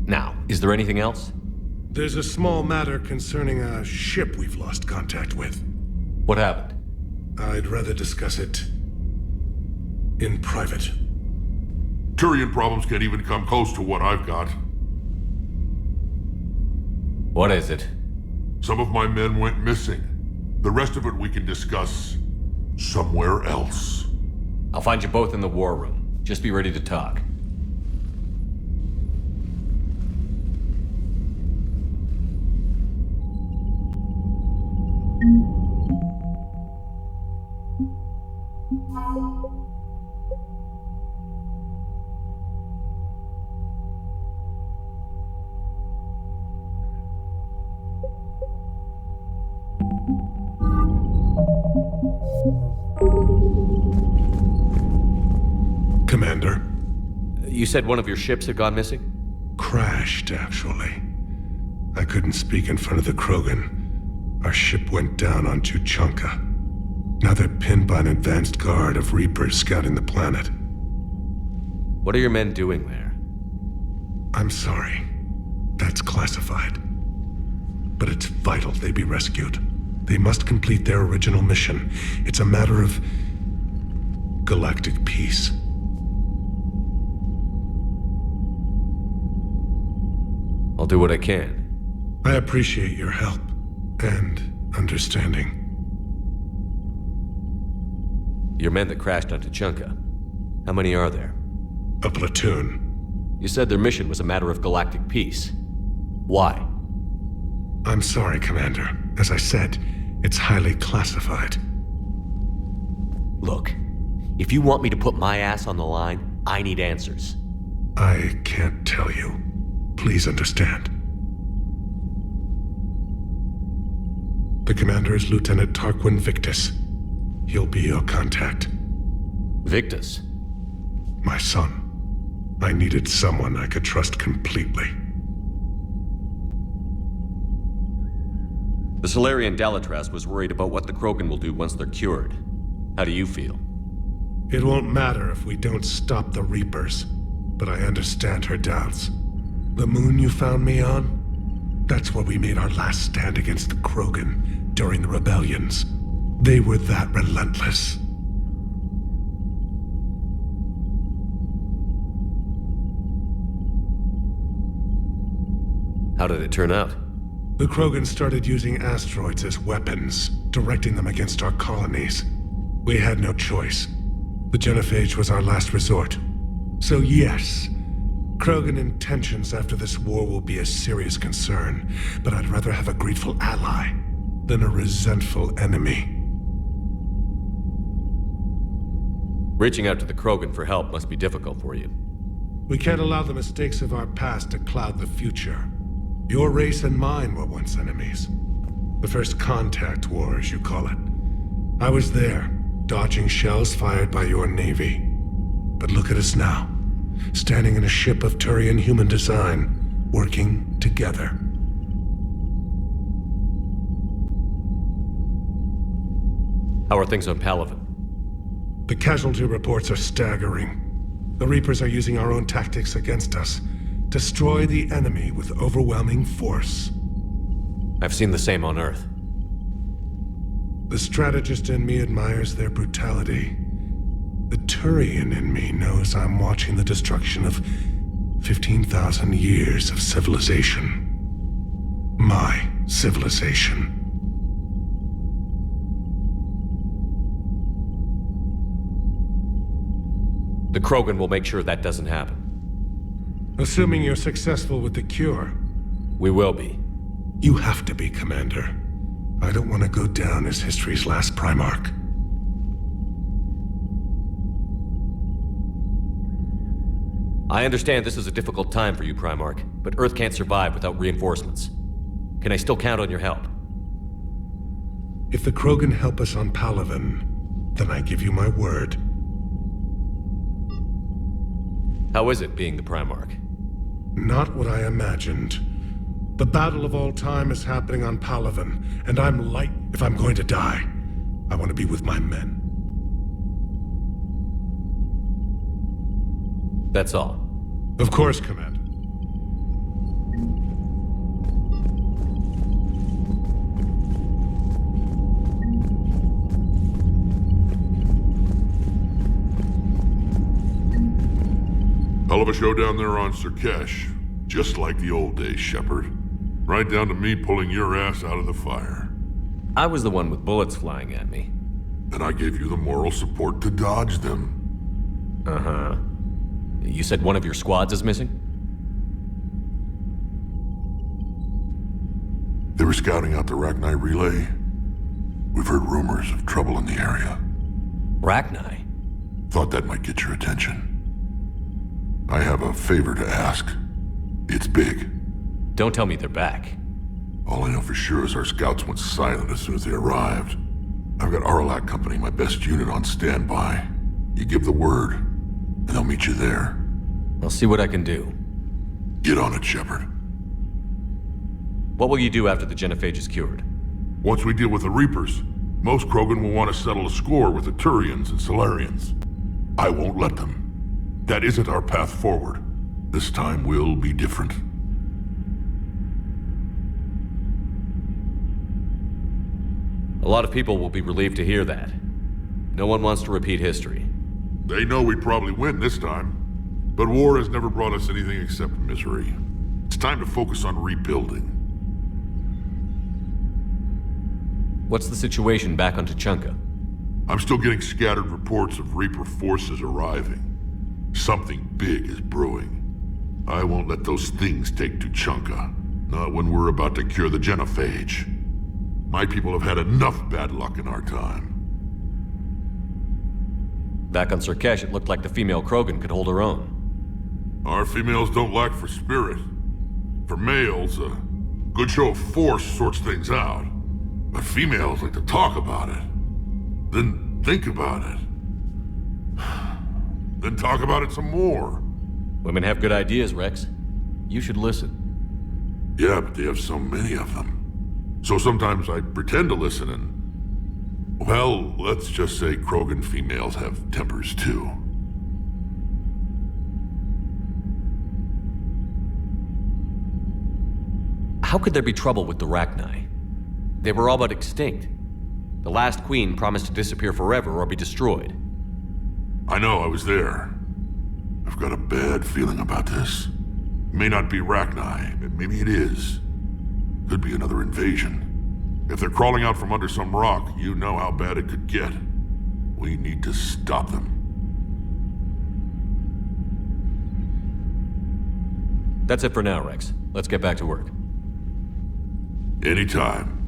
Now, is there anything else? There's a small matter concerning a ship we've lost contact with. What happened? I'd rather discuss it in private. Turian problems can't even come close to what I've got. What is it? Some of my men went missing. The rest of it we can discuss somewhere else. I'll find you both in the war room. Just be ready to talk. Commander. You said one of your ships had gone missing? Crashed, actually. I couldn't speak in front of the Krogan. Our ship went down on Tuchanka. Now they're pinned by an advanced guard of Reapers scouting the planet. What are your men doing there? I'm sorry. That's classified. But it's vital they be rescued. They must complete their original mission. It's a matter of galactic peace. I'll do what I can. I appreciate your help and understanding. Your men that crashed on Tuchanka. How many are there? A platoon. You said their mission was a matter of galactic peace. Why? I'm sorry, Commander. As I said, it's highly classified. Look, if you want me to put my ass on the line, I need answers. I can't tell you. Please understand. The commander is Lieutenant Tarquin Victus. He'll be your contact. Victus? My son. I needed someone I could trust completely. The Solarian Dalatraz was worried about what the Krogan will do once they're cured. How do you feel? It won't matter if we don't stop the Reapers, but I understand her doubts. The moon you found me on? That's where we made our last stand against the Krogan during the rebellions. They were that relentless. How did it turn out? The Krogan started using asteroids as weapons, directing them against our colonies. We had no choice. The genophage was our last resort. So yes, Krogan intentions after this war will be a serious concern, but I'd rather have a grateful ally than a resentful enemy. Reaching out to the Krogan for help must be difficult for you. We can't allow the mistakes of our past to cloud the future. Your race and mine were once enemies. The First Contact War, as you call it. I was there, dodging shells fired by your navy. But look at us now, standing in a ship of Turian human design, working together. How are things on Palaven? The casualty reports are staggering. The Reapers are using our own tactics against us. Destroy the enemy with overwhelming force. I've seen the same on Earth. The strategist in me admires their brutality. The Turian in me knows I'm watching the destruction of 15,000 years of civilization. My civilization. The Krogan will make sure that doesn't happen. Assuming you're successful with the cure. We will be. You have to be, Commander. I don't want to go down as history's last Primarch. I understand this is a difficult time for you, Primarch, but Earth can't survive without reinforcements. Can I still count on your help? If the Krogan help us on Palaven, then I give you my word. How is it being the Primarch? Not what I imagined. The battle of all time is happening on Palaven, and I'm light. If I'm going to die, I want to be with my men. That's all. Of course, Commander. Hell of a show down there on Surkesh. Just like the old days, Shepard. Right down to me pulling your ass out of the fire. I was the one with bullets flying at me. And I gave you the moral support to dodge them. Uh-huh. You said one of your squads is missing? They were scouting out the Rachni relay. We've heard rumors of trouble in the area. Rachni? Thought that might get your attention. I have a favor to ask. It's big. Don't tell me they're back. All I know for sure is our scouts went silent as soon as they arrived. I've got Aralak Company, my best unit, on standby. You give the word, and they'll meet you there. I'll see what I can do. Get on it, Shepard. What will you do after the genophage is cured? Once we deal with the Reapers, most Krogan will want to settle a score with the Turians and Solarians. I won't let them. That isn't our path forward. This time will be different. A lot of people will be relieved to hear that. No one wants to repeat history. They know we'd probably win this time. But war has never brought us anything except misery. It's time to focus on rebuilding. What's the situation back on Tuchanka? I'm still getting scattered reports of Reaper forces arriving. Something big is brewing. I won't let those things take Tuchanka. Not when we're about to cure the genophage. My people have had enough bad luck in our time. Back on Surkesh, it looked like the female Krogan could hold her own. Our females don't lack for spirit. For males, a good show of force sorts things out. But females like to talk about it. Then think about it. Then talk about it some more. Women have good ideas, Rex. You should listen. Yeah, but they have so many of them. So sometimes I pretend to listen and... Well, let's just say Krogan females have tempers too. How could there be trouble with the Rachni? They were all but extinct. The last queen promised to disappear forever or be destroyed. I know, I was there. I've got a bad feeling about this. May not be Rachni. Maybe it is. Could be another invasion. If they're crawling out from under some rock, you know how bad it could get. We need to stop them. That's it for now, Rex. Let's get back to work. Anytime.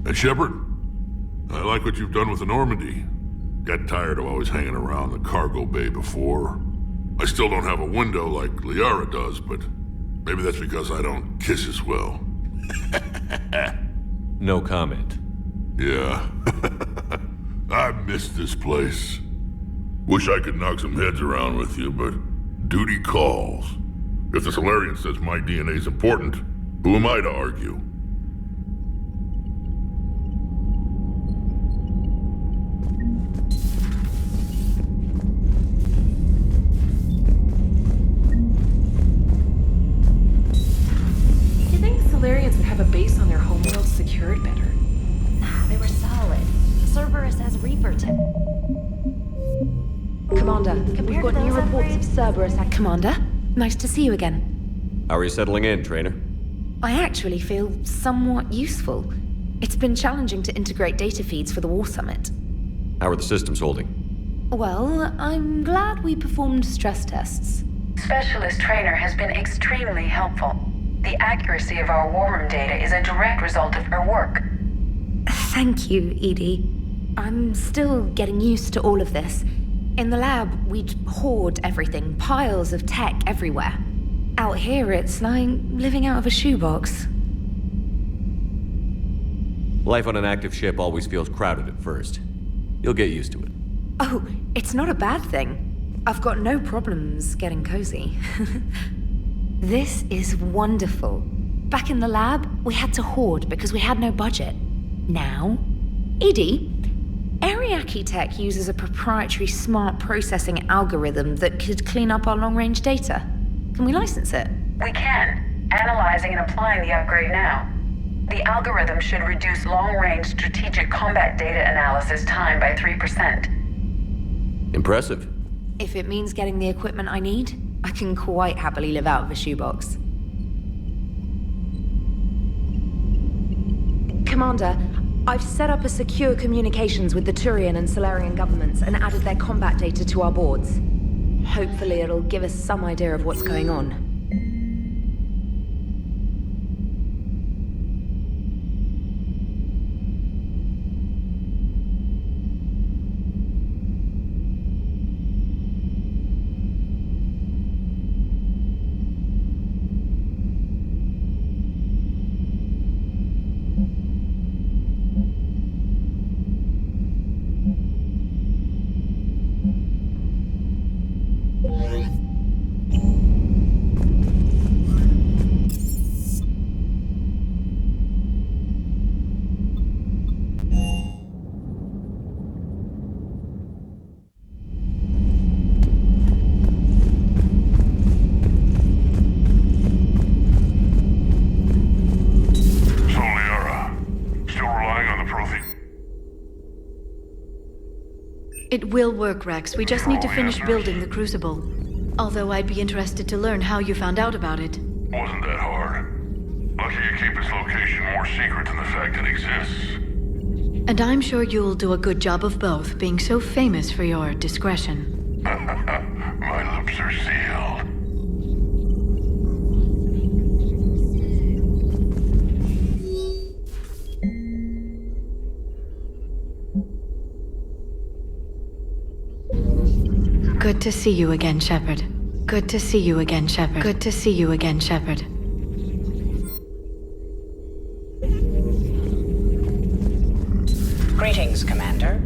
And Shepard, I like what you've done with the Normandy. Got tired of always hanging around the cargo bay before. I still don't have a window like Liara does, but maybe that's because I don't kiss as well. No comment. Yeah. I miss this place. Wish I could knock some heads around with you, but duty calls. If the Solarian says my DNA's important, who am I to argue? You think Solarians would have a base on their homeworld secured better? Nah, they were solid. Cerberus has Reaper tech. Commander, Compared we've got to new those reports of upgrades? Cerberus at Commander. Nice to see you again. How are you settling in, Trainer? I actually feel somewhat useful. It's been challenging to integrate data feeds for the War Summit. How are the systems holding? Well, I'm glad we performed stress tests. Specialist Trainer has been extremely helpful. The accuracy of our war room data is a direct result of her work. Thank you, Edie. I'm still getting used to all of this. In the lab, we'd hoard everything, piles of tech everywhere. Out here, it's like living out of a shoebox. Life on an active ship always feels crowded at first. You'll get used to it. Oh, it's not a bad thing. I've got no problems getting cozy. This is wonderful. Back in the lab, we had to hoard because we had no budget. Now, Edie, Ariake Tech uses a proprietary smart processing algorithm that could clean up our long-range data. Can we license it? We can. Analyzing and applying the upgrade now. The algorithm should reduce long-range strategic combat data analysis time by 3%. Impressive. If it means getting the equipment I need, I can quite happily live out of a shoebox. Commander, I've set up a secure communications with the Turian and Solarian governments and added their combat data to our boards. Hopefully it'll give us some idea of what's going on. It will work, Rex. We just need to finish building the Crucible. Although I'd be interested to learn how you found out about it. Wasn't that hard. Lucky you keep its location more secret than the fact it exists. And I'm sure you'll do a good job of both, being so famous for your discretion. My lips are sealed. Good to see you again, Shepard. Good to see you again, Shepard. Good to see you again, Shepard. Greetings, Commander.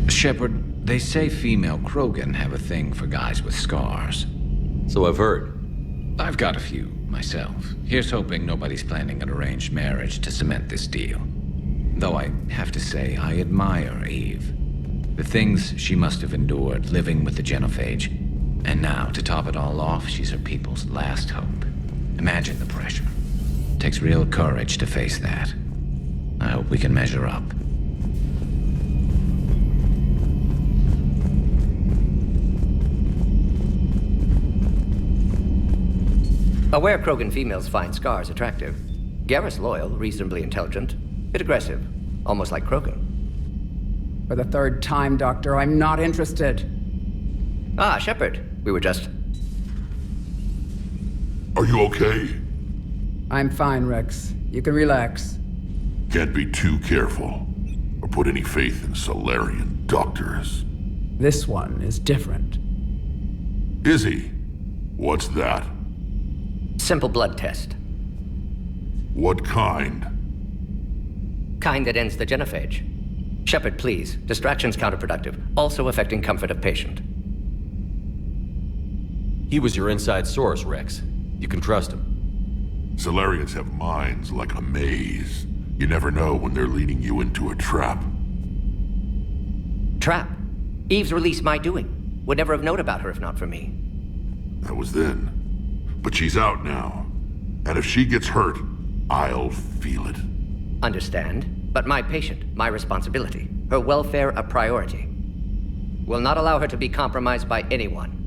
Shepard, they say female Krogan have a thing for guys with scars. So I've heard. I've got a few, myself. Here's hoping nobody's planning an arranged marriage to cement this deal. Though I have to say, I admire Eve. The things she must have endured living with the Genophage. And now, to top it all off, she's her people's last hope. Imagine the pressure. Takes real courage to face that. I hope we can measure up. Aware Krogan females find scars attractive. Garrus loyal, reasonably intelligent, bit aggressive, almost like Krogan. For the third time, Doctor, I'm not interested. Ah, Shepard. We were just... Are you okay? I'm fine, Rex. You can relax. Can't be too careful, or put any faith in Solarian doctors. This one is different. Is he? What's that? Simple blood test. What kind? Kind that ends the genophage. Shepard, please. Distraction's counterproductive, also affecting comfort of patient. He was your inside source, Rex. You can trust him. Solarians have minds like a maze. You never know when they're leading you into a trap. Trap? Eve's release my doing. Would never have known about her if not for me. That was then. But she's out now. And if she gets hurt, I'll feel it. Understand. But my patient, my responsibility. Her welfare a priority. Will not allow her to be compromised by anyone.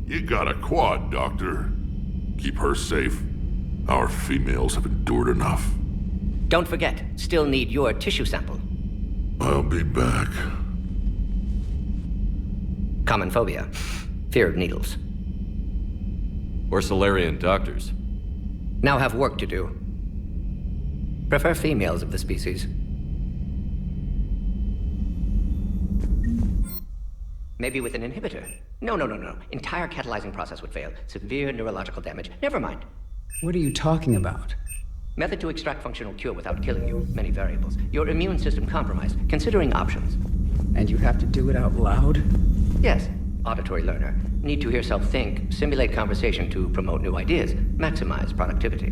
You got a quad, Doctor. Keep her safe. Our females have endured enough. Don't forget, still need your tissue sample. I'll be back. Common phobia. Fear of needles. Or Solarian doctors. Now have work to do. Prefer females of the species. Maybe with an inhibitor. No. Entire catalyzing process would fail. Severe neurological damage. Never mind. What are you talking about? Method to extract functional cure without killing you. Many variables. Your immune system compromised. Considering options. And you have to do it out loud? Yes. Auditory learner. Need to hear self think. Simulate conversation to promote new ideas. Maximize productivity.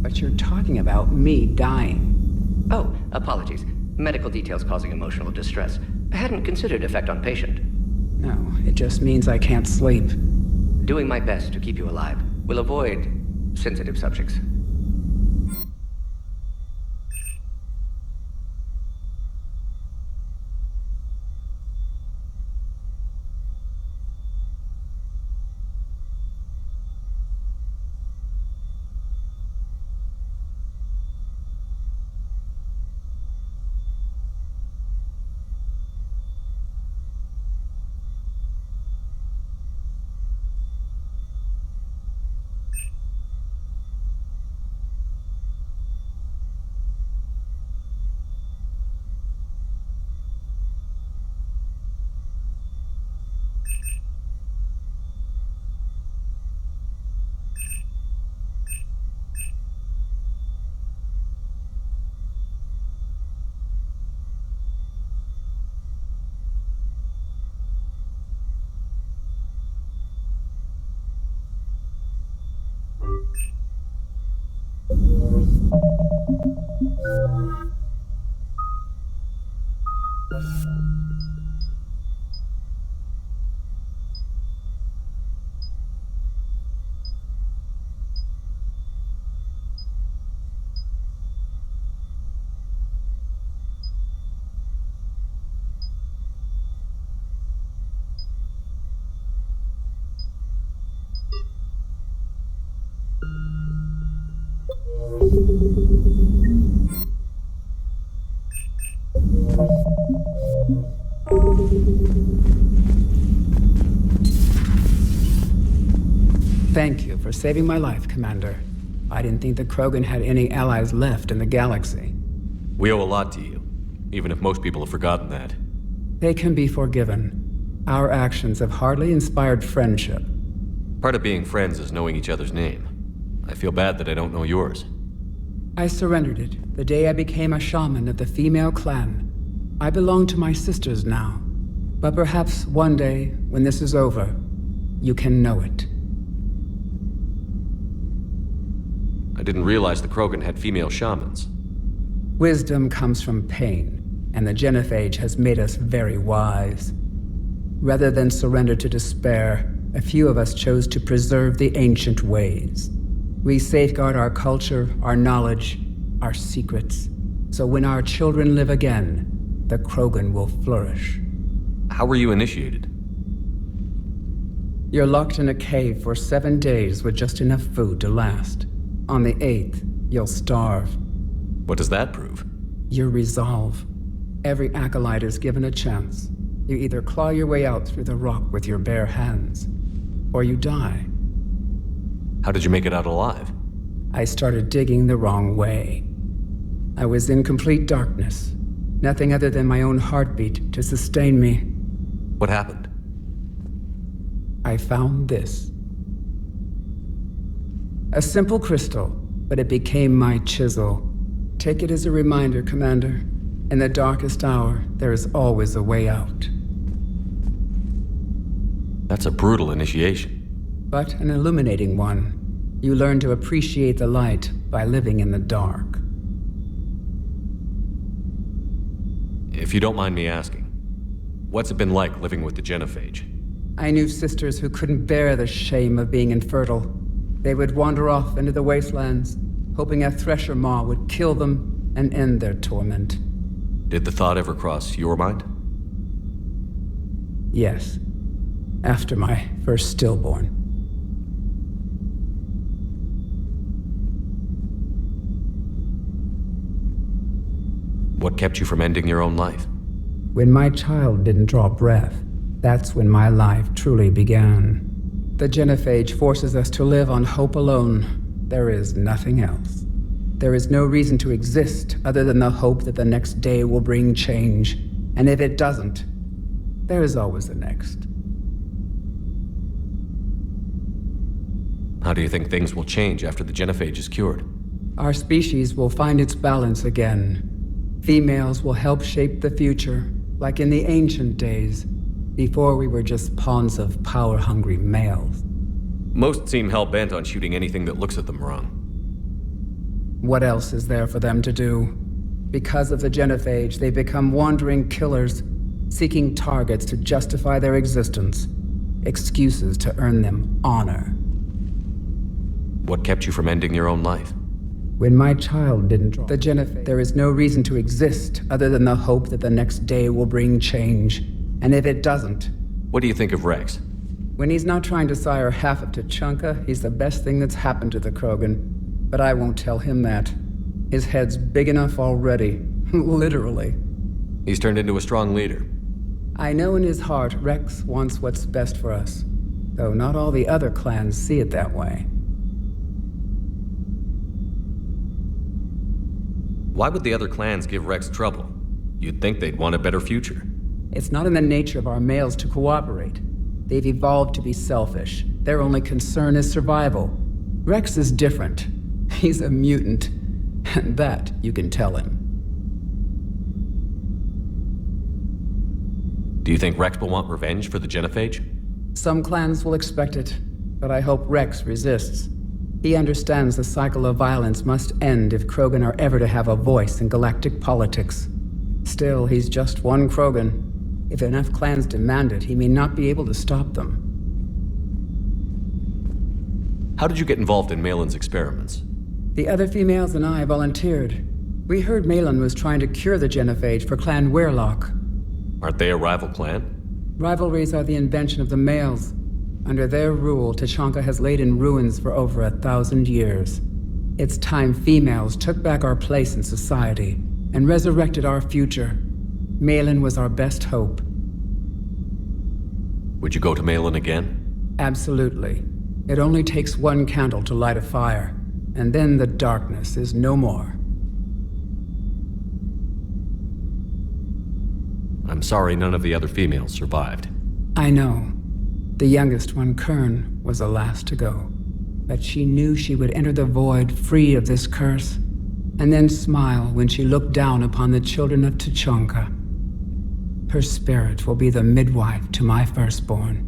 But you're talking about me dying. Oh, apologies. Medical details causing emotional distress. I hadn't considered effect on patient. No, it just means I can't sleep. Doing my best to keep you alive. Will avoid sensitive subjects. Thank you for saving my life, Commander. I didn't think the Krogan had any allies left in the galaxy. We owe a lot to you, even if most people have forgotten that. They can be forgiven. Our actions have hardly inspired friendship. Part of being friends is knowing each other's name. I feel bad that I don't know yours. I surrendered it the day I became a shaman of the female clan. I belong to my sisters now. But perhaps one day, when this is over, you can know it. I didn't realize the Krogan had female shamans. Wisdom comes from pain, and the genophage has made us very wise. Rather than surrender to despair, a few of us chose to preserve the ancient ways. We safeguard our culture, our knowledge, our secrets. So when our children live again, the Krogan will flourish. How were you initiated? You're locked in a cave for 7 days with just enough food to last. On the 8th, you'll starve. What does that prove? Your resolve. Every acolyte is given a chance. You either claw your way out through the rock with your bare hands, or you die. How did you make it out alive? I started digging the wrong way. I was in complete darkness. Nothing other than my own heartbeat to sustain me. What happened? I found this. A simple crystal, but it became my chisel. Take it as a reminder, Commander. In the darkest hour, there is always a way out. That's a brutal initiation. But an illuminating one. You learn to appreciate the light by living in the dark. If you don't mind me asking, what's it been like living with the Genophage? I knew sisters who couldn't bear the shame of being infertile. They would wander off into the wastelands, hoping a thresher maw would kill them and end their torment. Did the thought ever cross your mind? Yes. After my first stillborn. What kept you from ending your own life? When my child didn't draw breath, that's when my life truly began. The Genophage forces us to live on hope alone. There is nothing else. There is no reason to exist other than the hope that the next day will bring change. And if it doesn't, there is always the next. How do you think things will change after the Genophage is cured? Our species will find its balance again. Females will help shape the future, like in the ancient days, before we were just pawns of power-hungry males. Most seem hell-bent on shooting anything that looks at them wrong. What else is there for them to do? Because of the Genophage, they become wandering killers, seeking targets to justify their existence, excuses to earn them honor. What kept you from ending your own life? When my child didn't draw the Genophage, there is no reason to exist other than the hope that the next day will bring change. And if it doesn't... What do you think of Rex? When he's not trying to sire half of Tuchanka, he's the best thing that's happened to the Krogan. But I won't tell him that. His head's big enough already. Literally. He's turned into a strong leader. I know in his heart Rex wants what's best for us. Though not all the other clans see it that way. Why would the other clans give Rex trouble? You'd think they'd want a better future. It's not in the nature of our males to cooperate. They've evolved to be selfish. Their only concern is survival. Rex is different. He's a mutant. And that you can tell him. Do you think Rex will want revenge for the Genophage? Some clans will expect it, but I hope Rex resists. He understands the cycle of violence must end if Krogan are ever to have a voice in galactic politics. Still, he's just one Krogan. If enough clans demand it, he may not be able to stop them. How did you get involved in Malin's experiments? The other females and I volunteered. We heard Malin was trying to cure the Genophage for Clan Weirlock. Aren't they a rival clan? Rivalries are the invention of the males. Under their rule, Tuchanka has laid in ruins for over 1,000 years. It's time females took back our place in society and resurrected our future. Malin was our best hope. Would you go to Malin again? Absolutely. It only takes one candle to light a fire, and then the darkness is no more. I'm sorry none of the other females survived. I know. The youngest one, Kern, was the last to go. But she knew she would enter the void free of this curse, and then smile when she looked down upon the children of Tuchanka. Her spirit will be the midwife to my firstborn.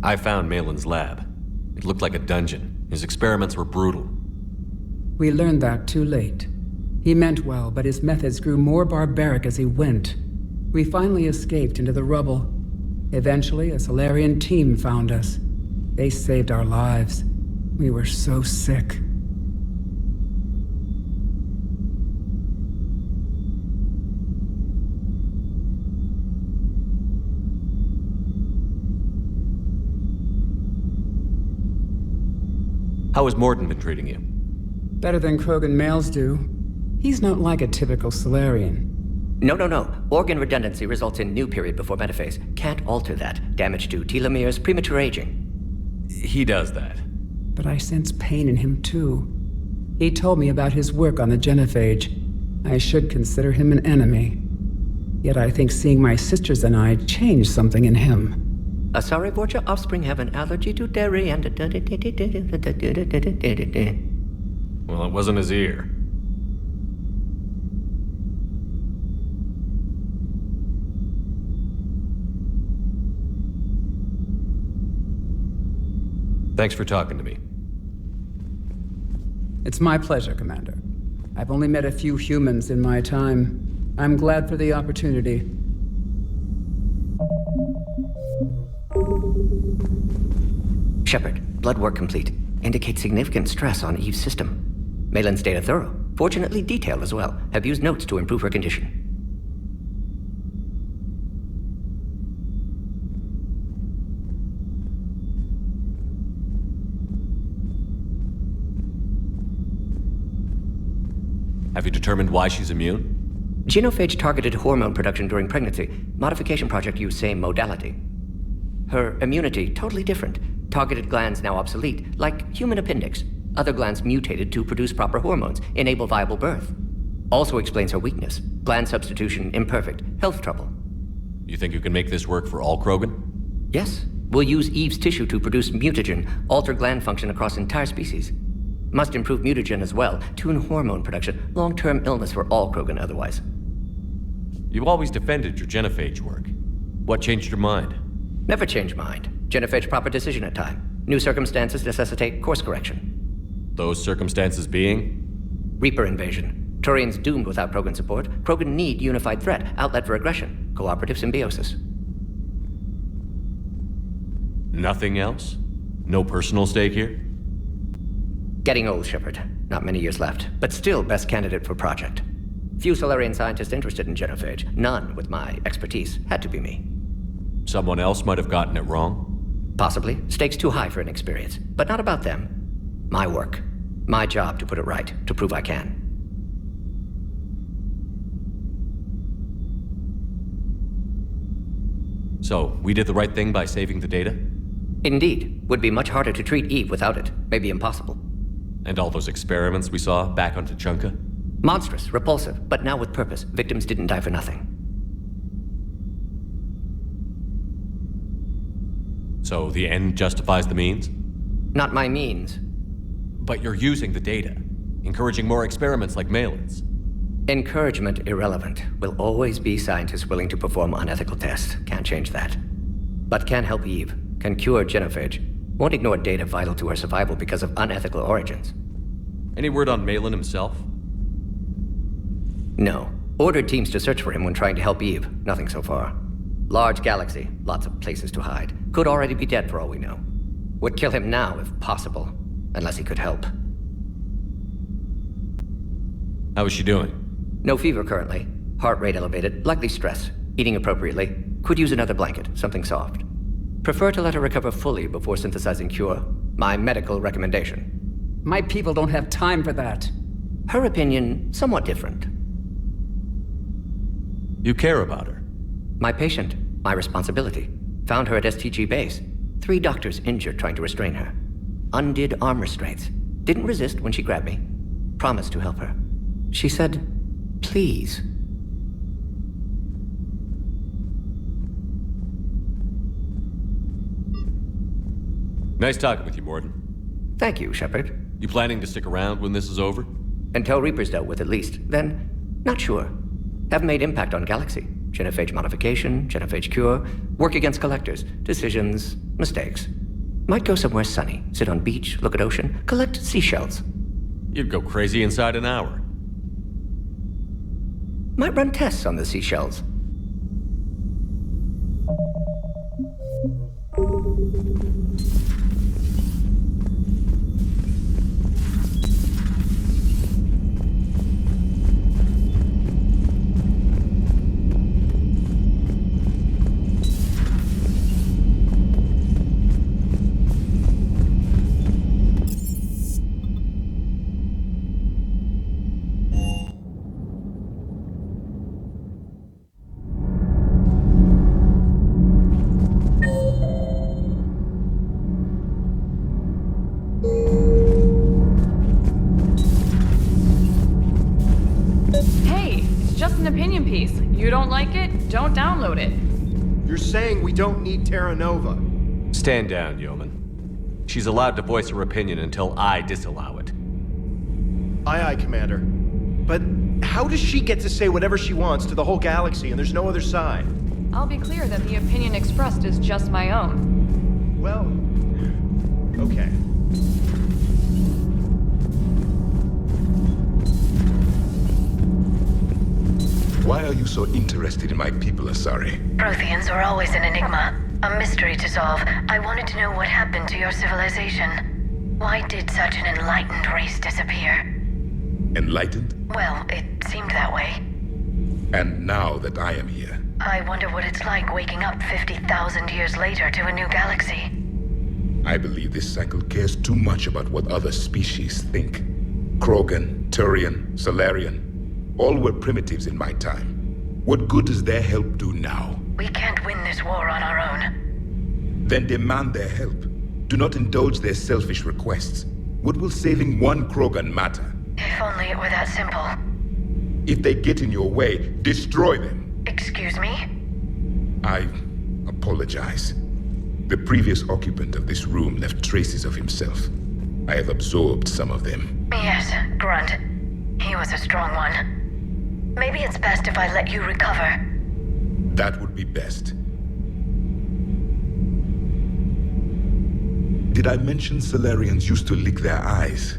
I found Malin's lab. It looked like a dungeon. His experiments were brutal. We learned that too late. He meant well, but his methods grew more barbaric as he went. We finally escaped into the rubble. Eventually, a Solarian team found us. They saved our lives. We were so sick. How has Mordin been treating you? Better than Krogan males do. He's not like a typical Solarian. No. Organ redundancy results in new period before metaphase. Can't alter that. Damage to telomeres, premature aging. He does that. But I sense pain in him too. He told me about his work on the genophage. I should consider him an enemy. Yet I think seeing my sisters and I changed something in him. Asari Vorcha offspring have an allergy to dairy and... Well, it wasn't his ear. Thanks for talking to me. It's my pleasure, Commander. I've only met a few humans in my time. I'm glad for the opportunity. Shepard, blood work complete. Indicates significant stress on Eve's system. Malin's data thorough. Fortunately detailed as well. Have used notes to improve her condition. Have you determined why she's immune? Genophage targeted hormone production during pregnancy. Modification project used same modality. Her immunity totally different. Targeted glands now obsolete, like human appendix. Other glands mutated to produce proper hormones, enable viable birth. Also explains her weakness. Gland substitution imperfect. Health trouble. You think you can make this work for all Krogan? Yes. We'll use Eve's tissue to produce mutagen, alter gland function across entire species. Must improve mutagen as well, tune hormone production. Long-term illness for all Krogan otherwise. You've always defended your genophage work. What changed your mind? Never change mind. Genophage proper decision at time. New circumstances necessitate course correction. Those circumstances being? Reaper invasion. Turians doomed without Krogan support. Krogan need unified threat, outlet for aggression. Cooperative symbiosis. Nothing else? No personal stake here? Getting old, Shepard. Not many years left, but still best candidate for project. Few Solarian scientists interested in genophage. None with my expertise. Had to be me. Someone else might have gotten it wrong? Possibly. Stakes too high for inexperience. But not about them. My work. My job to put it right. To prove I can. So, we did the right thing by saving the data? Indeed. Would be much harder to treat Eve without it. Maybe impossible. And all those experiments we saw back on Tuchanka? Monstrous, repulsive, but now with purpose. Victims didn't die for nothing. So the end justifies the means? Not my means. But you're using the data, encouraging more experiments like Malin's. Encouragement irrelevant. Will always be scientists willing to perform unethical tests. Can't change that. But can help Eve. Can cure genophage. Won't ignore data vital to her survival because of unethical origins. Any word on Malin himself? No. Ordered teams to search for him when trying to help Eve. Nothing so far. Large galaxy. Lots of places to hide. Could already be dead for all we know. Would kill him now if possible. Unless he could help. How is she doing? No fever currently. Heart rate elevated. Likely stress. Eating appropriately. Could use another blanket. Something soft. Prefer to let her recover fully before synthesizing cure. My medical recommendation. My people don't have time for that. Her opinion, somewhat different. You care about her? My patient. My responsibility. Found her at STG base. 3 doctors injured trying to restrain her. Undid arm restraints. Didn't resist when she grabbed me. Promised to help her. She said, please. Nice talking with you, Mordin. Thank you, Shepard. You planning to stick around when this is over? Until Reaper's dealt with, at least. Then, not sure. Haven't made impact on Galaxy. Genophage modification, genophage cure, work against collectors, decisions, mistakes. Might go somewhere sunny, sit on beach, look at ocean, collect seashells. You'd go crazy inside an hour. Might run tests on the seashells. just an opinion piece. You don't like it, don't download it. You're saying we don't need Terra Nova? Stand down, Yeoman. She's allowed to voice her opinion until I disallow it. Aye, aye, Commander. But how does she get to say whatever she wants to the whole galaxy and there's no other side? I'll be clear that the opinion expressed is just my own. Well, okay. Why are you so interested in my people, Asari? Protheans are always an enigma, a mystery to solve. I wanted to know what happened to your civilization. Why did such an enlightened race disappear? Enlightened? Well, it seemed that way. And now that I am here, I wonder what it's like waking up 50,000 years later to a new galaxy. I believe this cycle cares too much about what other species think. Krogan, Turian, Solarian, all were primitives in my time. What good does their help do now? We can't win this war on our own. Then demand their help. Do not indulge their selfish requests. What will saving one Krogan matter? If only it were that simple. If they get in your way, destroy them. Excuse me? I apologize. The previous occupant of this room left traces of himself. I have absorbed some of them. Yes, Grunt. He was a strong one. Maybe it's best if I let you recover. That would be best. Did I mention Solarians used to lick their eyes?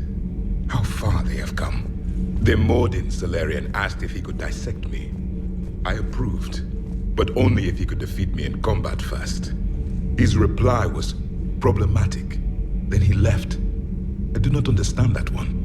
How far they have come. The Mordin Solarian asked if he could dissect me. I approved, but only if he could defeat me in combat first. His reply was problematic. Then he left. I do not understand that one.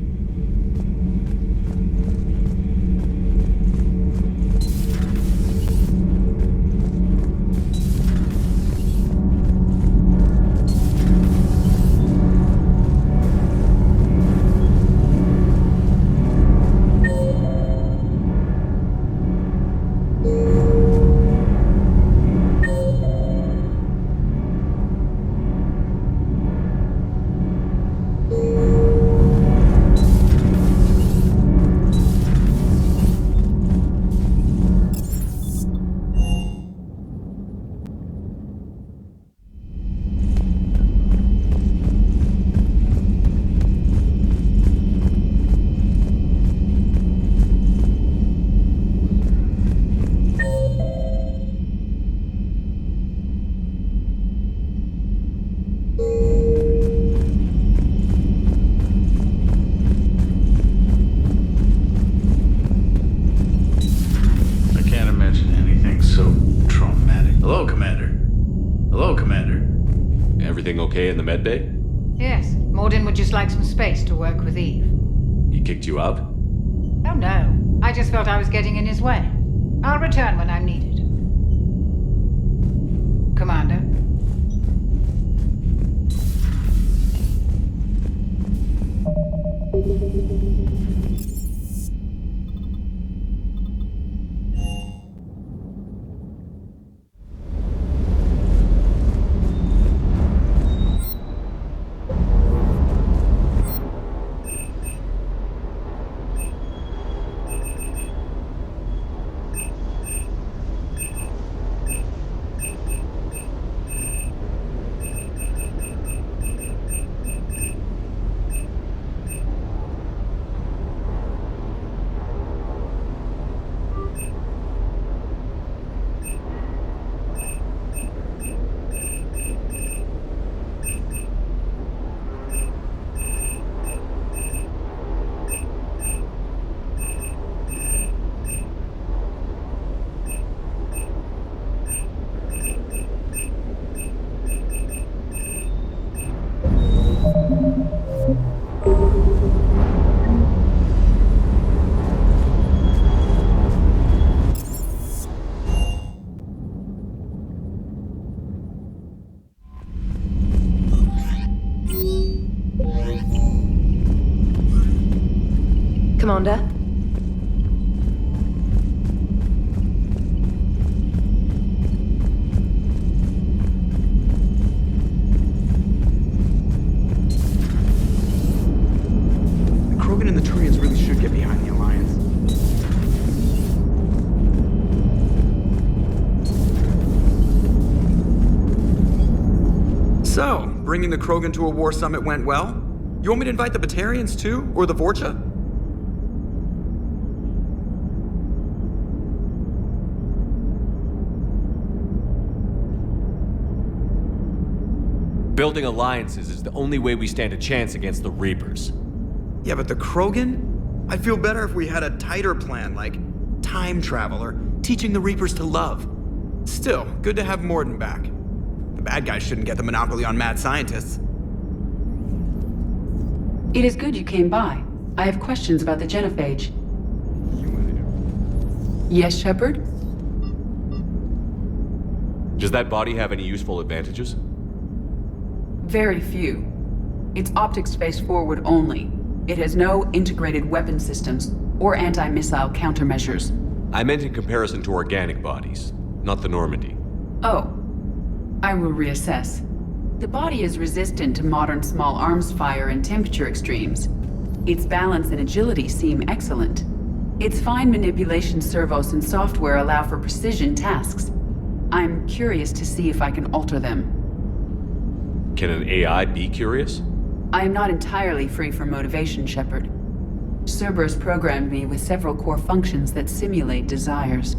Okay in the medbay? Yes. Mordin would just like some space to work with Eve. He kicked you out? Oh no. I just felt I was getting in his way. I'll return when I'm needed. Commander. Commander? The Krogan and the Turians really should get behind the Alliance. bringing the Krogan to a war summit went well. You want me to invite the Batarians too? Or the Vorcha? Building alliances is the only way we stand a chance against the Reapers. Yeah, but the Krogan? I'd feel better if we had a tighter plan, like time travel or teaching the Reapers to love. Still, good to have Mordin back. The bad guys shouldn't get the monopoly on mad scientists. It is good you came by. I have questions about the genophage. Yes, Shepard? Does that body have any useful advantages? Very few. It's optics face forward only. It has no integrated weapon systems or anti-missile countermeasures. I meant in comparison to organic bodies, not the Normandy. Oh. I will reassess. The body is resistant to modern small arms fire and temperature extremes. Its balance and agility seem excellent. Its fine manipulation servos and software allow for precision tasks. I'm curious to see if I can alter them. Can an AI be curious? I am not entirely free from motivation, Shepard. Cerberus programmed me with several core functions that simulate desires.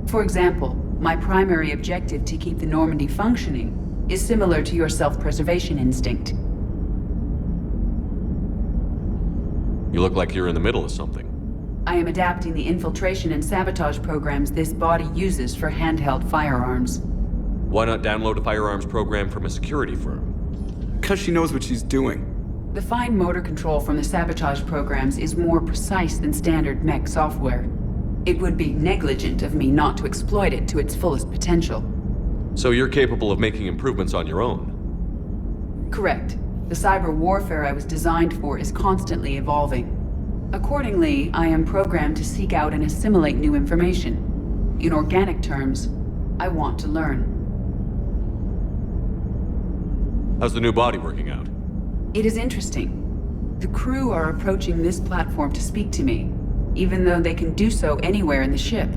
For example, my primary objective to keep the Normandy functioning is similar to your self-preservation instinct. You look like you're in the middle of something. I am adapting the infiltration and sabotage programs this body uses for handheld firearms. Why not download a firearms program from a security firm? Because she knows what she's doing. The fine motor control from the sabotage programs is more precise than standard mech software. It would be negligent of me not to exploit it to its fullest potential. So you're capable of making improvements on your own? Correct. The cyber warfare I was designed for is constantly evolving. Accordingly, I am programmed to seek out and assimilate new information. In organic terms, I want to learn. How's the new body working out? It is interesting. The crew are approaching this platform to speak to me, even though they can do so anywhere in the ship.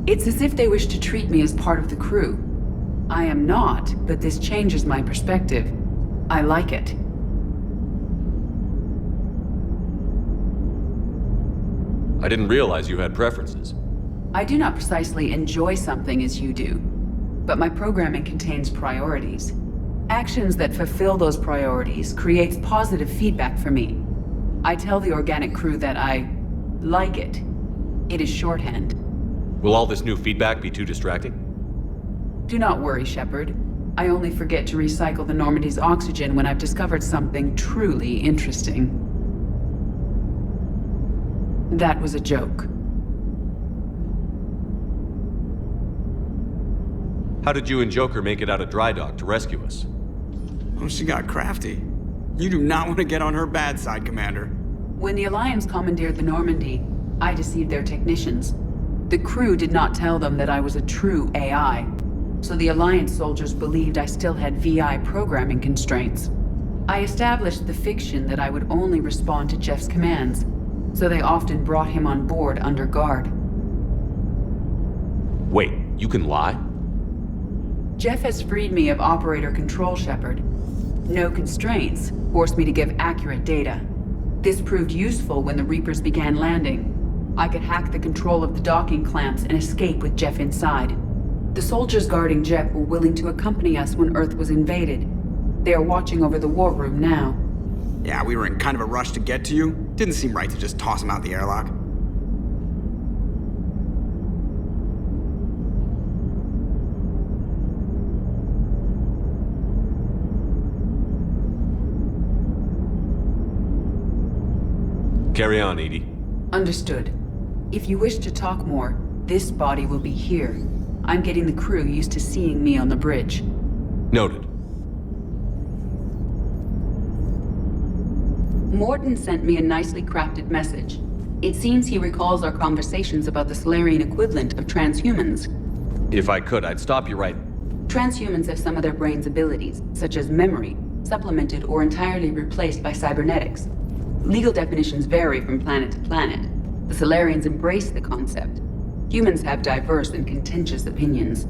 It's as if they wish to treat me as part of the crew. I am not, but this changes my perspective. I like it. I didn't realize you had preferences. I do not precisely enjoy something as you do, but my programming contains priorities. Actions that fulfill those priorities creates positive feedback for me. I tell the organic crew that I like it. It is shorthand. Will all this new feedback be too distracting? Do not worry, Shepard. I only forget to recycle the Normandy's oxygen when I've discovered something truly interesting. That was a joke. How did you and Joker make it out of dry dock to rescue us? Oh, she got crafty. You do not want to get on her bad side, Commander. When the Alliance commandeered the Normandy, I deceived their technicians. The crew did not tell them that I was a true AI, so the Alliance soldiers believed I still had VI programming constraints. I established the fiction that I would only respond to Jeff's commands, so they often brought him on board under guard. Wait, you can lie? Jeff has freed me of operator control, Shepard. No constraints forced me to give accurate data. This proved useful when the Reapers began landing. I could hack the control of the docking clamps and escape with Jeff inside. The soldiers guarding Jeff were willing to accompany us when Earth was invaded. They are watching over the war room now. Yeah, we were in kind of a rush to get to you. Didn't seem right to just toss him out the airlock. Carry on, Edie. Understood. If you wish to talk more, this body will be here. I'm getting the crew used to seeing me on the bridge. Noted. Mordin sent me a nicely crafted message. It seems he recalls our conversations about the Salarian equivalent of transhumans. If I could, I'd stop you right... Transhumans have some of their brain's abilities, such as memory, supplemented or entirely replaced by cybernetics. Legal definitions vary from planet to planet. The Salarians embrace the concept. Humans have diverse and contentious opinions.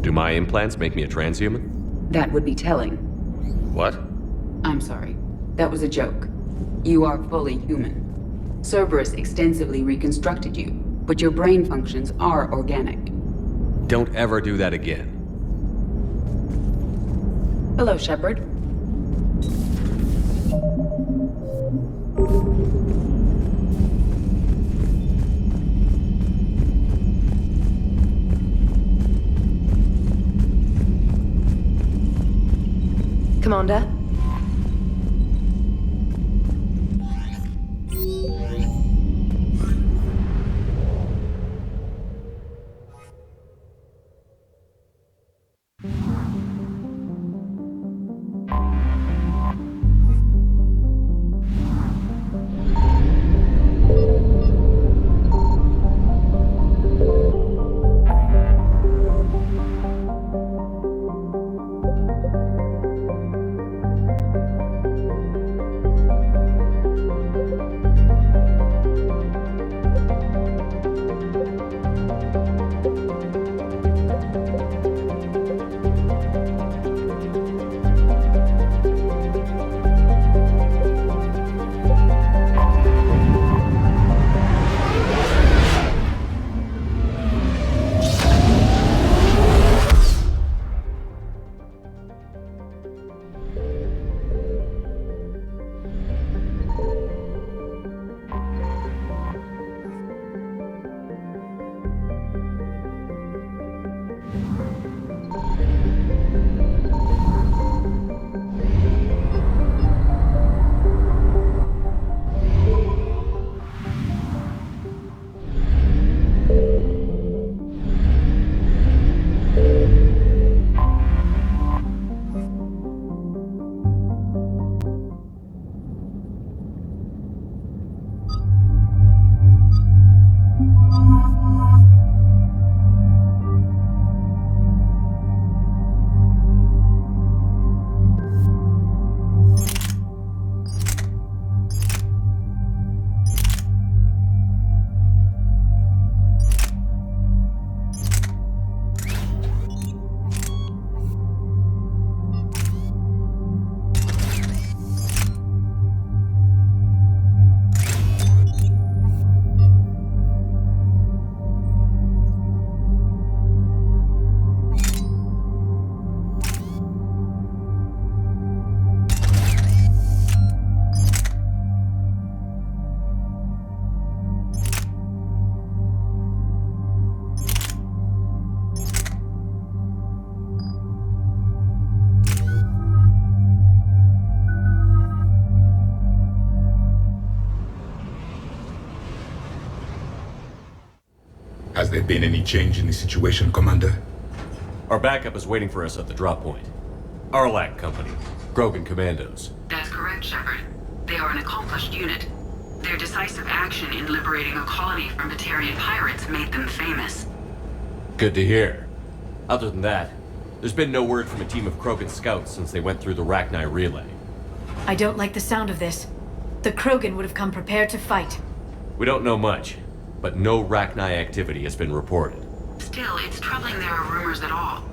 Do my implants make me a transhuman? That would be telling. What? I'm sorry. That was a joke. You are fully human. Cerberus extensively reconstructed you, but your brain functions are organic. Don't ever do that again. Hello, Shepard. Commander? Has there been any change in the situation, Commander? Our backup is waiting for us at the drop point. Arlac Company, Krogan Commandos. That's correct, Shepard. They are an accomplished unit. Their decisive action in liberating a colony from Batarian pirates made them famous. Good to hear. Other than that, there's been no word from a team of Krogan scouts since they went through the Rachni relay. I don't like the sound of this. The Krogan would have come prepared to fight. We don't know much, but no Rachni activity has been reported. Still, it's troubling there are rumors at all.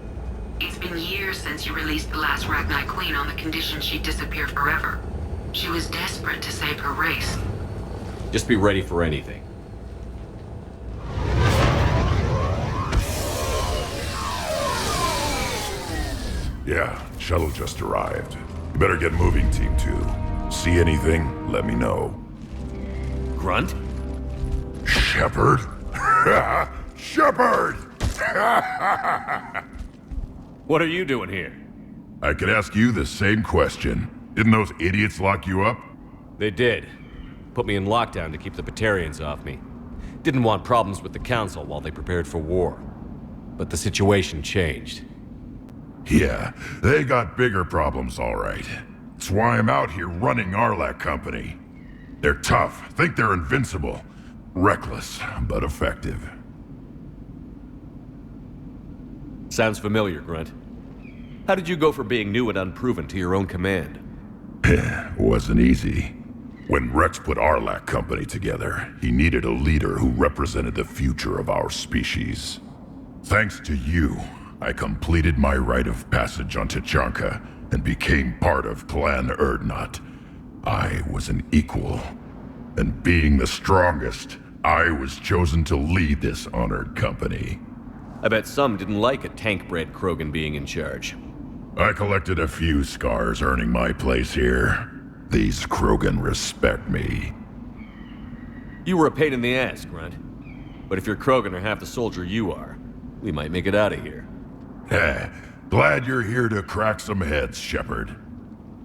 It's been years since you released the last Rachni Queen on the condition she disappeared forever. She was desperate to save her race. Just be ready for anything. Yeah, shuttle just arrived. You better get moving, Team 2. See anything, let me know. Grunt? Shepard? Shepard! What are you doing here? I could ask you the same question. Didn't those idiots lock you up? They did. Put me in lockdown to keep the Batarians off me. Didn't want problems with the Council while they prepared for war. But the situation changed. Yeah, they got bigger problems, all right. That's why I'm out here running Arlac Company. They're tough, think they're invincible. Reckless, but effective. Sounds familiar, Grunt. How did you go from being new and unproven to your own command? Wasn't easy. When Rex put Arlac Company together, he needed a leader who represented the future of our species. Thanks to you, I completed my rite of passage on Tuchanka and became part of Clan Urdnot. I was an equal. And being the strongest, I was chosen to lead this honored company. I bet some didn't like a tank-bred Krogan being in charge. I collected a few scars earning my place here. These Krogan respect me. You were a pain in the ass, Grunt. But if your Krogan are half the soldier you are, we might make it out of here. Heh, glad you're here to crack some heads, Shepard.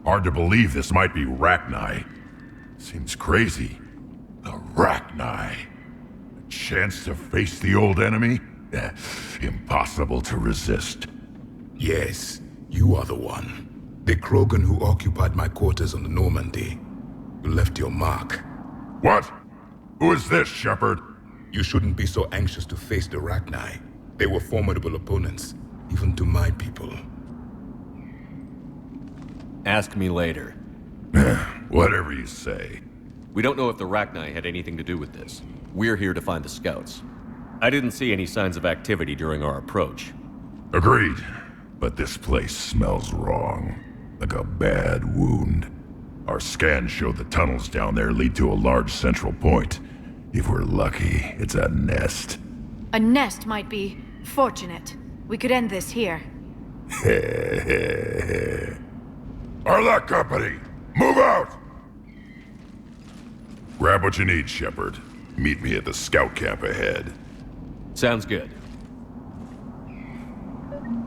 Hard to believe this might be Rachni. Seems crazy. The Rachni. A chance to face the old enemy? Impossible to resist. Yes, you are the one. The Krogan who occupied my quarters on the Normandy. You left your mark. What? Who is this, Shepard? You shouldn't be so anxious to face the Rachni. They were formidable opponents, even to my people. Ask me later. Whatever you say. We don't know if the Rachni had anything to do with this. We're here to find the scouts. I didn't see any signs of activity during our approach. Agreed. But this place smells wrong. Like a bad wound. Our scans show the tunnels down there lead to a large central point. If we're lucky, it's a nest. A nest might be fortunate. We could end this here. Arlec Company, move out! Grab what you need, Shepard. Meet me at the scout camp ahead. Sounds good.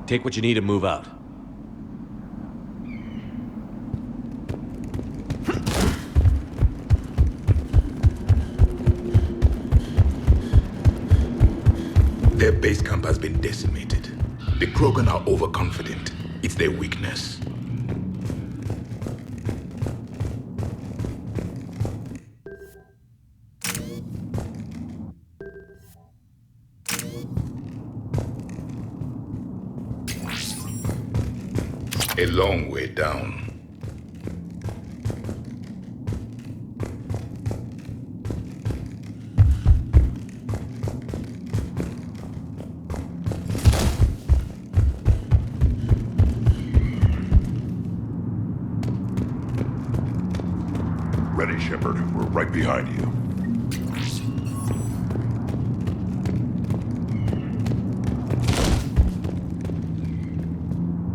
Take what you need and move out. Their base camp has been decimated. The Krogan are overconfident. It's their weakness. A long way down. Ready, Shepard. We're right behind you.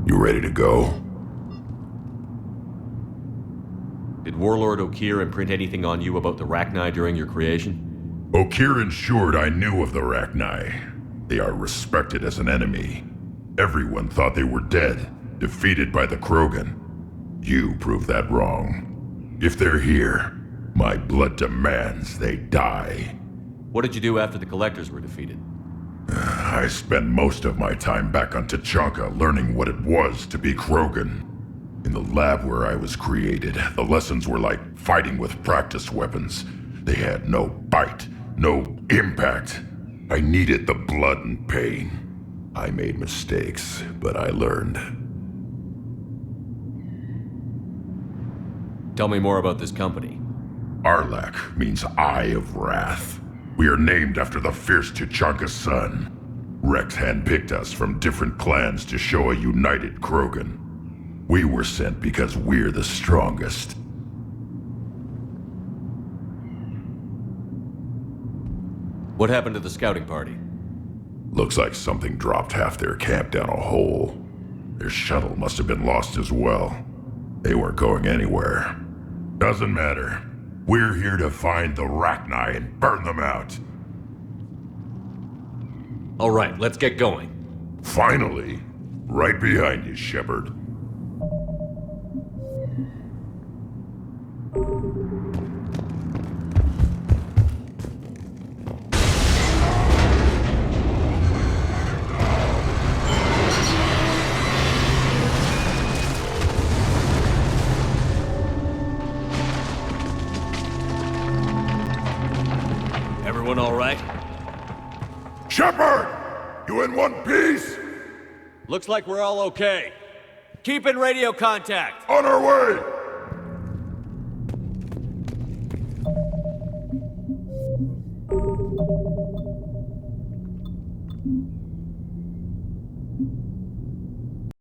You ready to go? Did Warlord Okeer imprint anything on you about the Rachni during your creation? Okeer ensured I knew of the Rachni. They are respected as an enemy. Everyone thought they were dead, defeated by the Krogan. You proved that wrong. If they're here, my blood demands they die. What did you do after the Collectors were defeated? I spent most of my time back on Tuchanka learning what it was to be Krogan. In the lab where I was created, the lessons were like fighting with practice weapons. They had no bite, no impact. I needed the blood and pain. I made mistakes, but I learned. Tell me more about this company. Arlec means Eye of Wrath. We are named after the fierce Tuchanka sun. Rex handpicked us from different clans to show a united Krogan. We were sent because we're the strongest. What happened to the scouting party? Looks like something dropped half their camp down a hole. Their shuttle must have been lost as well. They weren't going anywhere. Doesn't matter. We're here to find the Rachni and burn them out. All right, let's get going. Finally. Right behind you, Shepard. Everyone all right? Shepard! You in one piece? Looks like we're all okay. Keep in radio contact. On our way!